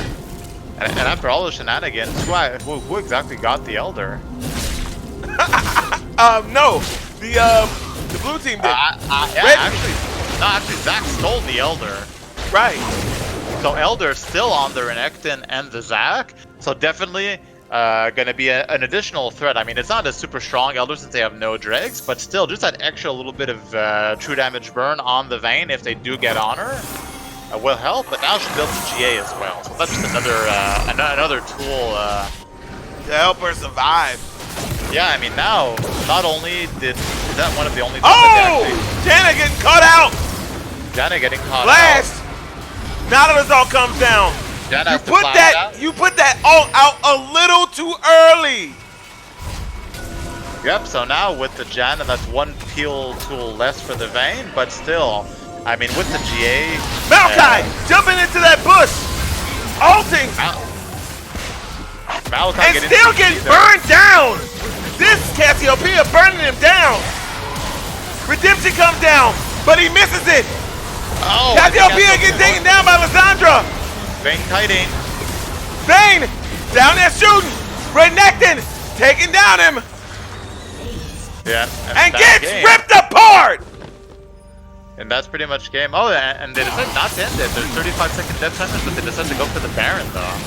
And after all the shenanigans, who exactly got the Elder? No, the blue team did. Yeah, actually, Zach stole the Elder. Right. So Elder still on the Renekton and the Zac. So definitely gonna be an additional threat. I mean, it's not a super strong Elder since they have no dregs, but still just that extra little bit of true damage burn on the Vayne if they do get honor will help. But now she builds GA as well, so that's just another tool To help her survive. Yeah, I mean, now not only is that one of the only times Oh! Janna getting caught out. Janna getting caught Blast. Nautilus all comes down. Janna has to put flash that out. you put that all out a little too early. Yep, so now with the Janna, that's one peel tool less for the Vayne, but still, I mean, with the GA... Maokai jumping into that bush. Ulting. Maokai And still getting burned down. This Cassiopeia burning him down. Redemption comes down, but he misses it. Oh, Cassiopeia gets taken down by Lissandra. Vayne kiting. Vayne down there shooting. Renekton taking down him Yeah, and that's gets game. ripped apart. And that's pretty much game. Oh, and they decided not to end it. There's 35-second death timers, but they decided to go for the Baron, though.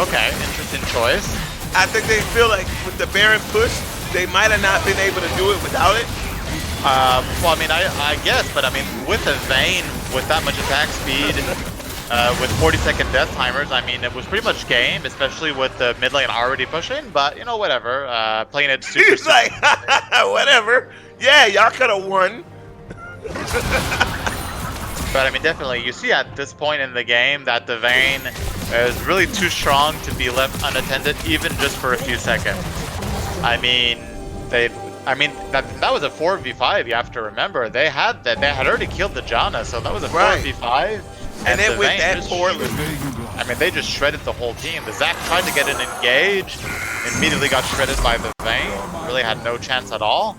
Okay, interesting choice. I think they feel like with the Baron push, they might have not been able to do it without it. Well, I mean, I guess, but I mean, with a Vayne, with that much attack speed, with 40-second death timers, I mean, it was pretty much game, especially with the mid lane already pushing, but, you know, whatever. Playing it super... He's like, whatever. Yeah, y'all could have won. But I mean, definitely, you see at this point in the game that the Vayne is really too strong to be left unattended, even just for a few seconds. I mean, that was a 4v5. You have to remember they had already killed the Janna, so that was a 4v5. And it the went Vayne that just poorly. I mean, they just shredded the whole team. The Zac tried to get an engage immediately got shredded by the Vayne. Really had no chance at all.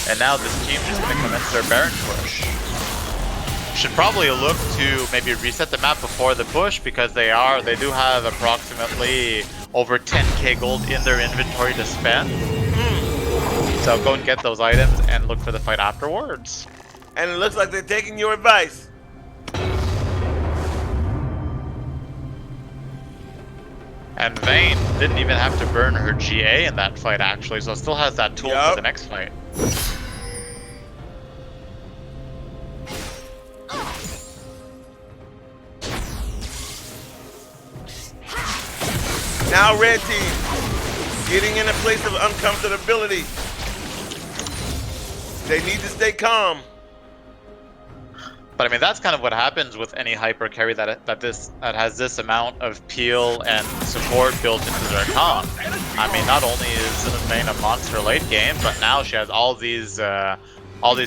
And now this team just gonna commence their Baron push. Should probably look to maybe reset the map before the push because they do have approximately over 10k gold in their inventory to spend. So go and get those items and look for the fight afterwards. And it looks like they're taking your advice. And Vayne didn't even have to burn her GA in that fight actually, so still has that tool for the next fight. Now red team getting in a place of uncomfortability. They need to stay calm. But I mean, that's kind of what happens with any hyper carry that has this amount of peel and support built into their comp. I mean, not only is Vayne a monster late game, but now she has all these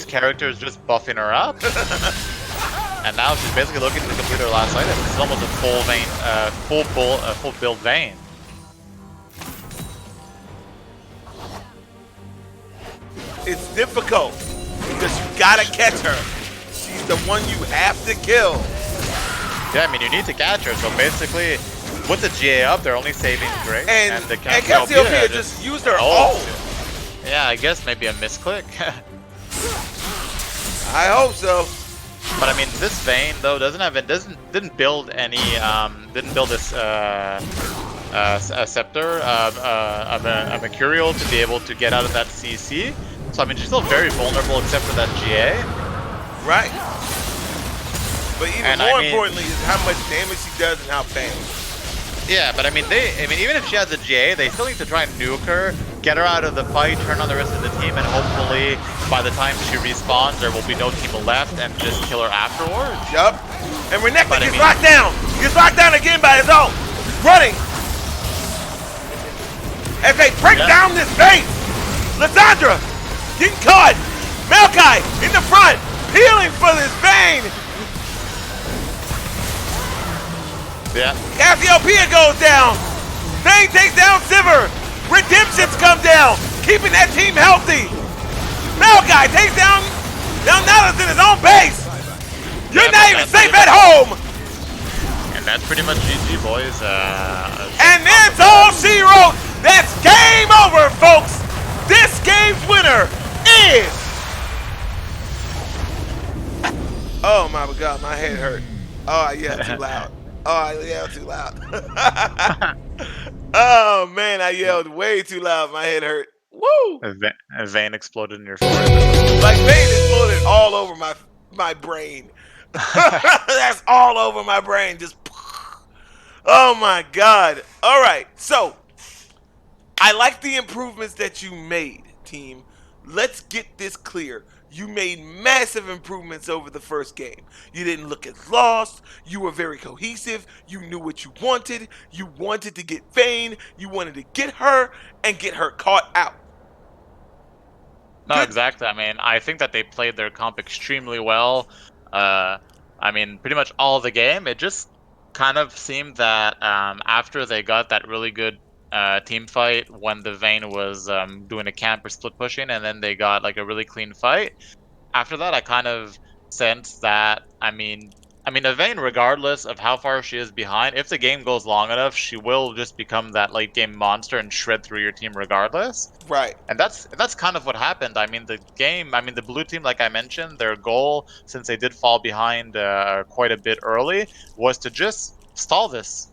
characters just buffing her up. And now she's basically looking to complete her last item. This is almost a full Vayne, full build Vayne. It's difficult because you gotta catch her. She's the one you have to kill. Yeah, I mean, you need to catch her. So basically, with the GA up, they're only saving Grace. And the Cassiopeia just used her ult. Yeah, I guess maybe a misclick. I hope so. But I mean, this Vayne though didn't build any this a scepter, a Mercurial to be able to get out of that CC. So I mean, she's still very vulnerable except for that GA. Right. But even more importantly is how much damage she does and how fast. Yeah, but I mean, even if she has a GA, they still need to try and nuke her, get her out of the fight, turn on the rest of the team, and hopefully by the time she respawns, there will be no team left and just kill her afterwards. Yup. And Renekton gets locked down. Gets locked down again by his ult. Running. As they break down this base. Lissandra getting caught. Maokai in the front. Healing for this Vayne. Yeah. Cassiopeia goes down. Vayne takes down Sivir. Redemptions come down, keeping that team healthy. Maokai takes down Nalus in his own base. You're not even safe at home. And that's pretty much GG, boys. And that's all she wrote. That's game over, folks. This game's winner is... Oh my God, my head hurt. Oh, I yelled too loud. Oh, I yelled too loud. Oh man, I yelled way too loud. My head hurt. Woo! A Vayne exploded in your forehead. Like Vayne exploded all over my brain. That's all over my brain. Just. Oh my God. All right. So I like the improvements that you made, team. Let's get this clear. You made massive improvements over the first game. You didn't look as lost. You were very cohesive. You knew what you wanted. You wanted to get Vayne. You wanted to get her and get her caught out. No, exactly. I mean, I think that they played their comp extremely well. I mean, pretty much all of the game. It just kind of seemed that after they got that really good team fight when the Vayne was doing a camp or split pushing, and then they got like a really clean fight. After that, I kind of sensed that, I mean, a Vayne, regardless of how far she is behind, if the game goes long enough, she will just become that late game monster and shred through your team regardless. Right. And that's kind of what happened. I mean, the blue team, like I mentioned, their goal, since they did fall behind quite a bit early, was to just stall this.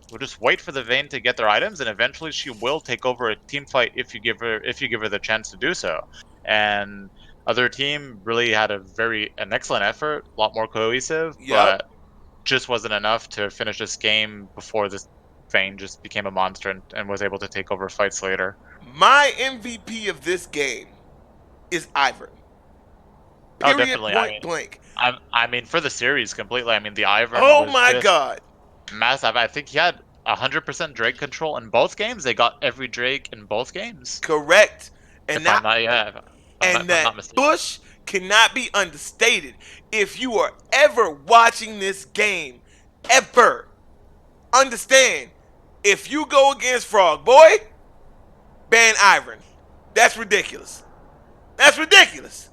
We'll just wait for the Vayne to get their items, and eventually she will take over a team fight if you give her the chance to do so. And other team really had an excellent effort, a lot more cohesive, but just wasn't enough to finish this game before this Vayne just became a monster and was able to take over fights later. My MVP of this game is Ivern. Oh, definitely. Point blank. I mean, for the series completely. I mean, the Ivern. Oh my God. Massive. I think he had 100% Drake control in both games. They got every Drake in both games. Correct. And that push cannot be understated. If you are ever watching this game, ever, understand, If you go against Frog Boy, ban Iron. That's ridiculous. That's ridiculous.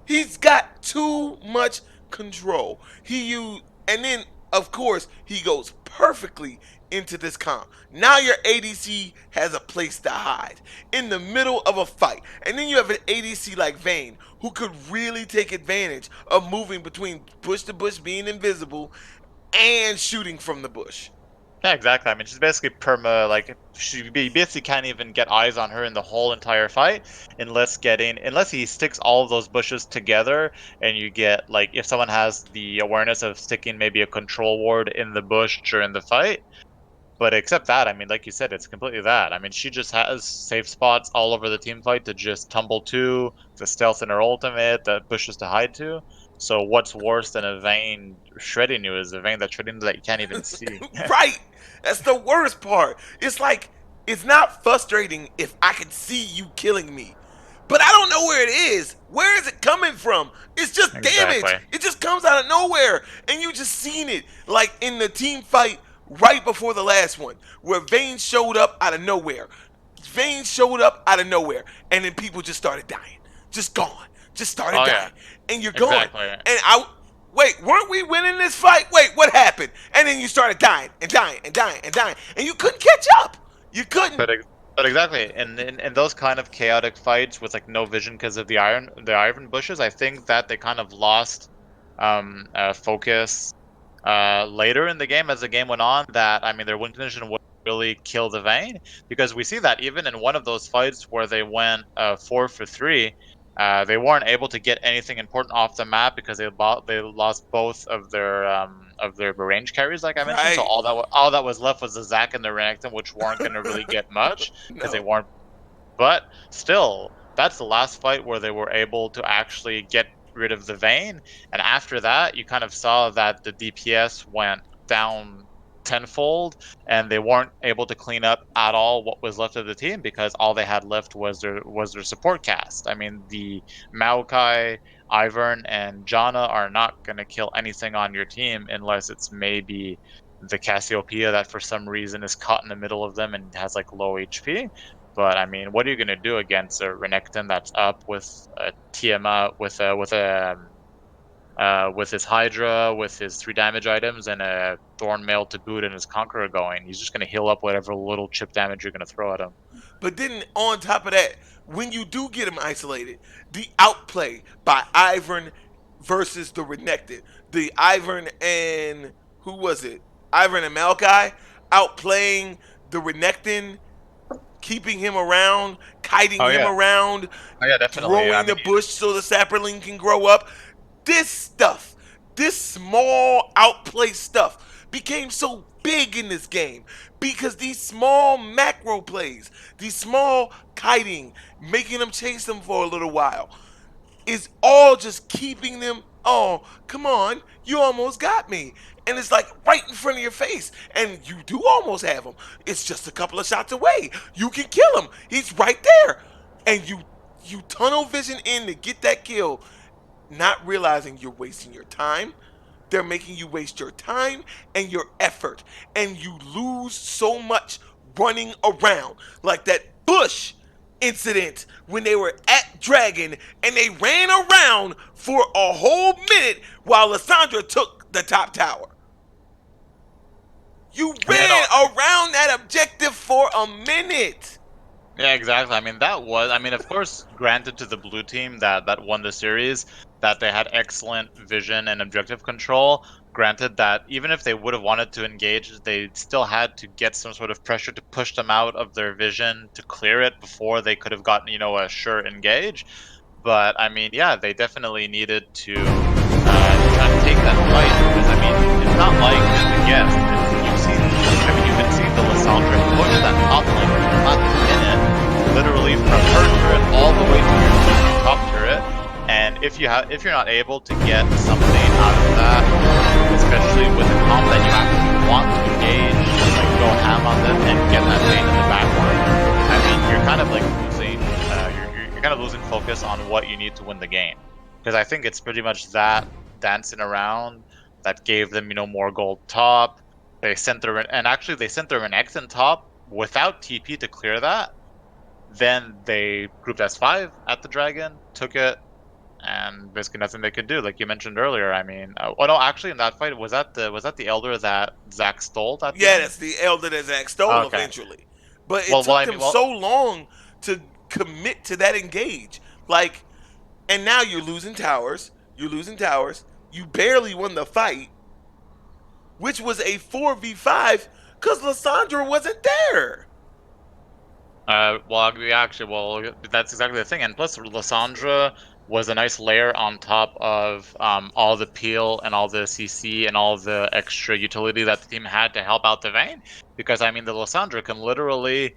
He's got too much control. And then of course he goes perfectly into this comp. Now your ADC has a place to hide in the middle of a fight. And then you have an ADC like Vayne who could really take advantage of moving between bush to bush, being invisible, and shooting from the bush. Yeah, exactly. I mean, she's basically like she basically can't even get eyes on her in the whole entire fight unless he sticks all of those bushes together, and you get like if someone has the awareness of sticking maybe a control ward in the bush during the fight. But except that, I mean, like you said, it's completely that. I mean, she just has safe spots all over the team fight to just tumble to, the stealth in her ultimate, the bushes to hide to. So what's worse than a Vayne shredding you is a Vayne that's shredding you that you can't even see. Right. That's the worst part. It's like it's not frustrating if I can see you killing me. But I don't know where it is. Where is it coming from? It's just damage. Exactly. It just comes out of nowhere. And you just seen it like in the team fight right before the last one, where Vayne showed up out of nowhere. Vayne showed up out of nowhere. And then people just started dying. Just gone. Just started Oh yeah, dying. And you're going. exactly. And wait, weren't we winning this fight? Wait, what happened? And then you started dying and dying and dying and dying. And you couldn't catch up. You couldn't. But exactly, in those kind of chaotic fights with like no vision because of the iron bushes, I think that they kind of lost focus later in the game as the game went on. That I mean, their win condition would really kill the Vayne because we see that even in one of those fights where they went 4 for 3. They weren't able to get anything important off the map because they lost both of their range carries, like I mentioned. So Right. all that was left was the Zac and the Renekton, which weren't going to really get much because they No. weren't. But still, that's the last fight where they were able to actually get rid of the Vayne, and after that, you kind of saw that the DPS went down tenfold, and they weren't able to clean up at all what was left of the team because all they had left was their support cast. I mean, the Maokai, Ivern, and Janna are not going to kill anything on your team unless it's maybe the Cassiopeia that for some reason is caught in the middle of them and has like low HP. But I mean, what are you going to do against a Renekton that's up with a Tiamat with his Hydra, with his 3 damage items, and a Thornmail to boot, and his Conqueror going? He's just going to heal up whatever little chip damage you're going to throw at him. But then on top of that, when you do get him isolated, the outplay by Ivern versus the Renekton, the Ivern and who was it? Ivern and Maokai outplaying the Renekton, keeping him around, kiting Oh him yeah, around, oh yeah, definitely. I throwing mean, the bush so the sapperling can grow up. This stuff, this small outplay stuff, became so big in this game because these small macro plays, these small kiting, making them chase them for a little while, is all just keeping them. Oh, come on, you almost got me. And it's like right in front of your face. And you do almost have him. It's just a couple of shots away. You can kill him. He's right there. And you tunnel vision in to get that kill, not realizing you're wasting your time. They're making you waste your time and your effort. And you lose so much running around. Like that bush incident when they were at Dragon and they ran around for a whole minute while Lissandra took the top tower. You ran around that objective for a minute. yeah, exactly. I mean, of course, granted to the blue team that won the series, that they had excellent vision and objective control. Granted that even if they would have wanted to engage, they still had to get some sort of pressure to push them out of their vision to clear it before they could have gotten, a sure engage. But I mean, yeah, they definitely needed to try to take that fight because I mean, it's not like just a guess. You've been seeing the Lissandra push that top lane for the last minute, literally from her turret all the way to your top turret. And if you're not able to get something out of that, especially with a comp that you actually want to engage, like go ham on them and get that lane in the backline, I mean, you're kind of like losing. You're kind of losing focus on what you need to win the game. Because I think it's pretty much that dancing around that gave them, more gold top, they sent their and actually they sent their an X in top without TP to clear that. Then they grouped S5 at the dragon, took it, and basically nothing they could do. Like you mentioned earlier, I mean, oh no, actually in that fight was that the elder that Zach stole at the Yeah, end? that's the elder that Zach stole Okay. eventually. But it Well, took I mean, them well, so long to commit to that engage. Like, and now you're losing towers. You're losing towers. You barely won the fight, which was a 4v5 because Lissandra wasn't there. well, yeah, actually, well, that's exactly the thing. And plus, Lissandra was a nice layer on top of all the peel and all the CC and all the extra utility that the team had to help out the Vayne. Because I mean, the Lissandra can literally,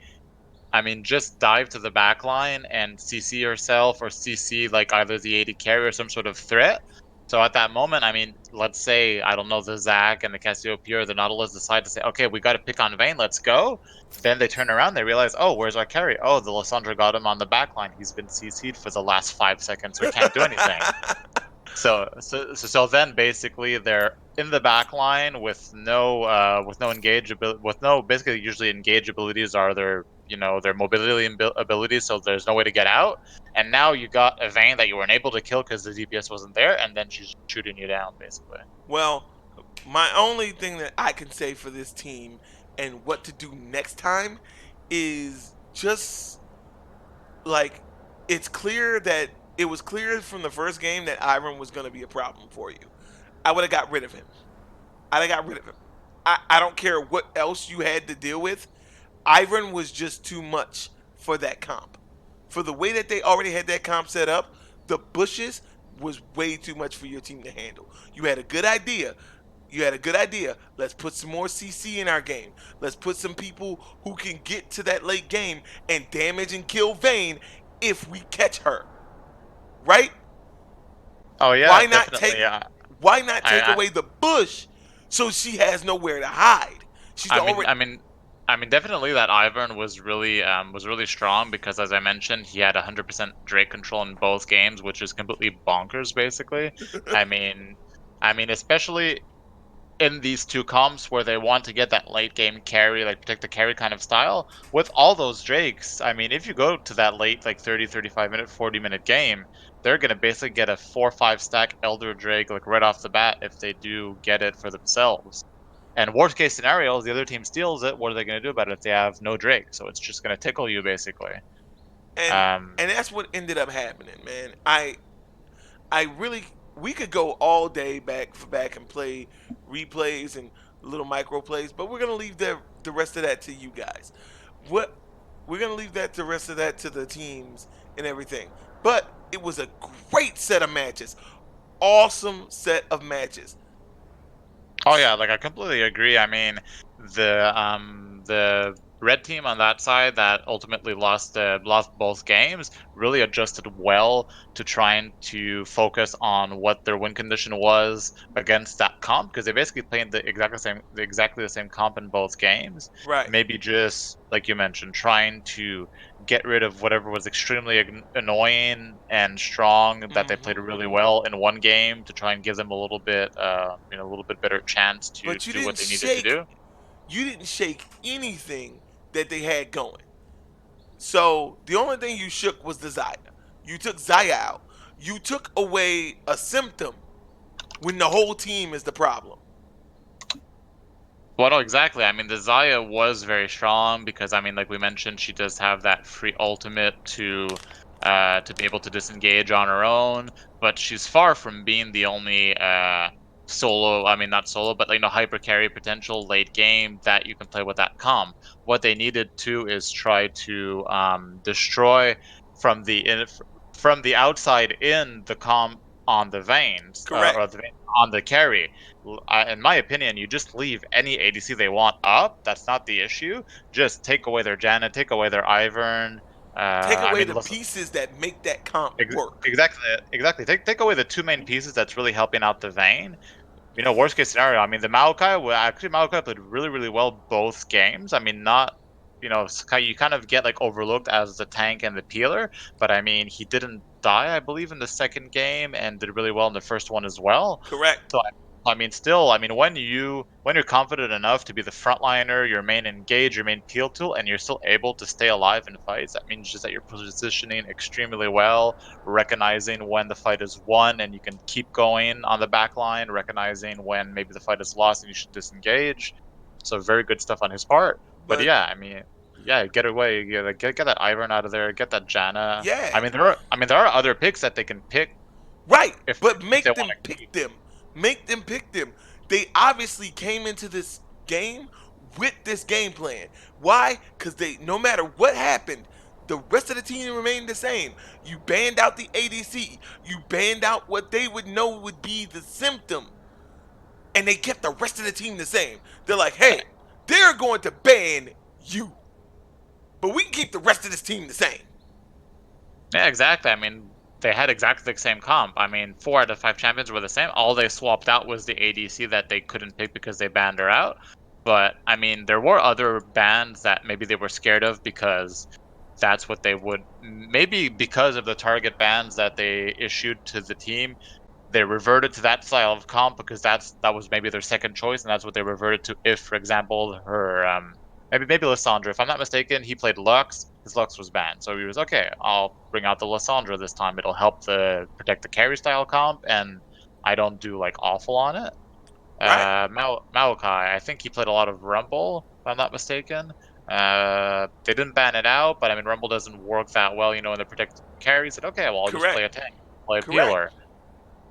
I mean, just dive to the back line and CC yourself or CC like either the AD carry or some sort of threat. So at that moment, I mean, let's say, I don't know, the Zac and the Cassiopeia or the Nautilus decide to say, okay, we got to pick on Vayne, let's go. Then they turn around, they realize, oh, where's our carry? Oh, the Lissandra got him on the back line. He's been CC'd for the last 5 seconds. We can't do anything. So then basically they're in the back line with no engage with no basically usually engage abilities are their mobility abilities, so there's no way to get out. And now you got a Vayne that you weren't able to kill because the DPS wasn't there, and then she's shooting you down basically. Well, my only thing that I can say for this team and what to do next time is just like it's clear that it was clear from the first game that Iron was going to be a problem for you. I would have got rid of him. I'd have got rid of him. I don't care what else you had to deal with. Iron was just too much for that comp. For the way that they already had that comp set up, the bushes was way too much for your team to handle. You had a good idea. You had a good idea. Let's put some more CC in our game. Let's put some people who can get to that late game and damage and kill Vayne if we catch her. Right? Oh yeah, Why not definitely. take Yeah, why not take I away the bush so she has nowhere to hide? She's I mean, already I mean, I mean, definitely that Ivern was really strong because, as I mentioned, he had 100% Drake control in both games, which is completely bonkers, basically. I mean, especially in these two comps where they want to get that late game carry, like protect the carry kind of style, with all those Drakes, I mean, if you go to that late, like 30, 35 minute, 40-minute game, they're going to basically get a 4 or 5 stack Elder Drake, like right off the bat, if they do get it for themselves. And worst case scenario, the other team steals it. What are they going to do about it if they have no Drake? So it's just going to tickle you, basically. and Um, and that's what ended up happening, man. I really we could go all day back and play replays and little micro plays, but we're gonna leave the rest of that to you guys. What we're gonna leave that the rest of that to the teams and everything. But it was a great set of matches, awesome set of matches. Oh yeah, like I completely agree. I mean, the red team on that side that ultimately lost both games really adjusted well to trying to focus on what their win condition was against that comp because they basically played exactly the same comp in both games. Right. Maybe just like you mentioned, trying to get rid of whatever was extremely annoying and strong that they played Hmm. really well in one game to try and give them a little bit, a little bit better chance to But do what they needed to do. you didn't shake anything that they had going. So the only thing you shook was the Zaya. You took Zaya out. You took away a symptom when the whole team is the problem. Well, no, exactly. I mean, the Zaya was very strong because, I mean, like we mentioned, she does have that free ultimate to be able to disengage on her own, but she's far from being the only solo. I mean, not solo, but hyper carry potential late game that you can play with that comp. What they needed to is try to destroy from from the outside in the comp on the veins Correct. or the vein on the carry. In my opinion, you just leave any ADC they want up. That's not the issue. Just take away their Janet, take away their Ivern. Take I away mean, the listen, pieces that make that comp work. exactly. Take away the two main pieces that's really helping out the Vayne. Worst case scenario. I mean, the Maokai. Well, actually, Maokai played really, really well both games. I mean, not. You kind of get like overlooked as the tank and the peeler, but I mean, he didn't die, I believe, in the second game and did really well in the first one as well. Correct. I mean, still, I mean, when you're confident enough to be the frontliner, your main engage, your main peel tool, and you're still able to stay alive in fights, that means just that you're positioning extremely well, recognizing when the fight is won and you can keep going on the back line, recognizing when maybe the fight is lost and you should disengage. So very good stuff on his part. But But yeah, I mean, yeah, get away, get that Ivern out of there, get that Janna. yeah, I mean, there are other picks that they can pick right. if But if they make want them to keep. pick them. Make them pick them. They obviously came into this game with this game plan. Why? Because they, no matter what happened, the rest of the team remained the same. You banned out the ADC. You banned out what they would know would be the symptom. And they kept the rest of the team the same. They're like, hey, they're going to ban you. But we can keep the rest of this team the same. Yeah, exactly. I mean, they had exactly the same comp. I mean, 4 out of 5 champions were the same. All they swapped out was the ADC that they couldn't pick because they banned her out. But I mean, there were other bans that maybe they were scared of because that's what they would, maybe because of the target bans that they issued to the team, they reverted to that style of comp because that was maybe their second choice, and that's what they reverted to. If, for example, her maybe Lissandra, if I'm not mistaken, he played Lux. His Lux was banned, so he was okay. I'll bring out the Lissandra this time. It'll help the protect the carry style comp, and I don't do like awful on it. Right. Maokai, I think he played a lot of Rumble, if I'm not mistaken. They didn't ban it out, but I mean Rumble doesn't work that well, in the protect carry. He said, okay, well I'll just Correct. play a tank, play a Correct. peeler.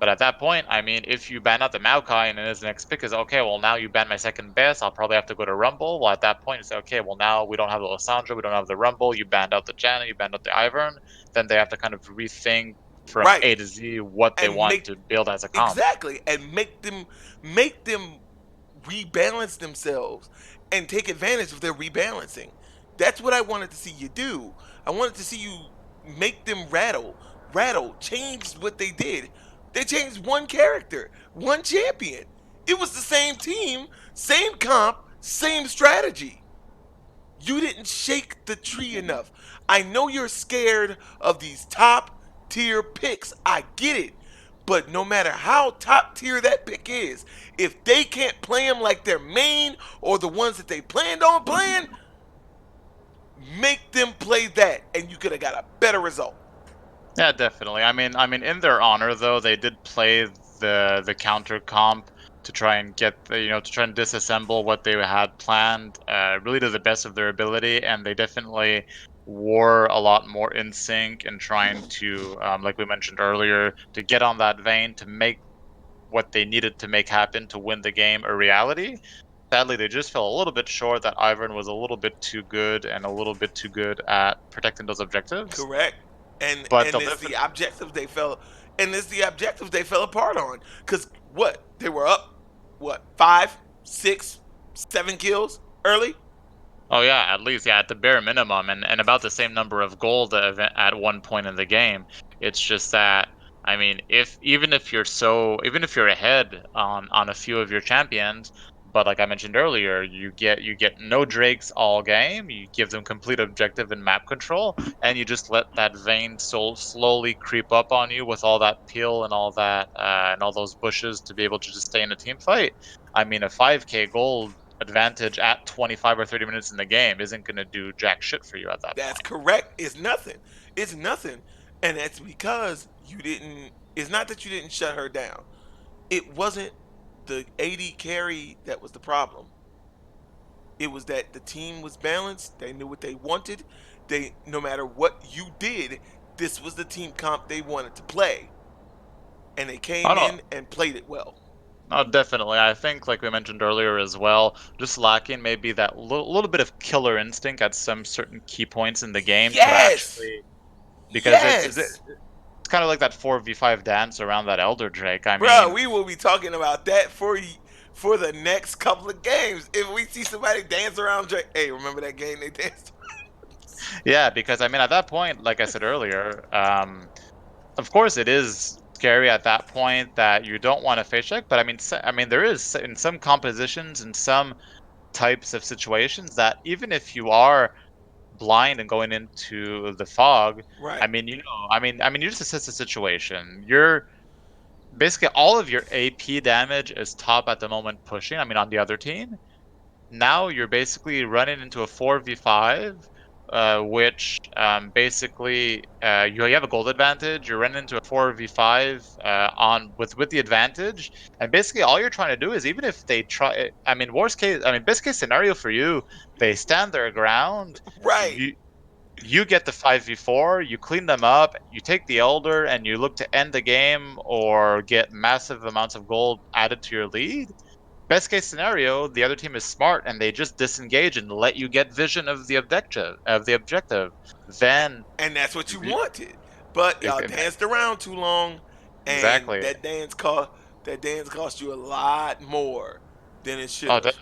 But at that point, I mean, if you ban out the Maokai and then his next pick is okay, well now you ban my second best, I'll probably have to go to Rumble. Well, at that point, it's okay. Well now we don't have the Lissandra, we don't have the Rumble. You banned out the Janna, you banned out the Ivern. Then they have to kind of rethink from Right. A to Z what they And want make to build as a comp. exactly and make them rebalance themselves and take advantage of their rebalancing. That's what I wanted to see you do. I wanted to see you make them rattle, change what they did. They changed one character, one champion. It was the same team, same comp, same strategy. You didn't shake the tree enough. I know you're scared of these top tier picks. I get it. But no matter how top tier that pick is, if they can't play them like their main or the ones that they planned on playing, make them play that and you could have got a better result. Yeah, definitely. I mean, in their honor, though, they did play the counter comp to try and to try and disassemble what they had planned, really to the best of their ability, and they definitely were a lot more in sync and trying to, like we mentioned earlier, to get on that vein to make what they needed to make happen to win the game a reality. Sadly, they just fell a little bit short. That Ivern was a little bit too good and a little bit too good at protecting those objectives. Correct. And But and they'll it's the definitely. objectives they fell and it's the objectives they fell apart on. Cause what? They were up what, 5, 6, 7 kills early? Oh yeah, at least yeah, at the bare minimum, and about the same number of gold at one point in the game. It's just that I mean, if even if you're ahead on a few of your champions, but like I mentioned earlier, you get no Drakes all game. You give them complete objective and map control, and you just let that vein slowly creep up on you with all that peel and all that and all those bushes to be able to just stay in a team fight. I mean, a 5k gold advantage at 25 or 30 minutes in the game isn't going to do jack shit for you at that That's point. correct. It's nothing. It's nothing. And that's because you didn't, it's not that you didn't shut her down. It wasn't the AD carry that was the problem. It was that the team was balanced. They knew what they wanted. They, no matter what you did, this was the team comp they wanted to play. And they Oh came no, in and played it well. no, definitely. I think, like we mentioned earlier as well, just lacking maybe that little bit of killer instinct at some certain key points in the game to Yes. actually, because Yes. it's kind of like that 4v5 dance around that Elder Drake. I Bro, mean, we will be talking about that for the next couple of games. If we see somebody dance around Drake, hey, remember that game they danced? yeah, because I mean, at that point, like I said earlier, of course it is scary at that point that you don't want to face check, but I mean, there is in some compositions and some types of situations that even if you are blind and going into the fog, Right. I mean, you just assess the situation. basically all of your AP damage is top at the moment pushing. I mean, on the other team. Now you're basically running into a 4v5, which basically you have a gold advantage. You're running into a 4v5 on with the advantage, and basically all you're trying to do is even if they try, I mean, worst case, I mean, best case scenario for you, they stand their ground. Right. You get the 5v4, you clean them up, you take the Elder, and you look to end the game or get massive amounts of gold added to your lead. Best case scenario, the other team is smart and they just disengage and let you get vision of the objective. Then And that's what you you- wanted. But ex- y'all danced around too long, and exactly. that dance cost you a lot more than it should Oh, have.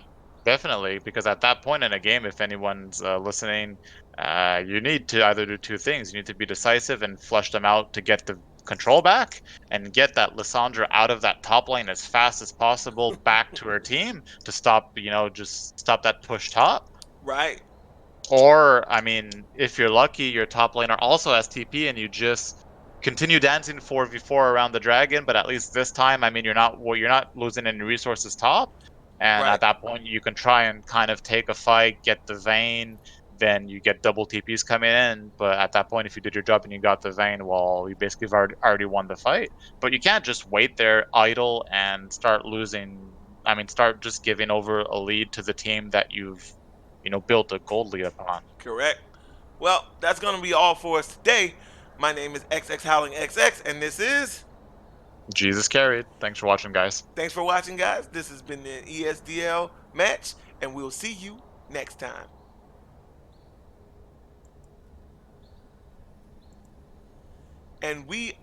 definitely. Because at that point in a game, if anyone's listening, you need to either do two things. You need to be decisive and flush them out to get the control back and get that Lissandra out of that top lane as fast as possible back to her team to stop, just stop that push top. Right. Or, I mean, if you're lucky, your top laner also has TP and you just continue dancing 4v4 around the dragon, but at least this time, I mean, you're not losing any resources top. And Right. at that point, you can try and kind of take a fight, get the Vayne, then you get double TPs coming in. But at that point, if you did your job and you got the Vayne, well, you basically have already won the fight. But you can't just wait there idle and start losing. I mean, start just giving over a lead to the team that you've built a gold lead upon. Correct. Well, that's gonna be all for us today. My name is XxHowlingxX, and this is. Jesus carried. Thanks for watching, guys. Thanks for watching, guys. This has been the ESDL match, and we'll see you next time. And we